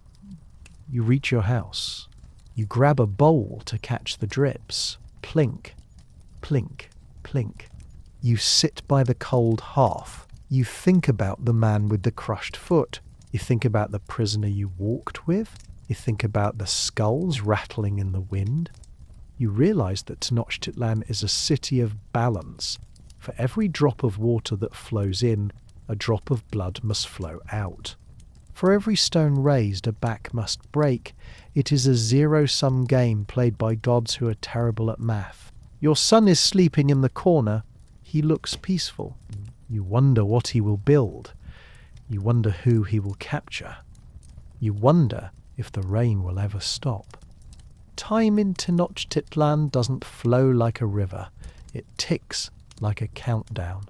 You reach your house. You grab a bowl to catch the drips. Plink, plink, plink. You sit by the cold hearth. You think about the man with the crushed foot. You think about the prisoner you walked with. You think about the skulls rattling in the wind. You realize that Tenochtitlan is a city of balance. For every drop of water that flows in, a drop of blood must flow out. For every stone raised, a back must break. It is a zero-sum game played by gods who are terrible at math. Your son is sleeping in the corner. He looks peaceful. You wonder what he will build. You wonder who he will capture. You wonder if the rain will ever stop. Time in Tenochtitlan doesn't flow like a river. It ticks like a countdown.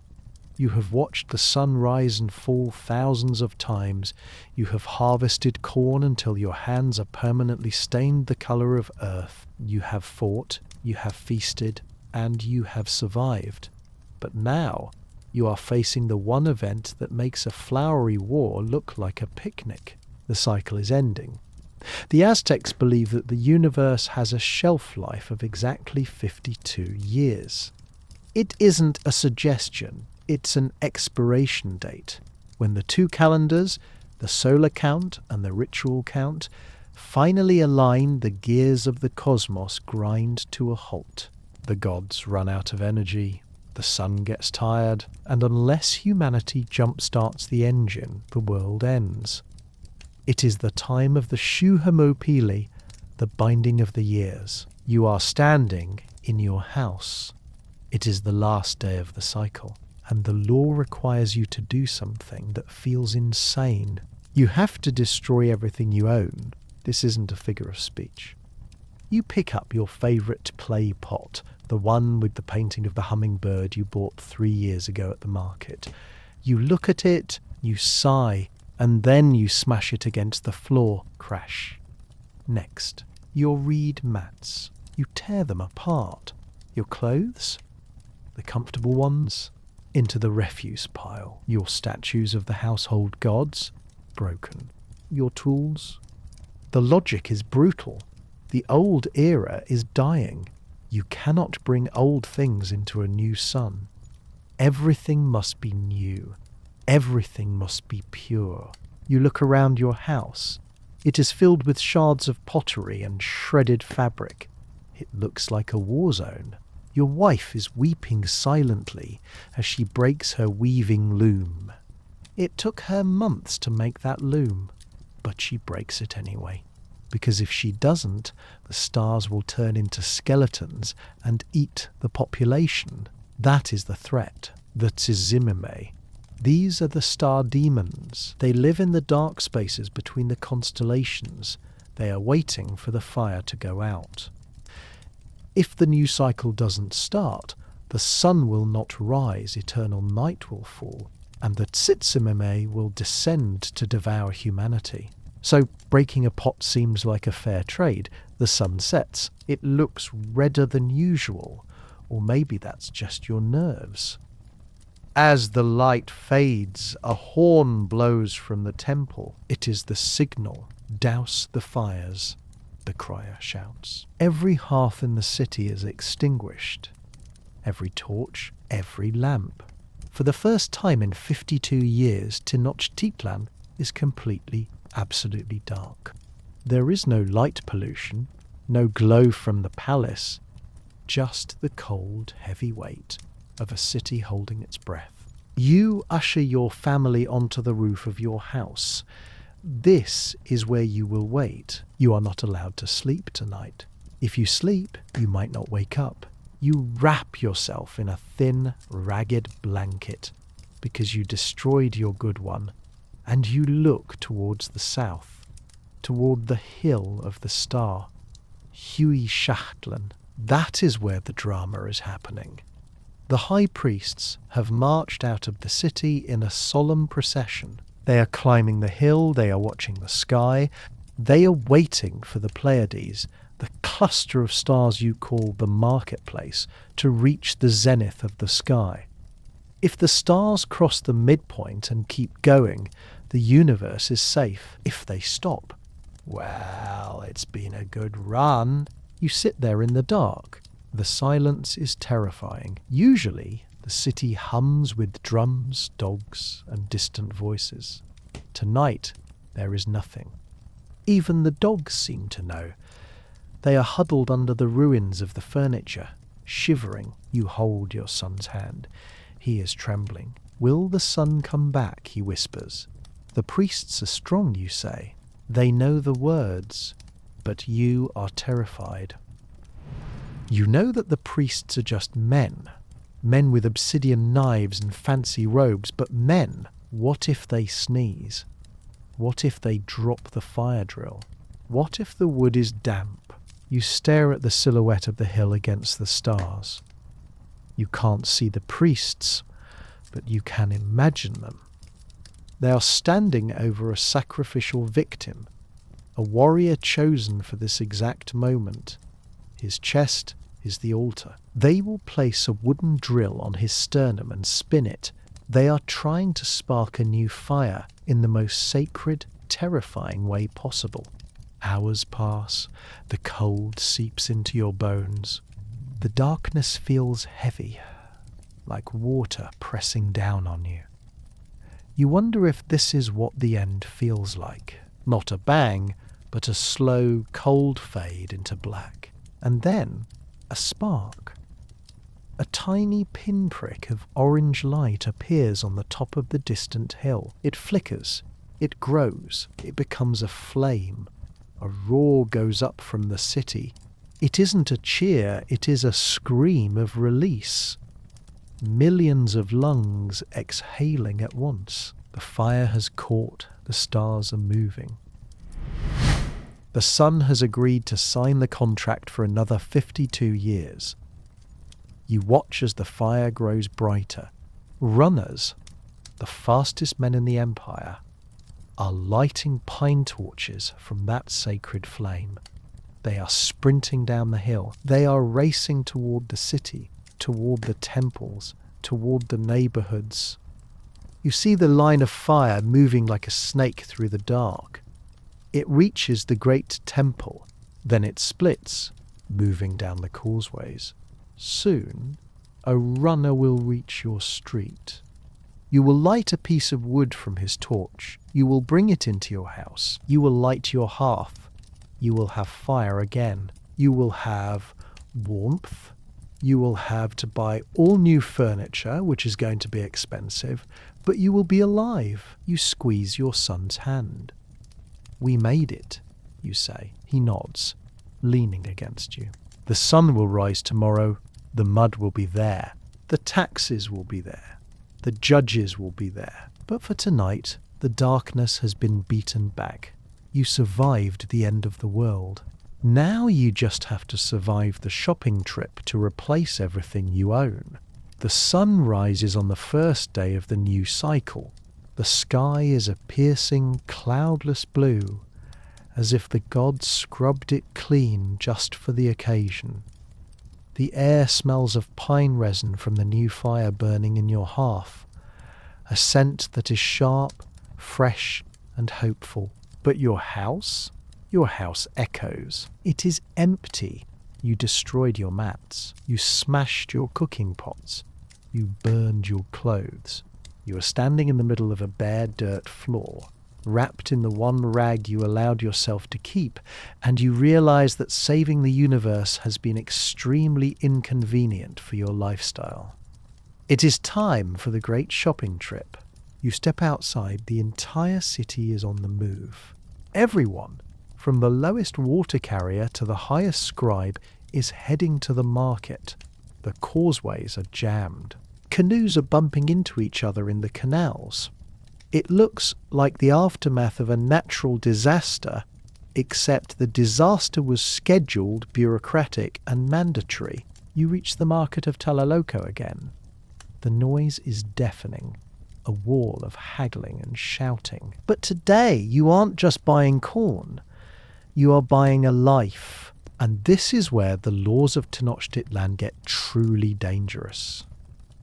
You have watched the sun rise and fall thousands of times. You have harvested corn until your hands are permanently stained the colour of earth. You have fought, you have feasted, and you have survived. But now you are facing the one event that makes a flowery war look like a picnic. The cycle is ending. The Aztecs believe that the universe has a shelf life of exactly 52 years. It isn't a suggestion. It's an expiration date, when the two calendars, the solar count and the ritual count, finally align. The gears of the cosmos grind to a halt. The gods run out of energy, the sun gets tired, and unless humanity jump-starts the engine, the world ends. It is the time of the Shuhamopili, the binding of the years. You are standing in your house. It is the last day of the cycle. And the law requires you to do something that feels insane. You have to destroy everything you own. This isn't a figure of speech. You pick up your favourite clay pot, the one with the painting of the hummingbird you bought 3 years ago at the market. You look at it, you sigh, and then you smash it against the floor. Crash. Next, your reed mats. You tear them apart. Your clothes? The comfortable ones? Into the refuse pile. Your statues of the household gods? Broken. Your tools? The logic is brutal. The old era is dying. You cannot bring old things into a new sun. Everything must be new. Everything must be pure. You look around your house. It is filled with shards of pottery and shredded fabric. It looks like a war zone. Your wife is weeping silently as she breaks her weaving loom. It took her months to make that loom, but she breaks it anyway. Because if she doesn't, the stars will turn into skeletons and eat the population. That is the threat, the Tzimime. These are the star demons. They live in the dark spaces between the constellations. They are waiting for the fire to go out. If the new cycle doesn't start, the sun will not rise, eternal night will fall, and the Tzimime will descend to devour humanity. So breaking a pot seems like a fair trade. The sun sets. It looks redder than usual, or maybe that's just your nerves. As the light fades, a horn blows from the temple. It is the signal. Douse the fires. The crier shouts. Every hearth in the city is extinguished. Every torch, every lamp. For the first time in 52 years, Tenochtitlan is completely, absolutely dark. There is no light pollution, no glow from the palace, just the cold, heavy weight of a city holding its breath. You usher your family onto the roof of your house. This is where you will wait. You are not allowed to sleep tonight. If you sleep, you might not wake up. You wrap yourself in a thin, ragged blanket because you destroyed your good one, and you look towards the south, toward the hill of the star, Huishachtlan. That is where the drama is happening. The high priests have marched out of the city in a solemn procession. They are climbing the hill, they are watching the sky, They are waiting for the Pleiades, the cluster of stars you call the marketplace, to reach the zenith of the sky. If the stars cross the midpoint and keep going, the universe is safe. If they stop, well, it's been a good run. You sit there in the dark. The silence is terrifying. Usually, the city hums with drums, dogs, and distant voices. Tonight, there is nothing. Even the dogs seem to know. They are huddled under the ruins of the furniture, shivering. You hold your son's hand. He is trembling. Will the sun come back, he whispers. The priests are strong, you say. They know the words, but you are terrified. You know that the priests are just men with obsidian knives and fancy robes, but men. What if they sneeze? What if they drop the fire drill? What if the wood is damp? You stare at the silhouette of the hill against the stars. You can't see the priests, but you can imagine them. They are standing over a sacrificial victim, a warrior chosen for this exact moment. His chest is the altar. They will place a wooden drill on his sternum and spin it. They are trying to spark a new fire in the most sacred, terrifying way possible. Hours pass. The cold seeps into your bones. The darkness feels heavy, like water pressing down on you. You wonder if this is what the end feels like. Not a bang, but a slow, cold fade into black. And then a spark. A tiny pinprick of orange light appears on the top of the distant hill. It flickers. It grows. It becomes a flame. A roar goes up from the city. It isn't a cheer, it is a scream of release. Millions of lungs exhaling at once. The fire has caught, the stars are moving. The sun has agreed to sign the contract for another 52 years. You watch as the fire grows brighter. Runners, the fastest men in the empire, are lighting pine torches from that sacred flame. They are sprinting down the hill. They are racing toward the city, toward the temples, toward the neighborhoods. You see the line of fire moving like a snake through the dark. It reaches the great temple, then it splits, moving down the causeways. Soon, a runner will reach your street. You will light a piece of wood from his torch. You will bring it into your house. You will light your hearth. You will have fire again. You will have warmth. You will have to buy all new furniture, which is going to be expensive, but you will be alive. You squeeze your son's hand. We made it, you say. He nods, leaning against you. The sun will rise tomorrow. The mud will be there. The taxes will be there. The judges will be there. But for tonight, the darkness has been beaten back. You survived the end of the world. Now you just have to survive the shopping trip to replace everything you own. The sun rises on the first day of the new cycle. The sky is a piercing, cloudless blue, as if the gods scrubbed it clean just for the occasion. The air smells of pine resin from the new fire burning in your hearth, a scent that is sharp, fresh, and hopeful. But your house echoes. It is empty. You destroyed your mats. You smashed your cooking pots. You burned your clothes. You are standing in the middle of a bare dirt floor, wrapped in the one rag you allowed yourself to keep, and you realize that saving the universe has been extremely inconvenient for your lifestyle. It is time for the great shopping trip. You step outside, the entire city is on the move. Everyone, from the lowest water carrier to the highest scribe, is heading to the market. The causeways are jammed. Canoes are bumping into each other in the canals. It looks like the aftermath of a natural disaster, except the disaster was scheduled, bureaucratic, and mandatory. You reach the market of Talaloko again. The noise is deafening, a wall of haggling and shouting. But today you aren't just buying corn. You are buying a life. And this is where the laws of Tenochtitlan get truly dangerous.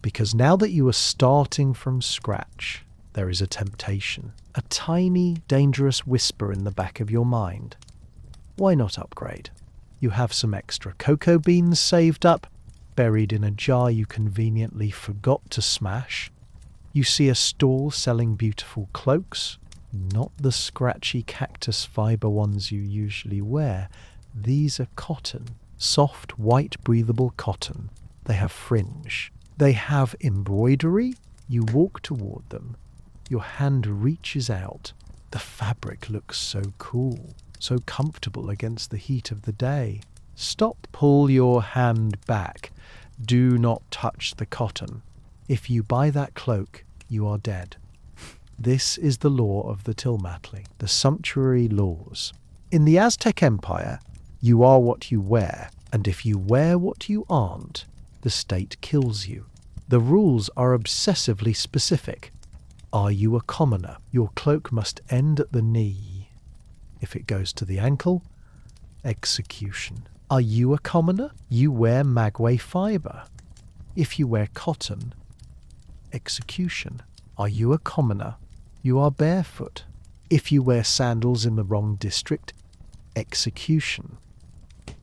Because now that you are starting from scratch, there is a temptation. A tiny, dangerous whisper in the back of your mind. Why not upgrade? You have some extra cocoa beans saved up, buried in a jar you conveniently forgot to smash. You see a stall selling beautiful cloaks, not the scratchy cactus fibre ones you usually wear. These are cotton, soft, white, breathable cotton. They have fringe. They have embroidery. You walk toward them. Your hand reaches out. The fabric looks so cool, so comfortable against the heat of the day. Stop, pull your hand back. Do not touch the cotton. If you buy that cloak, you are dead. This is the law of the Tillmatli, the sumptuary laws. In the Aztec Empire, you are what you wear, and if you wear what you aren't, the state kills you. The rules are obsessively specific. Are you a commoner? Your cloak must end at the knee. If it goes to the ankle, execution. Are you a commoner? You wear magway fibre. If you wear cotton, execution. Are you a commoner? You are barefoot. If you wear sandals in the wrong district, execution.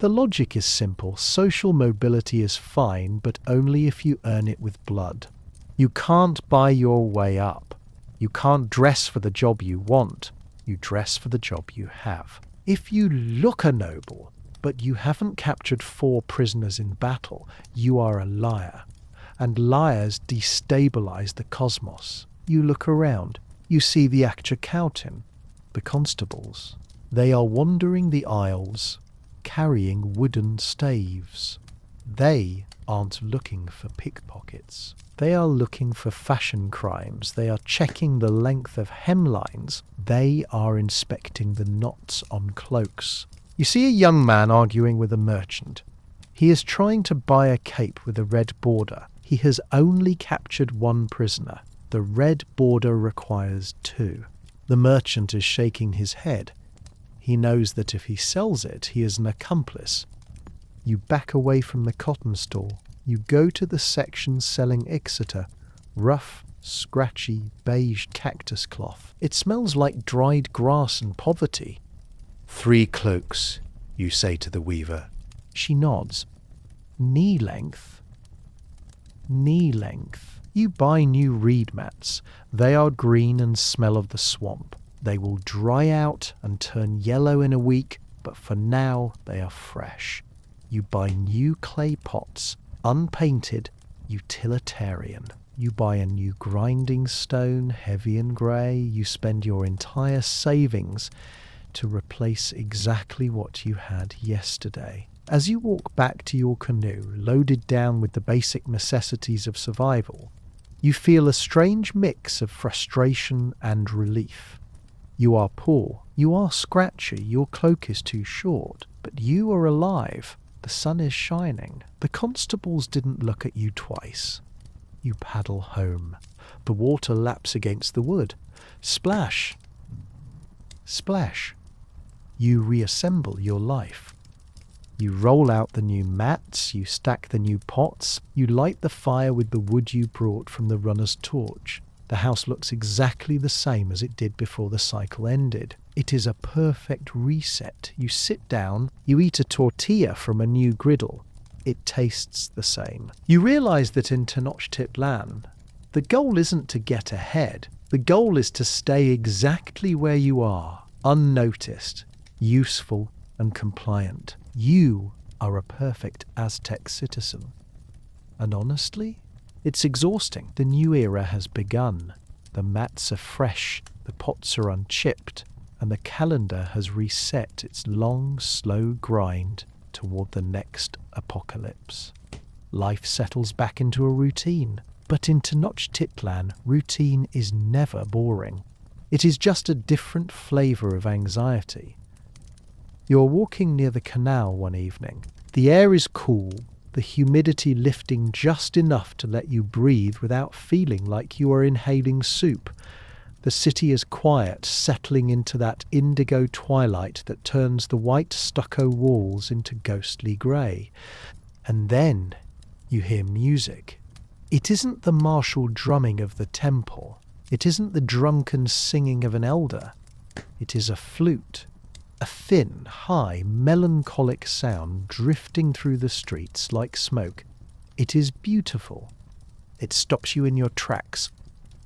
The logic is simple. Social mobility is fine, but only if you earn it with blood. You can't buy your way up. You can't dress for the job you want. You dress for the job you have. If you look a noble, but you haven't captured 4 prisoners in battle, you are a liar. And liars destabilize the cosmos. You look around. You see the Akchakautin, the constables. They are wandering the aisles, carrying wooden staves. They aren't looking for pickpockets. They are looking for fashion crimes. They are checking the length of hemlines. They are inspecting the knots on cloaks. You see a young man arguing with a merchant. He is trying to buy a cape with a red border. He has only captured 1 prisoner. The red border requires 2. The merchant is shaking his head. He knows that if he sells it, he is an accomplice. You back away from the cotton stall. You go to the section selling ixita, rough, scratchy, beige cactus cloth. It smells like dried grass and poverty. 3 cloaks, you say to the weaver. She nods. Knee length? Knee length. You buy new reed mats. They are green and smell of the swamp. They will dry out and turn yellow in a week, but for now they are fresh. You buy new clay pots, unpainted, utilitarian. You buy a new grinding stone, heavy and grey. You spend your entire savings to replace exactly what you had yesterday. As you walk back to your canoe, loaded down with the basic necessities of survival, you feel a strange mix of frustration and relief. You are poor, you are scratchy, your cloak is too short, but you are alive. The sun is shining. The constables didn't look at you twice. You paddle home. The water laps against the wood. Splash. Splash. You reassemble your life. You roll out the new mats, you stack the new pots, you light the fire with the wood you brought from the runner's torch. The house looks exactly the same as it did before the cycle ended. It is a perfect reset. You sit down, you eat a tortilla from a new griddle. It tastes the same. You realize that in Tenochtitlan, the goal isn't to get ahead. The goal is to stay exactly where you are, unnoticed, useful and compliant. You are a perfect Aztec citizen. And honestly, it's exhausting. The new era has begun. The mats are fresh, the pots are unchipped, and the calendar has reset its long, slow grind toward the next apocalypse. Life settles back into a routine. But in Tenochtitlan, routine is never boring. It is just a different flavour of anxiety. You're walking near the canal one evening. The air is cool, the humidity lifting just enough to let you breathe without feeling like you are inhaling soup. The city is quiet, settling into that indigo twilight that turns the white stucco walls into ghostly grey. And then you hear music. It isn't the martial drumming of the temple. It isn't the drunken singing of an elder. It is a flute, a thin, high, melancholic sound drifting through the streets like smoke. It is beautiful. It stops you in your tracks.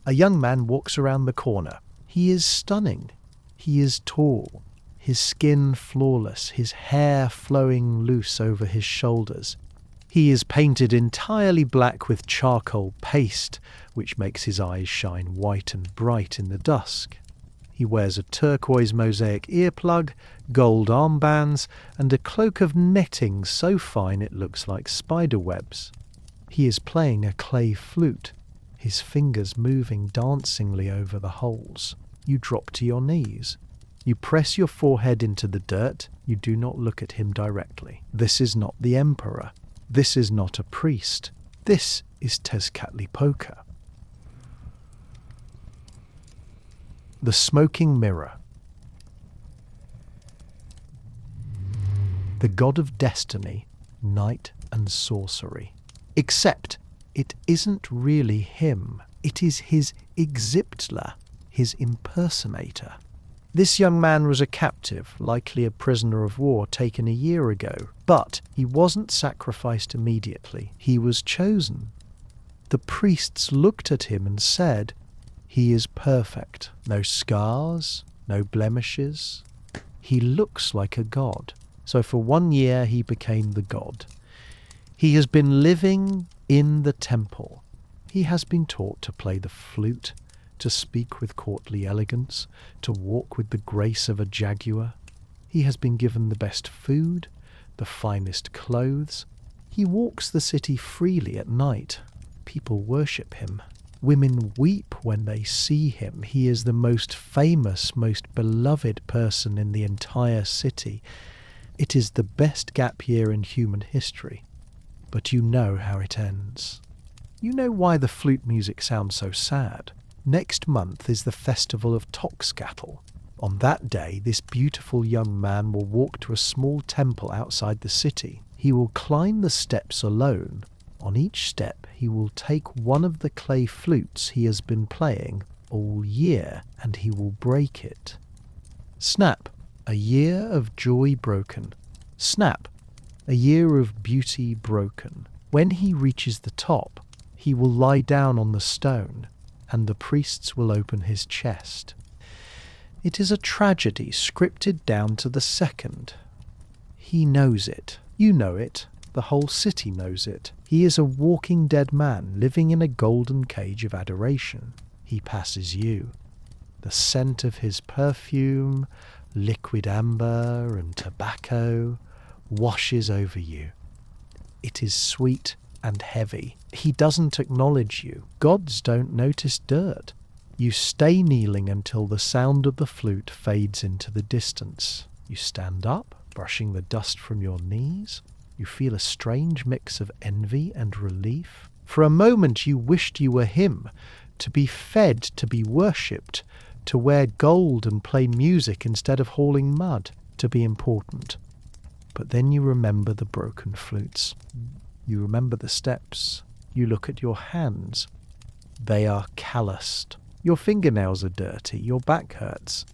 A young man walks around the corner. He is stunning. He is tall, his skin flawless, his hair flowing loose over his shoulders. He is painted entirely black with charcoal paste, which makes his eyes shine white and bright in the dusk. He wears a turquoise mosaic earplug, gold armbands, and a cloak of netting so fine it looks like spider webs. He is playing a clay flute, his fingers moving dancingly over the holes. You drop to your knees. You press your forehead into the dirt. You do not look at him directly. This is not the emperor. This is not a priest. This is Tezcatlipoca. The smoking mirror. The god of destiny, night and sorcery. Except it isn't really him. It is his exiptler, his impersonator. This young man was a captive, likely a prisoner of war taken a year ago, but he wasn't sacrificed immediately. He was chosen. The priests looked at him and said, "He is perfect. No scars, no blemishes. He looks like a god." So for 1 year he became the god. He has been living in the temple. He has been taught to play the flute, to speak with courtly elegance, to walk with the grace of a jaguar. He has been given the best food, the finest clothes. He walks the city freely at night. People worship him. Women weep when they see him. He is the most famous, most beloved person in the entire city. It is the best gap year in human history. But you know how it ends. You know why the flute music sounds so sad. Next month is the festival of Tenochtitlán. On that day, this beautiful young man will walk to a small temple outside the city. He will climb the steps alone. On each step, he will take one of the clay flutes he has been playing all year, and he will break it. Snap, a year of joy broken. Snap, a year of beauty broken. When he reaches the top, he will lie down on the stone, and the priests will open his chest. It is a tragedy scripted down to the second. He knows it. You know it. The whole city knows it. He is a walking dead man living in a golden cage of adoration. He passes you. The scent of his perfume, liquid amber and tobacco, washes over you. It is sweet and heavy. He doesn't acknowledge you. Gods don't notice dirt. You stay kneeling until the sound of the flute fades into the distance. You stand up, brushing the dust from your knees. You feel a strange mix of envy and relief. For a moment you wished you were him, to be fed, to be worshipped, to wear gold and play music instead of hauling mud, to be important. But then you remember the broken flutes. You remember the steps. You look at your hands. They are calloused. Your fingernails are dirty. Your back hurts.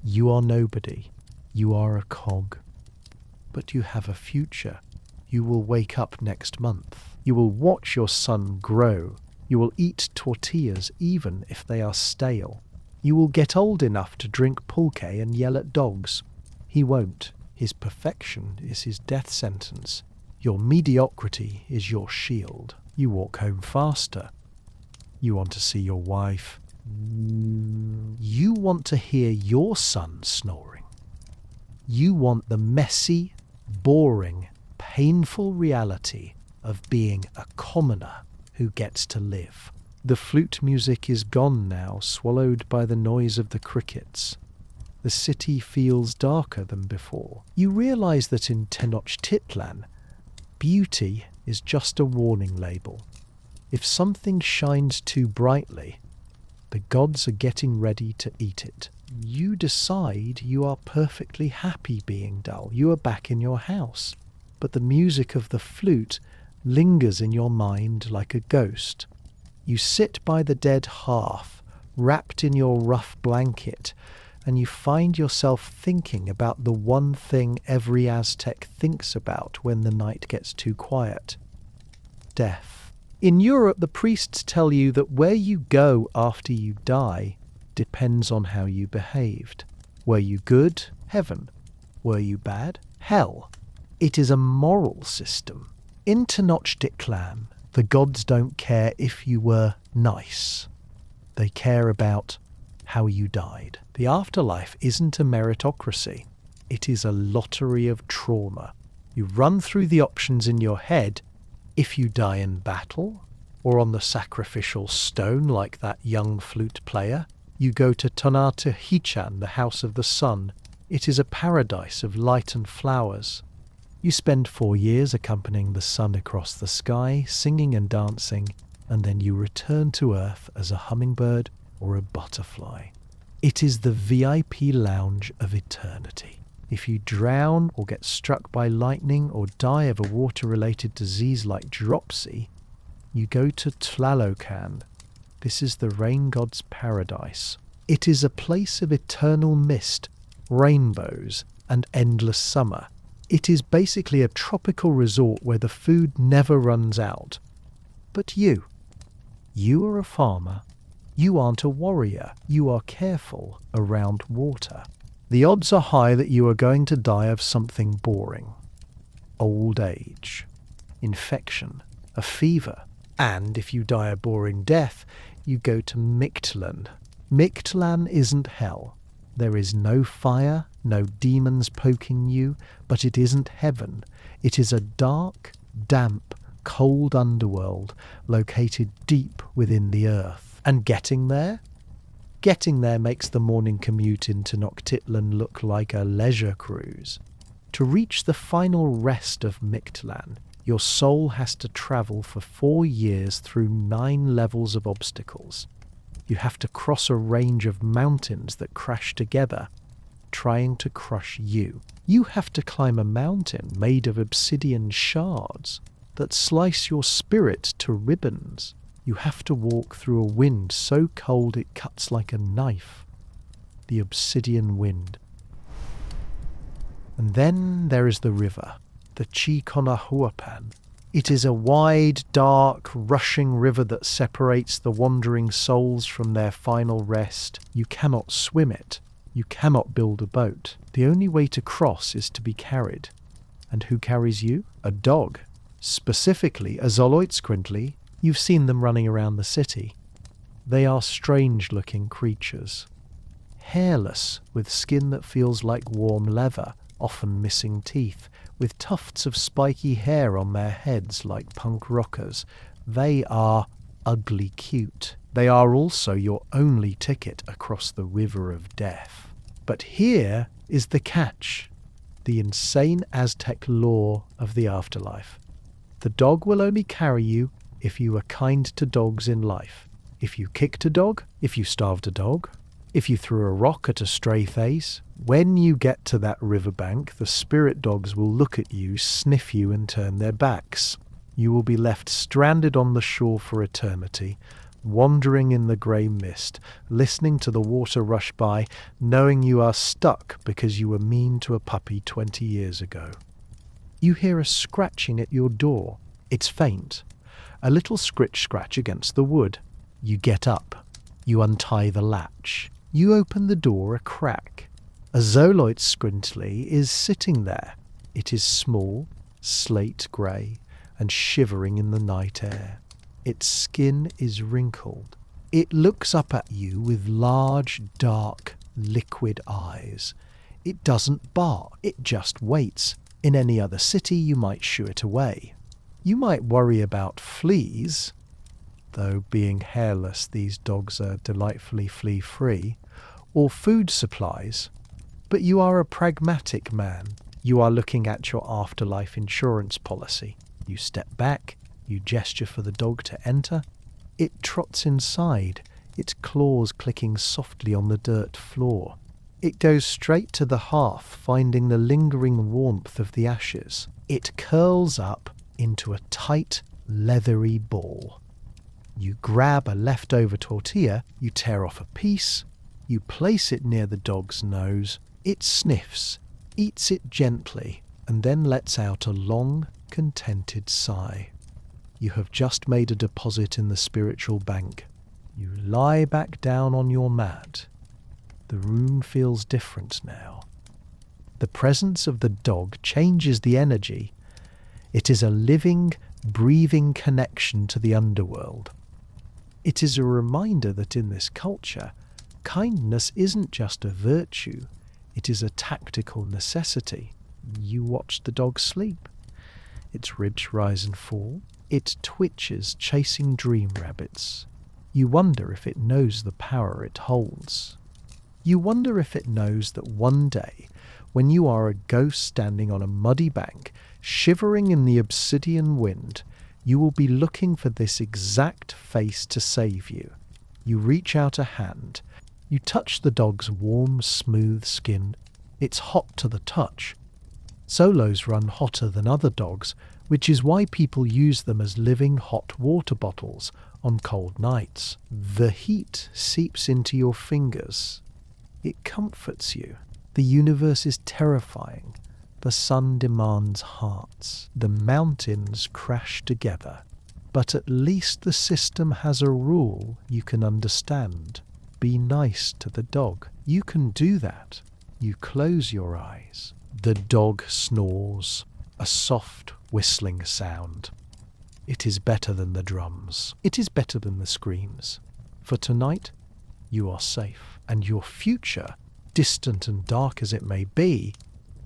You are nobody. You are a cog. But you have a future. You will wake up next month. You will watch your son grow. You will eat tortillas even if they are stale. You will get old enough to drink pulque and yell at dogs. He won't. His perfection is his death sentence. Your mediocrity is your shield. You walk home faster. You want to see your wife. You want to hear your son snoring. You want the messy, boring, painful reality of being a commoner who gets to live. The flute music is gone now, swallowed by the noise of the crickets. The city feels darker than before. You realize that in Tenochtitlán, beauty is just a warning label. If something shines too brightly, The gods are getting ready to eat it. You decide you are perfectly happy being dull. You are back in your house. But the music of the flute lingers in your mind like a ghost. You sit by the dead hearth, wrapped in your rough blanket, and you find yourself thinking about the one thing every Aztec thinks about when the night gets too quiet: death. In Europe, the priests tell you that where you go after you die depends on how you behaved. Were you good? Heaven. Were you bad? Hell. It is a moral system. In Tenochtitlán, the gods don't care if you were nice. They care about how you died. The afterlife isn't a meritocracy. It is a lottery of trauma. You run through the options in your head. If you die in battle, or on the sacrificial stone like that young flute player, you go to Tenochtitlán, the house of the sun. It is a paradise of light and flowers. You spend 4 years accompanying the sun across the sky, singing and dancing, and then you return to Earth as a hummingbird or a butterfly. It is the VIP lounge of eternity. If you drown or get struck by lightning or die of a water-related disease like dropsy, you go to Tlalocan. This is the rain god's paradise. It is a place of eternal mist, rainbows, and endless summer. It is basically a tropical resort where the food never runs out. But you are a farmer. You aren't a warrior. You are careful around water. The odds are high that you are going to die of something boring. Old age, infection, a fever. And if you die a boring death, you go to Mictlan. Mictlan isn't hell. There is no fire, no demons poking you, but it isn't heaven. It is a dark, damp, cold underworld located deep within the earth. And getting there? Getting there makes the morning commute into Tenochtitlan look like a leisure cruise. To reach the final rest of Mictlan, your soul has to travel for 4 years through 9 levels of obstacles. You have to cross a range of mountains that crash together, trying to crush you. You have to climb a mountain made of obsidian shards that slice your spirit to ribbons. You have to walk through a wind so cold it cuts like a knife. The obsidian wind. And then there is the river, the Chiconahuapan. It is a wide, dark, rushing river that separates the wandering souls from their final rest. You cannot swim it. You cannot build a boat. The only way to cross is to be carried. And who carries you? A dog. Specifically, a Xoloitzcuintli. You've seen them running around the city. They are strange-looking creatures. Hairless, with skin that feels like warm leather, often missing teeth, with tufts of spiky hair on their heads like punk rockers. They are ugly cute. They are also your only ticket across the river of death. But here is the catch, the insane Aztec law of the afterlife. The dog will only carry you if you are kind to dogs in life. If you kicked a dog, if you starved a dog, if you threw a rock at a stray face, when you get to that riverbank, the spirit dogs will look at you, sniff you, and turn their backs. You will be left stranded on the shore for eternity, wandering in the grey mist, listening to the water rush by, knowing you are stuck because you were mean to a puppy 20 years ago. You hear a scratching at your door. It's faint. A little scratch against the wood. You get up. You untie the latch. You open the door a crack. A Xoloitzcuintli is sitting there. It is small, slate grey, and shivering in the night air. Its skin is wrinkled. It looks up at you with large, dark, liquid eyes. It doesn't bark. It just waits. In any other city, you might shoo it away. You might worry about fleas, though being hairless, these dogs are delightfully flea-free, or food supplies, but you are a pragmatic man. You are looking at your afterlife insurance policy. You step back, you gesture for the dog to enter. It trots inside. its claws clicking softly on the dirt floor. It goes straight to the hearth, finding the lingering warmth of the ashes. It curls up into a tight, leathery ball. You grab a leftover tortilla, you tear off a piece, you place it near the dog's nose. It sniffs, eats it gently, and then lets out a long, contented sigh. You have just made a deposit in the spiritual bank. You lie back down on your mat. The room feels different now. The presence of the dog changes the energy. It is a living, breathing connection to the underworld. It is a reminder that in this culture, kindness isn't just a virtue, it is a tactical necessity. You watch the dog sleep. Its ribs rise and fall. It twitches, chasing dream rabbits. You wonder if it knows the power it holds. You wonder if it knows that one day, when you are a ghost standing on a muddy bank, shivering in the obsidian wind, you will be looking for this exact face to save you. You reach out a hand. You touch the dog's warm, smooth skin. It's hot to the touch. Solos run hotter than other dogs, which is why people use them as living hot water bottles on cold nights. The heat seeps into your fingers. It comforts you. The universe is terrifying. The sun demands hearts. The mountains crash together. But at least the system has a rule you can understand. Be nice to the dog. You can do that. You close your eyes. The dog snores, a soft whistling sound. It is better than the drums. It is better than the screams. For tonight, you are safe, and your future, distant and dark as it may be,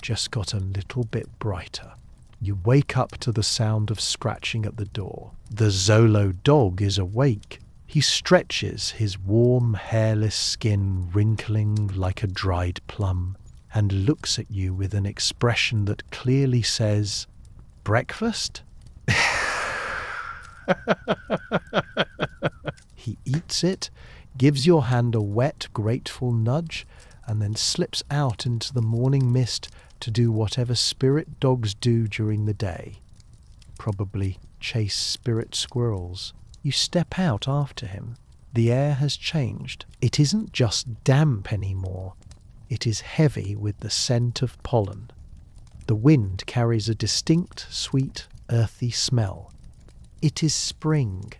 just got a little bit brighter. You wake up to the sound of scratching at the door. The Zolo dog is awake. He stretches, his warm, hairless skin wrinkling like a dried plum, and looks at you with an expression that clearly says, "Breakfast?" He eats it, gives your hand a wet, grateful nudge, and then slips out into the morning mist to do whatever spirit dogs do during the day. Probably chase spirit squirrels. You step out after him. The air has changed. It isn't just damp anymore. It is heavy with the scent of pollen. The wind carries a distinct, sweet, earthy smell. It is spring,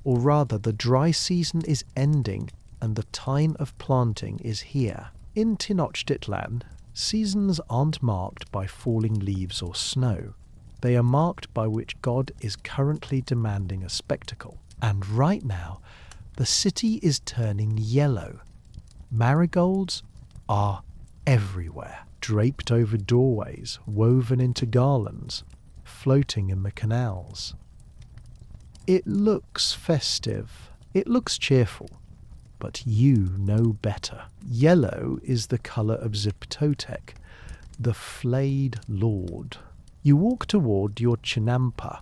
or rather the dry season is ending and the time of planting is here. In Tenochtitlán, seasons aren't marked by falling leaves or snow. They are marked by which God is currently demanding a spectacle. And right now, the city is turning yellow. Marigolds are everywhere, draped over doorways, woven into garlands, floating in the canals. It looks festive. It looks cheerful. But you know better. Yellow is the colour of Ziptotec, the flayed lord. You walk toward your chinampa.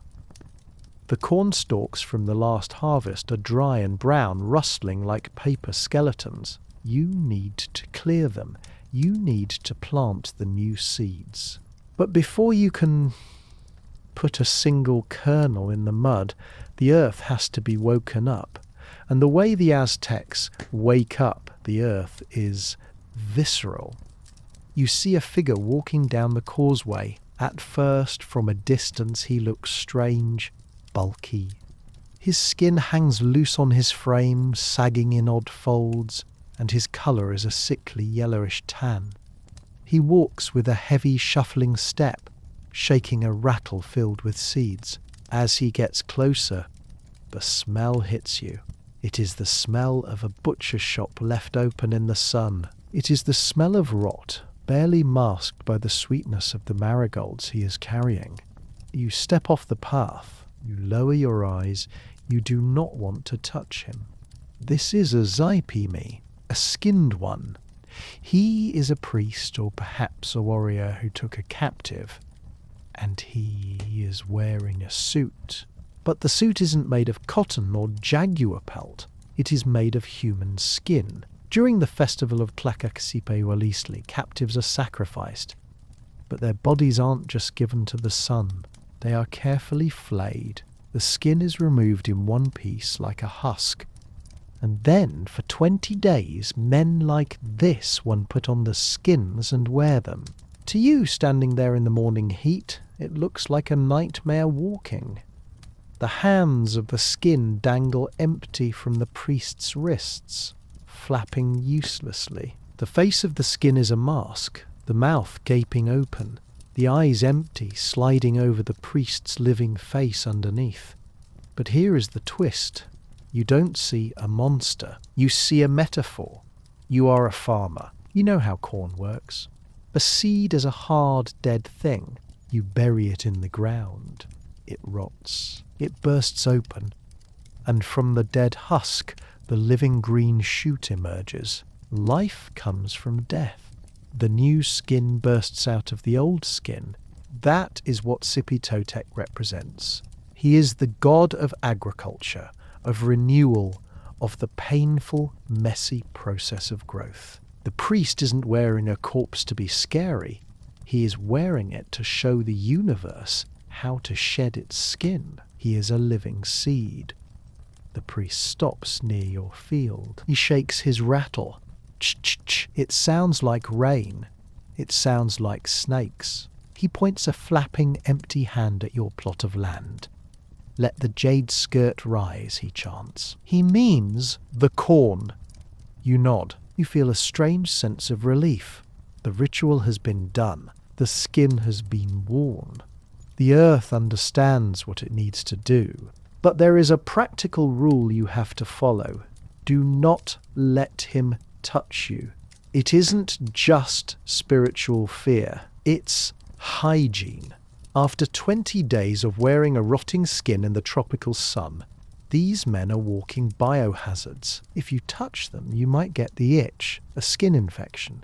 The corn stalks from the last harvest are dry and brown, rustling like paper skeletons. You need to clear them. You need to plant the new seeds. But before you can put a single kernel in the mud, the earth has to be woken up. And the way the Aztecs wake up the earth is visceral. You see a figure walking down the causeway. At first, from a distance, he looks strange, bulky. His skin hangs loose on his frame, sagging in odd folds, and his colour is a sickly yellowish tan. He walks with a heavy shuffling step, shaking a rattle filled with seeds. As he gets closer, the smell hits you. It is the smell of a butcher shop left open in the sun. It is the smell of rot, barely masked by the sweetness of the marigolds he is carrying. You step off the path. You lower your eyes. You do not want to touch him. This is a Zaipimi, a skinned one. He is a priest or perhaps a warrior who took a captive, and he is wearing a suit. But the suit isn't made of cotton or jaguar pelt. It is made of human skin. During the festival of Tlacacsipehualisli, captives are sacrificed, but their bodies aren't just given to the sun. They are carefully flayed. The skin is removed in one piece like a husk. And then, for 20 days, men like this one put on the skins and wear them. To you, standing there in the morning heat, it looks like a nightmare walking. The hands of the skin dangle empty from the priest's wrists, flapping uselessly. The face of the skin is a mask, the mouth gaping open, the eyes empty, sliding over the priest's living face underneath. But here is the twist. You don't see a monster. You see a metaphor. You are a farmer. You know how corn works. A seed is a hard, dead thing. You bury it in the ground. It rots. It bursts open. And from the dead husk, the living green shoot emerges. Life comes from death. The new skin bursts out of the old skin. That is what Sipi Totec represents. He is the god of agriculture, of renewal, of the painful, messy process of growth. The priest isn't wearing a corpse to be scary. He is wearing it to show the universe how to shed its skin. He is a living seed. The priest stops near your field. He shakes his rattle. Ch-ch-ch. It sounds like rain. It sounds like snakes. He points a flapping, empty hand at your plot of land. Let the jade skirt rise, he chants. He means the corn. You nod. You feel a strange sense of relief. The ritual has been done. The skin has been worn. The earth understands what it needs to do. But there is a practical rule you have to follow. Do not let him touch you. It isn't just spiritual fear. It's hygiene. After 20 days of wearing a rotting skin in the tropical sun, these men are walking biohazards. If you touch them, you might get the itch, a skin infection.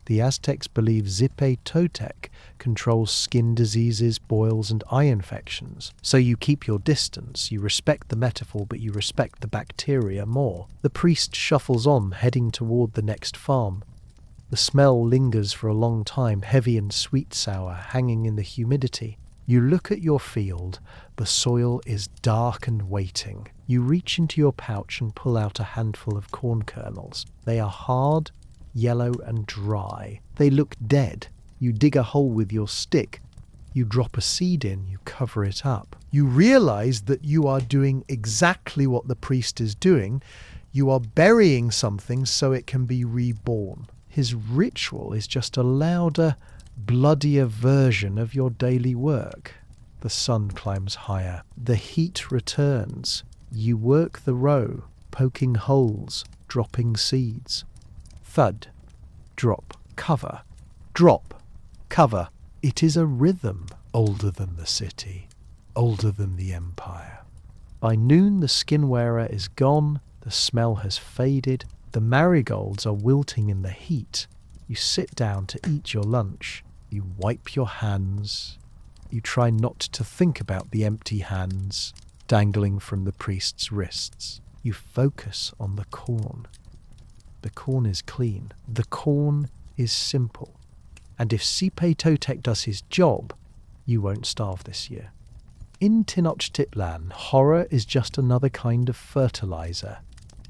The Aztecs believe Sipi Totec controls skin diseases, boils, and eye infections. So you keep your distance, you respect the metaphor, but you respect the bacteria more. The priest shuffles on, heading toward the next farm. The smell lingers for a long time, heavy and sweet-sour, hanging in the humidity. You look at your field. The soil is dark and waiting. You reach into your pouch and pull out a handful of corn kernels. They are hard, yellow and dry. They look dead. You dig a hole with your stick. You drop a seed in. You cover it up. You realize that you are doing exactly what the priest is doing. You are burying something so it can be reborn. His ritual is just a louder, bloodier version of your daily work. The sun climbs higher. The heat returns. You work the row, poking holes, dropping seeds. Thud, drop, cover, drop, cover. It is a rhythm older than the city, older than the empire. By noon the skin wearer is gone, the smell has faded, the marigolds are wilting in the heat. You sit down to eat your lunch. You wipe your hands. You try not to think about the empty hands dangling from the priest's wrists. You focus on the corn. The corn is clean. The corn is simple. And if Sipi Totec does his job, you won't starve this year. In Tenochtitlan, horror is just another kind of fertilizer.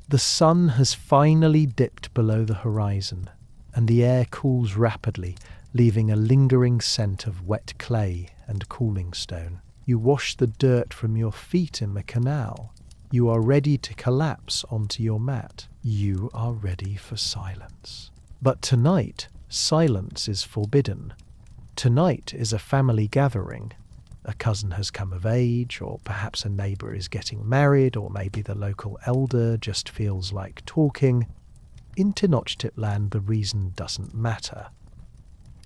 The sun has finally dipped below the horizon, and the air cools rapidly, leaving a lingering scent of wet clay and cooling stone. You wash the dirt from your feet in the canal. You are ready to collapse onto your mat. You are ready for silence. But tonight, silence is forbidden. Tonight is a family gathering. A cousin has come of age, or perhaps a neighbour is getting married, or maybe the local elder just feels like talking. In Tenochtitlan, the reason doesn't matter.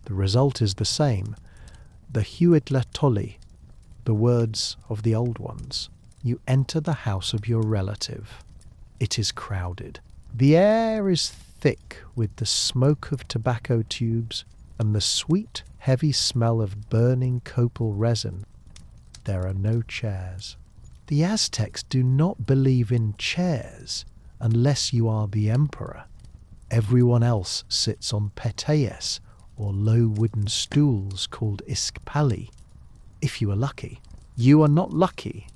The result is the same. The Huitlatoli, the words of the old ones. You enter the house of your relative. It is crowded. The air is thick with the smoke of tobacco tubes and the sweet, heavy smell of burning copal resin. There are no chairs. The Aztecs do not believe in chairs. unless you are the emperor. Everyone else sits on petees, or low wooden stools called iskpali, if you are lucky. You are not lucky.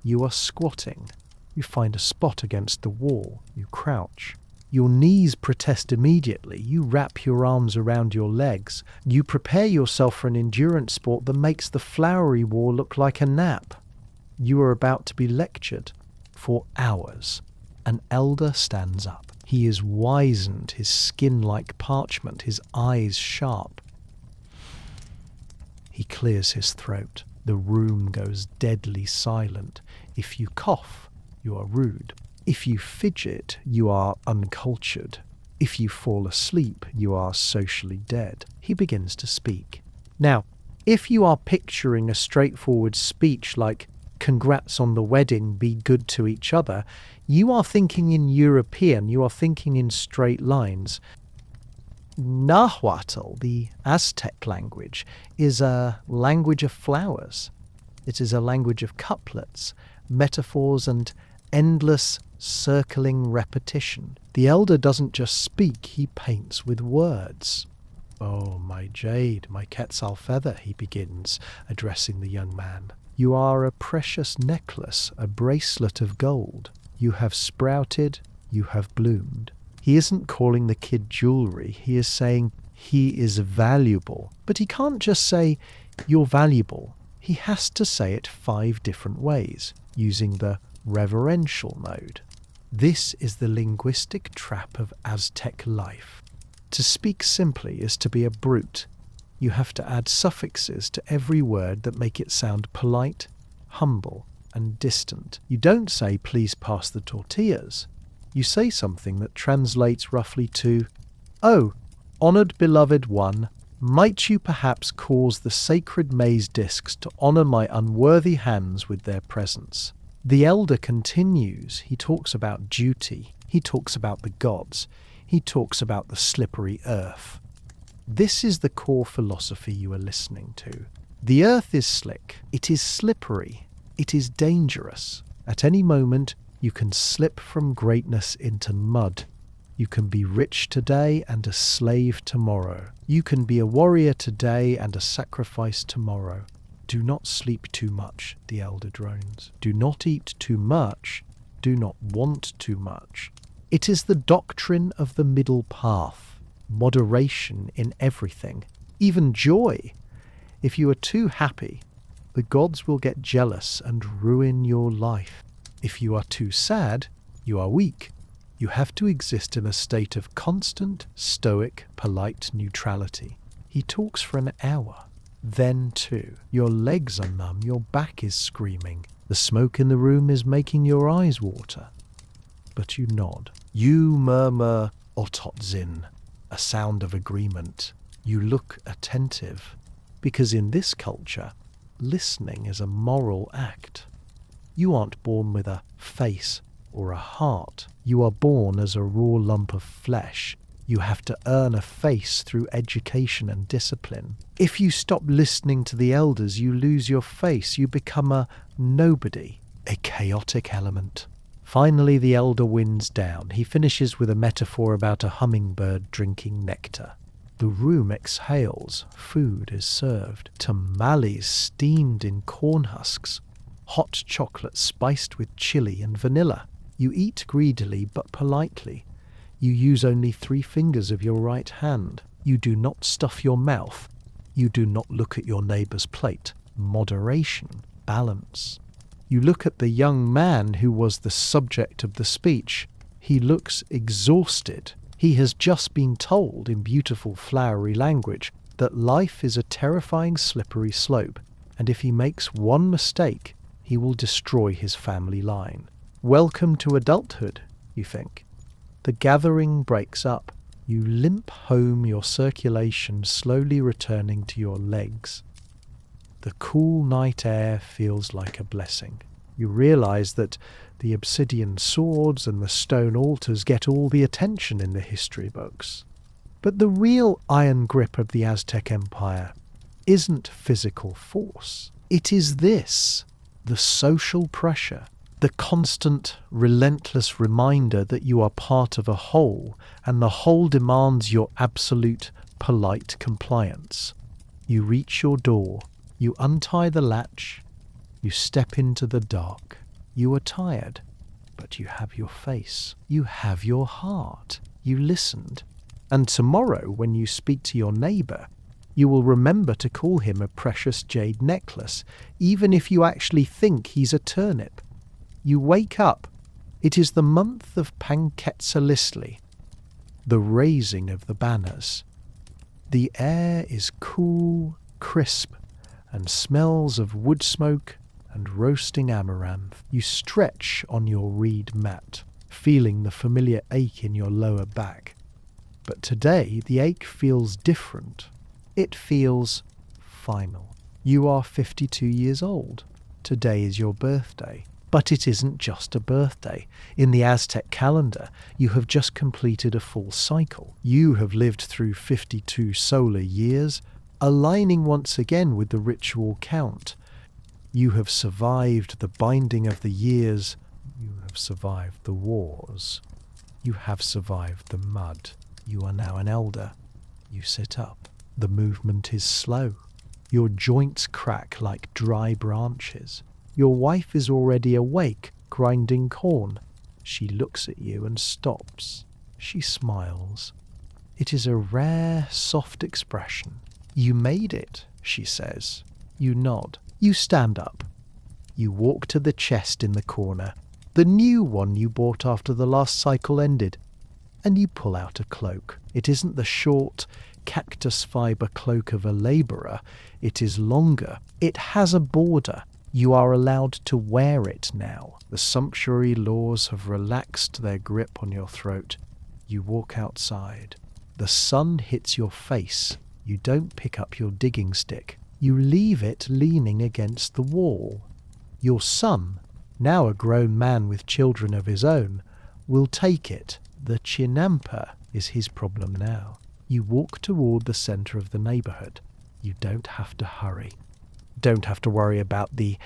You are squatting. You find a spot against the wall. You crouch. Your knees protest immediately. You wrap your arms around your legs. You prepare yourself for an endurance sport that makes the flowery war look like a nap. You are about to be lectured for hours. An elder stands up. He is wizened, his skin like parchment, his eyes sharp. He clears his throat. The room goes deadly silent. If you cough, you are rude. If you fidget, you are uncultured. If you fall asleep, you are socially dead. He begins to speak. Now, if you are picturing a straightforward speech like, "Congrats on the wedding, be good to each other," you are thinking in European, you are thinking in straight lines. Nahuatl, the Aztec language, is a language of flowers. It is a language of couplets, metaphors, and endless circling repetition. The elder doesn't just speak, he paints with words. "Oh, my jade, my quetzal feather," he begins, addressing the young man. "You are a precious necklace, a bracelet of gold. You have sprouted, you have bloomed." He isn't calling the kid jewelry, he is saying he is valuable. But he can't just say, "You're valuable." He has to say it 5 different ways, using the reverential mode. This is the linguistic trap of Aztec life. To speak simply is to be a brute. You have to add suffixes to every word that make it sound polite, humble, and distant. You don't say, "Please pass the tortillas." You say something that translates roughly to, "Oh, honoured beloved one, might you perhaps cause the sacred maize discs to honour my unworthy hands with their presence?" The elder continues. He talks about duty. He talks about the gods. He talks about the slippery earth. This is the core philosophy you are listening to. The earth is slick. It is slippery. It is dangerous. At any moment, you can slip from greatness into mud. You can be rich today and a slave tomorrow. You can be a warrior today and a sacrifice tomorrow. Do not sleep too much, the elder drones. Do not eat too much. Do not want too much. It is the doctrine of the middle path. Moderation in everything, even joy. If you are too happy, the gods will get jealous and ruin your life. If you are too sad, you are weak. You have to exist in a state of constant, stoic, polite neutrality. He talks for an hour. Then, too, your legs are numb, your back is screaming. The smoke in the room is making your eyes water. But you nod. You murmur ototzin, a sound of agreement. You look attentive, because in this culture, listening is a moral act. You aren't born with a face or a heart. You are born as a raw lump of flesh. You have to earn a face through education and discipline. If you stop listening to the elders, you lose your face. You become a nobody, a chaotic element. Finally, the elder winds down. He finishes with a metaphor about a hummingbird drinking nectar. The room exhales. Food is served. Tamales steamed in corn husks. Hot chocolate spiced with chili and vanilla. You eat greedily but politely. You use only 3 fingers of your right hand. You do not stuff your mouth. You do not look at your neighbour's plate. Moderation, balance. You look at the young man who was the subject of the speech. He looks exhausted. He has just been told in beautiful flowery language that life is a terrifying slippery slope, and if he makes one mistake, he will destroy his family line. Welcome to adulthood, you think. The gathering breaks up. You limp home, your circulation slowly returning to your legs. The cool night air feels like a blessing. You realize that the obsidian swords and the stone altars get all the attention in the history books. But the real iron grip of the Aztec Empire isn't physical force. It is this, the social pressure, the constant, relentless reminder that you are part of a whole, and the whole demands your absolute, polite compliance. You reach your door, you untie the latch, you step into the dark. You are tired, but you have your face, you have your heart, you listened. And tomorrow, when you speak to your neighbour, you will remember to call him a precious jade necklace, even if you actually think he's a turnip. You wake up. It is the month of Panketsalistli, the raising of the banners. The air is cool, crisp, and smells of wood smoke and roasting amaranth. You stretch on your reed mat, feeling the familiar ache in your lower back. But today the ache feels different. It feels final. You are 52 years old. Today is your birthday. But it isn't just a birthday. In the Aztec calendar, you have just completed a full cycle. You have lived through 52 solar years, aligning once again with the ritual count. You have survived the binding of the years. You have survived the wars. You have survived the mud. You are now an elder. You sit up. The movement is slow. Your joints crack like dry branches. Your wife is already awake, grinding corn. She looks at you and stops. She smiles. It is a rare, soft expression. You made it, she says. You nod. You stand up. You walk to the chest in the corner, the new one you bought after the last cycle ended, and you pull out a cloak. It isn't the short, cactus fibre cloak of a labourer. It is longer. It has a border. You are allowed to wear it now. The sumptuary laws have relaxed their grip on your throat. You walk outside. The sun hits your face. You don't pick up your digging stick. You leave it leaning against the wall. Your son, now a grown man with children of his own, will take it. The chinampa is his problem now. You walk toward the centre of the neighbourhood. You don't have to hurry. Don't have to worry about the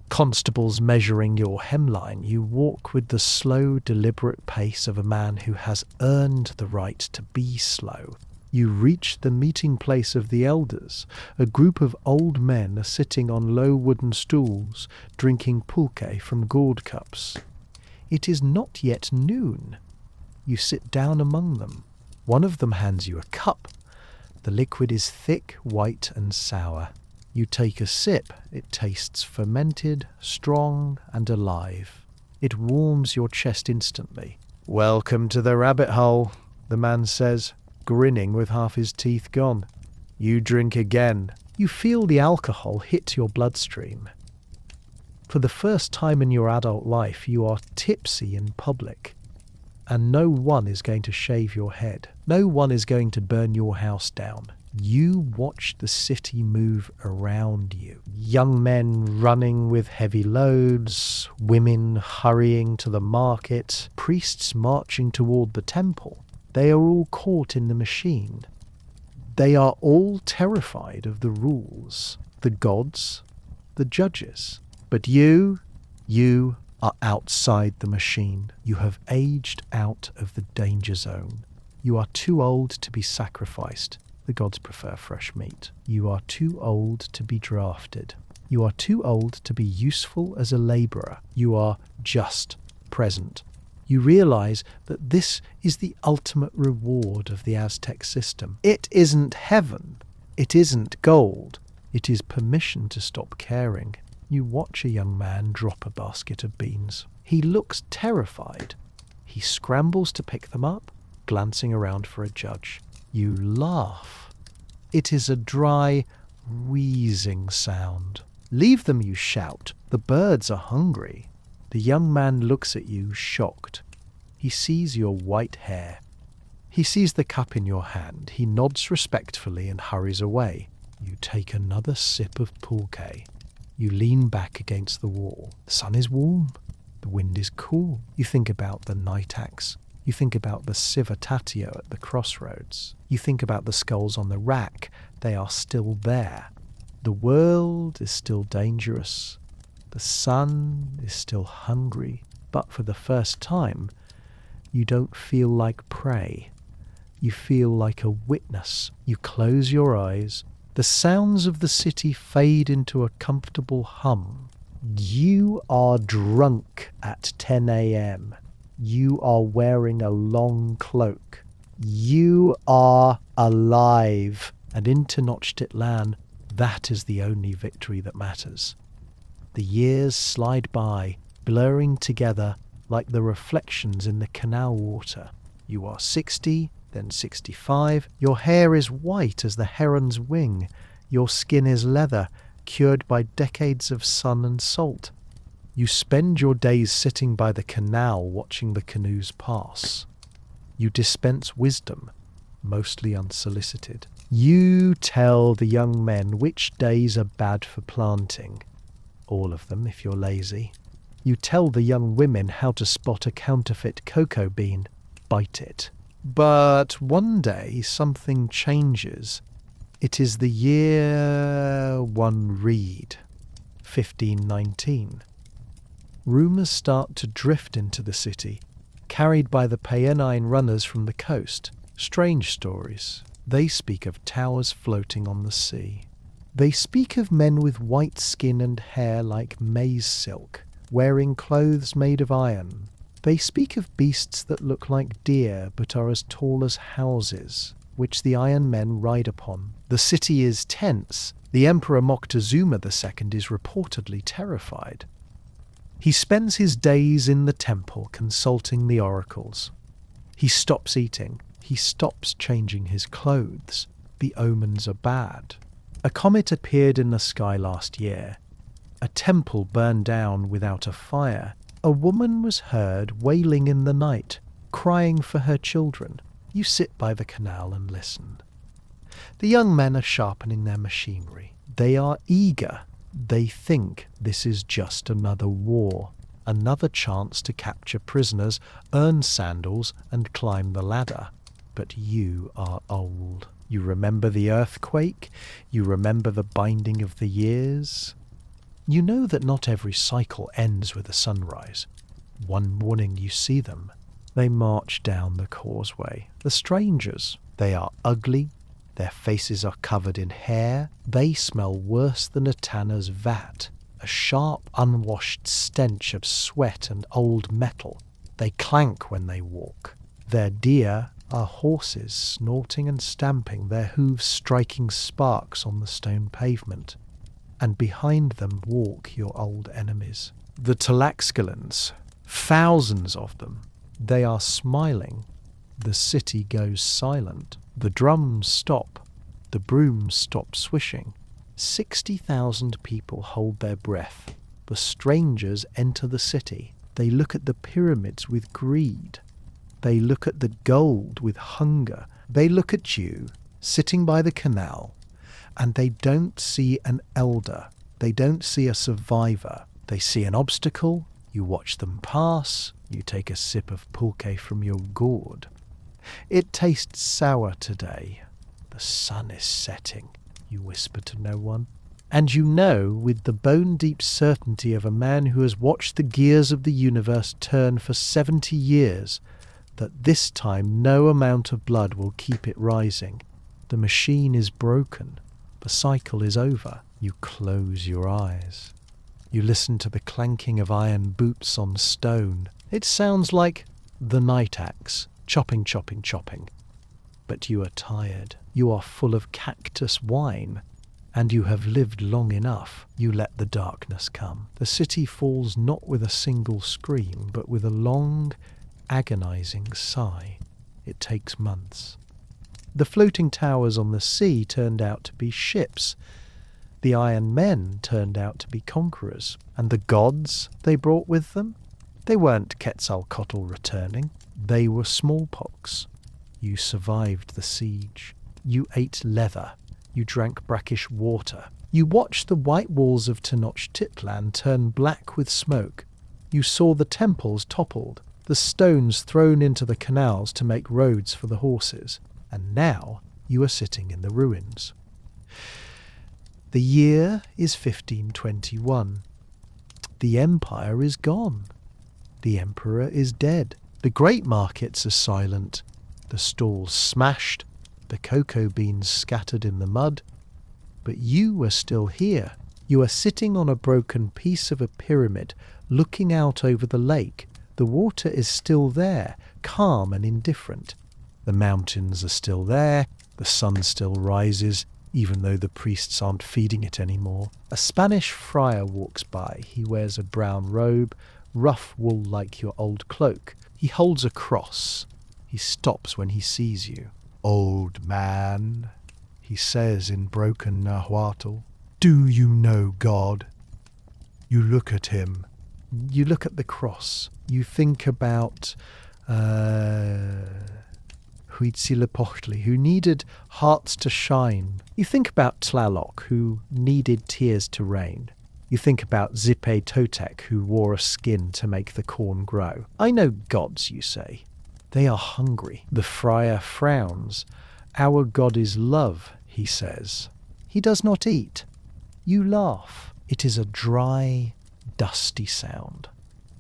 constables measuring your hemline. You walk with the slow, deliberate pace of a man who has earned the right to be slow. You reach the meeting place of the elders. A group of old men are sitting on low wooden stools, drinking pulque from gourd cups. It is not yet noon. You sit down among them. One of them hands you a cup. The liquid is thick, white, and sour. You take a sip. It tastes fermented, strong, and alive. It warms your chest instantly. "Welcome to the rabbit hole," the man says, grinning with half his teeth gone. You drink again. You feel the alcohol hit your bloodstream. For the first time in your adult life, you are tipsy in public. And no one is going to shave your head. No one is going to burn your house down. You watch the city move around you. Young men running with heavy loads, women hurrying to the market, priests marching toward the temple. They are all caught in the machine. They are all terrified of the rules, the gods, the judges. But you are outside the machine. You have aged out of the danger zone. You are too old to be sacrificed. The gods prefer fresh meat. You are too old to be drafted. You are too old to be useful as a labourer. You are just present. You realize that this is the ultimate reward of the Aztec system. It isn't heaven. It isn't gold. It is permission to stop caring. You watch a young man drop a basket of beans. He looks terrified. He scrambles to pick them up, glancing around for a judge. You laugh. It is a dry, wheezing sound. "Leave them," you shout. "The birds are hungry." The young man looks at you, shocked. He sees your white hair. He sees the cup in your hand. He nods respectfully and hurries away. You take another sip of pulque. You lean back against the wall. The sun is warm. The wind is cool. You think about the night axe. You think about the civitatio at the crossroads. You think about the skulls on the rack. They are still there. The world is still dangerous. The sun is still hungry, but for the first time, you don't feel like prey. You feel like a witness. You close your eyes. The sounds of the city fade into a comfortable hum. You are drunk at 10 a.m. You are wearing a long cloak. You are alive. And in Tenochtitlán, that is the only victory that matters. The years slide by, blurring together like the reflections in the canal water. You are 60, then 65. Your hair is white as the heron's wing. Your skin is leather, cured by decades of sun and salt. You spend your days sitting by the canal watching the canoes pass. You dispense wisdom, mostly unsolicited. You tell the young men which days are bad for planting. All of them, if you're lazy. You tell the young women how to spot a counterfeit cocoa bean. Bite it. But one day something changes. It is the year unhurried, 1519. Rumours start to drift into the city, carried by the Paianine runners from the coast. Strange stories. They speak of towers floating on the sea. They speak of men with white skin and hair like maize silk, wearing clothes made of iron. They speak of beasts that look like deer but are as tall as houses, which the Iron Men ride upon. The city is tense. The Emperor Moctezuma II is reportedly terrified. He spends his days in the temple consulting the oracles. He stops eating. He stops changing his clothes. The omens are bad. A comet appeared in the sky last year. A temple burned down without a fire. A woman was heard wailing in the night, crying for her children. You sit by the canal and listen. The young men are sharpening their machinery. They are eager. They think this is just another war, another chance to capture prisoners, earn sandals, and climb the ladder. But you are old. You remember the earthquake. You remember the binding of the years. You know that not every cycle ends with a sunrise. One morning you see them. They march down the causeway. The strangers. They are ugly. Their faces are covered in hair. They smell worse than a tanner's vat. A sharp, unwashed stench of sweat and old metal. They clank when they walk. Their deer are horses snorting and stamping, their hooves striking sparks on the stone pavement. And behind them walk your old enemies. The Tlaxcalans, thousands of them. They are smiling. The city goes silent. The drums stop. The brooms stop swishing. 60,000 people hold their breath. The strangers enter the city. They look at the pyramids with greed. They look at the gold with hunger. They look at you, sitting by the canal, and they don't see an elder. They don't see a survivor. They see an obstacle. You watch them pass. You take a sip of pulque from your gourd. It tastes sour today. The sun is setting, you whisper to no one. And you know, with the bone-deep certainty of a man who has watched the gears of the universe turn for 70 years, that this time no amount of blood will keep it rising. The machine is broken. The cycle is over. You close your eyes. You listen to the clanking of iron boots on stone. It sounds like the night axe, chopping, chopping, chopping. But you are tired. You are full of cactus wine. And you have lived long enough. You let the darkness come. The city falls not with a single scream, but with a long, agonizing sigh. It takes months. The floating towers on the sea turned out to be ships. The Iron Men turned out to be conquerors. And the gods they brought with them? They weren't Quetzalcoatl returning. They were smallpox. You survived the siege. You ate leather. You drank brackish water. You watched the white walls of Tenochtitlan turn black with smoke. You saw the temples toppled, the stones thrown into the canals to make roads for the horses. And now you are sitting in the ruins. The year is 1521. The empire is gone. The emperor is dead. The great markets are silent. The stalls smashed. The cocoa beans scattered in the mud. But you are still here. You are sitting on a broken piece of a pyramid, looking out over the lake. The water is still there, calm and indifferent. The mountains are still there. The sun still rises, even though the priests aren't feeding it anymore. A Spanish friar walks by. He wears a brown robe, rough wool like your old cloak. He holds a cross. He stops when he sees you. "Old man," he says in broken Nahuatl, "do you know God?" You look at him. You look at the cross. You think about Huitzilopochtli, who needed hearts to shine. You think about Tlaloc, who needed tears to rain. You think about Zipe Totec, who wore a skin to make the corn grow. I know gods, you say. They are hungry. The friar frowns. Our God is love, he says. He does not eat. You laugh. It is a dry, dusty sound.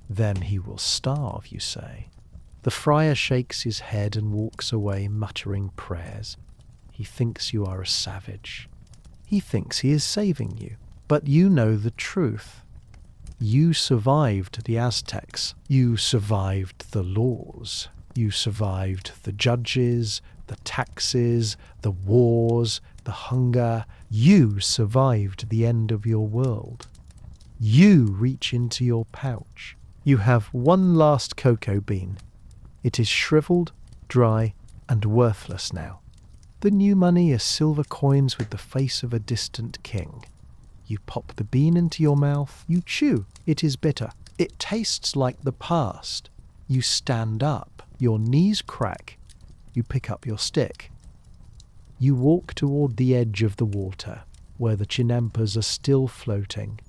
Then he will starve, you say. The friar shakes his head and walks away, muttering prayers. He thinks you are a savage. He thinks he is saving you. But you know the truth. You survived the Aztecs. You survived the laws. You survived the judges, the taxes, the wars, the hunger. You survived the end of your world. You reach into your pouch. You have one last cocoa bean. It is shriveled, dry, and worthless now. The new money is silver coins with the face of a distant king. You pop the bean into your mouth. You chew. It is bitter. It tastes like the past. You stand up. Your knees crack. You pick up your stick. You walk toward the edge of the water, where the chinampas are still floating,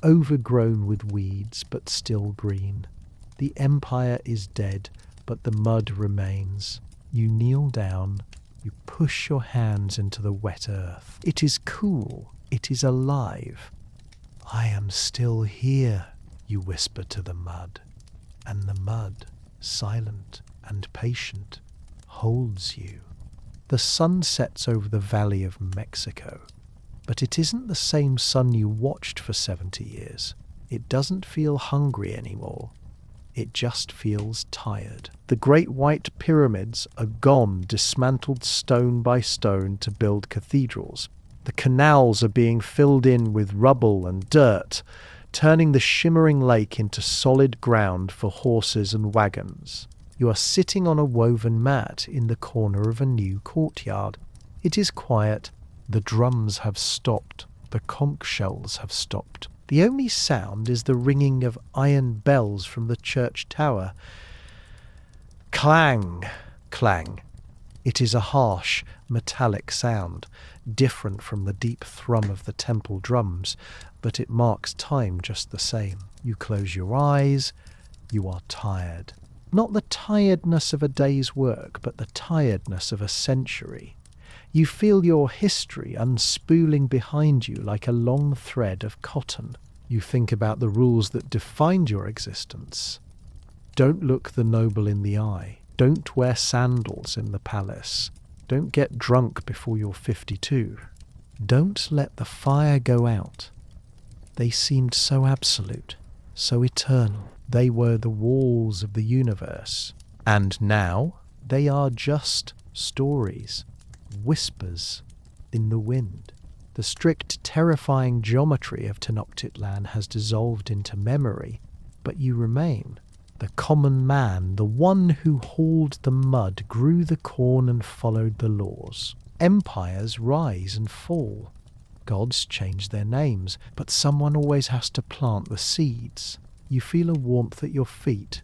overgrown with weeds, but still green. The empire is dead, but the mud remains. You kneel down. You push your hands into the wet earth. It is cool. It is alive. I am still here, you whisper to the mud. And the mud, silent and patient, holds you. The sun sets over the valley of Mexico, but it isn't the same sun you watched for 70 years. It doesn't feel hungry anymore. It just feels tired. The great white pyramids are gone, dismantled stone by stone to build cathedrals. The canals are being filled in with rubble and dirt, turning the shimmering lake into solid ground for horses and wagons. You are sitting on a woven mat in the corner of a new courtyard. It is quiet. The drums have stopped. The conch shells have stopped. The only sound is the ringing of iron bells from the church tower. Clang, clang. It is a harsh, metallic sound, different from the deep thrum of the temple drums, but it marks time just the same. You close your eyes. You are tired. Not the tiredness of a day's work, but the tiredness of a century. You feel your history unspooling behind you like a long thread of cotton. You think about the rules that defined your existence. Don't look the noble in the eye. Don't wear sandals in the palace. Don't get drunk before you're 52. Don't let the fire go out. They seemed so absolute, so eternal. They were the walls of the universe. And now they are just stories, whispers in the wind. The strict, terrifying geometry of Tenochtitlan has dissolved into memory, but you remain. The common man, the one who hauled the mud, grew the corn and followed the laws. Empires rise and fall. Gods change their names, but someone always has to plant the seeds. You feel a warmth at your feet.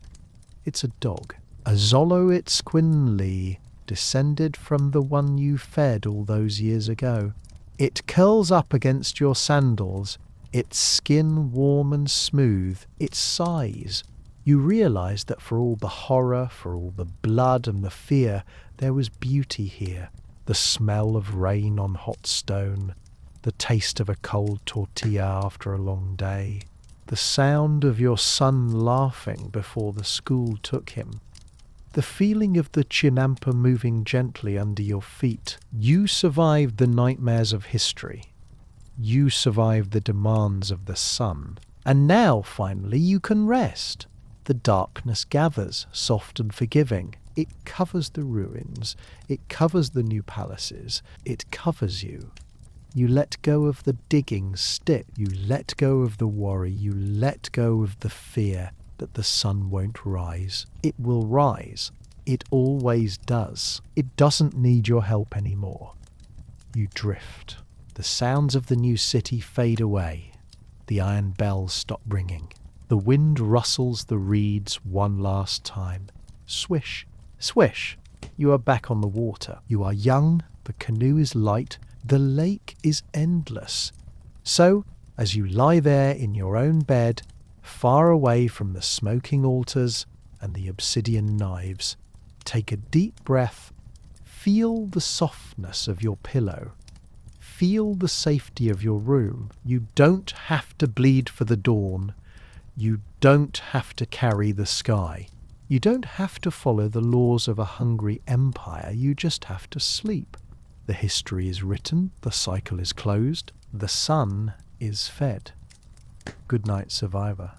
It's a dog. A Xoloitzcuinli, descended from the one you fed all those years ago. It curls up against your sandals, its skin warm and smooth, its sighs. You realize that for all the horror, for all the blood and the fear, there was beauty here. The smell of rain on hot stone, the taste of a cold tortilla after a long day, The sound of your son laughing before the school took him. The feeling of the chinampa moving gently under your feet. You survived the nightmares of history. You survived the demands of the sun. And now, finally, you can rest. The darkness gathers, soft and forgiving. It covers the ruins. It covers the new palaces. It covers you. You let go of the digging stick. You let go of the worry. You let go of the fear that the sun won't rise. It will rise. It always does. It doesn't need your help anymore. You drift. The sounds of the new city fade away. The iron bells stop ringing. The wind rustles the reeds one last time. Swish, swish. You are back on the water. You are young. The canoe is light. The lake is endless. So, as you lie there in your own bed, far away from the smoking altars and the obsidian knives, take a deep breath. Feel the softness of your pillow. Feel the safety of your room. You don't have to bleed for the dawn. You don't have to carry the sky. You don't have to follow the laws of a hungry empire. You just have to sleep. The history is written. The cycle is closed. The sun is fed. Good night, survivor.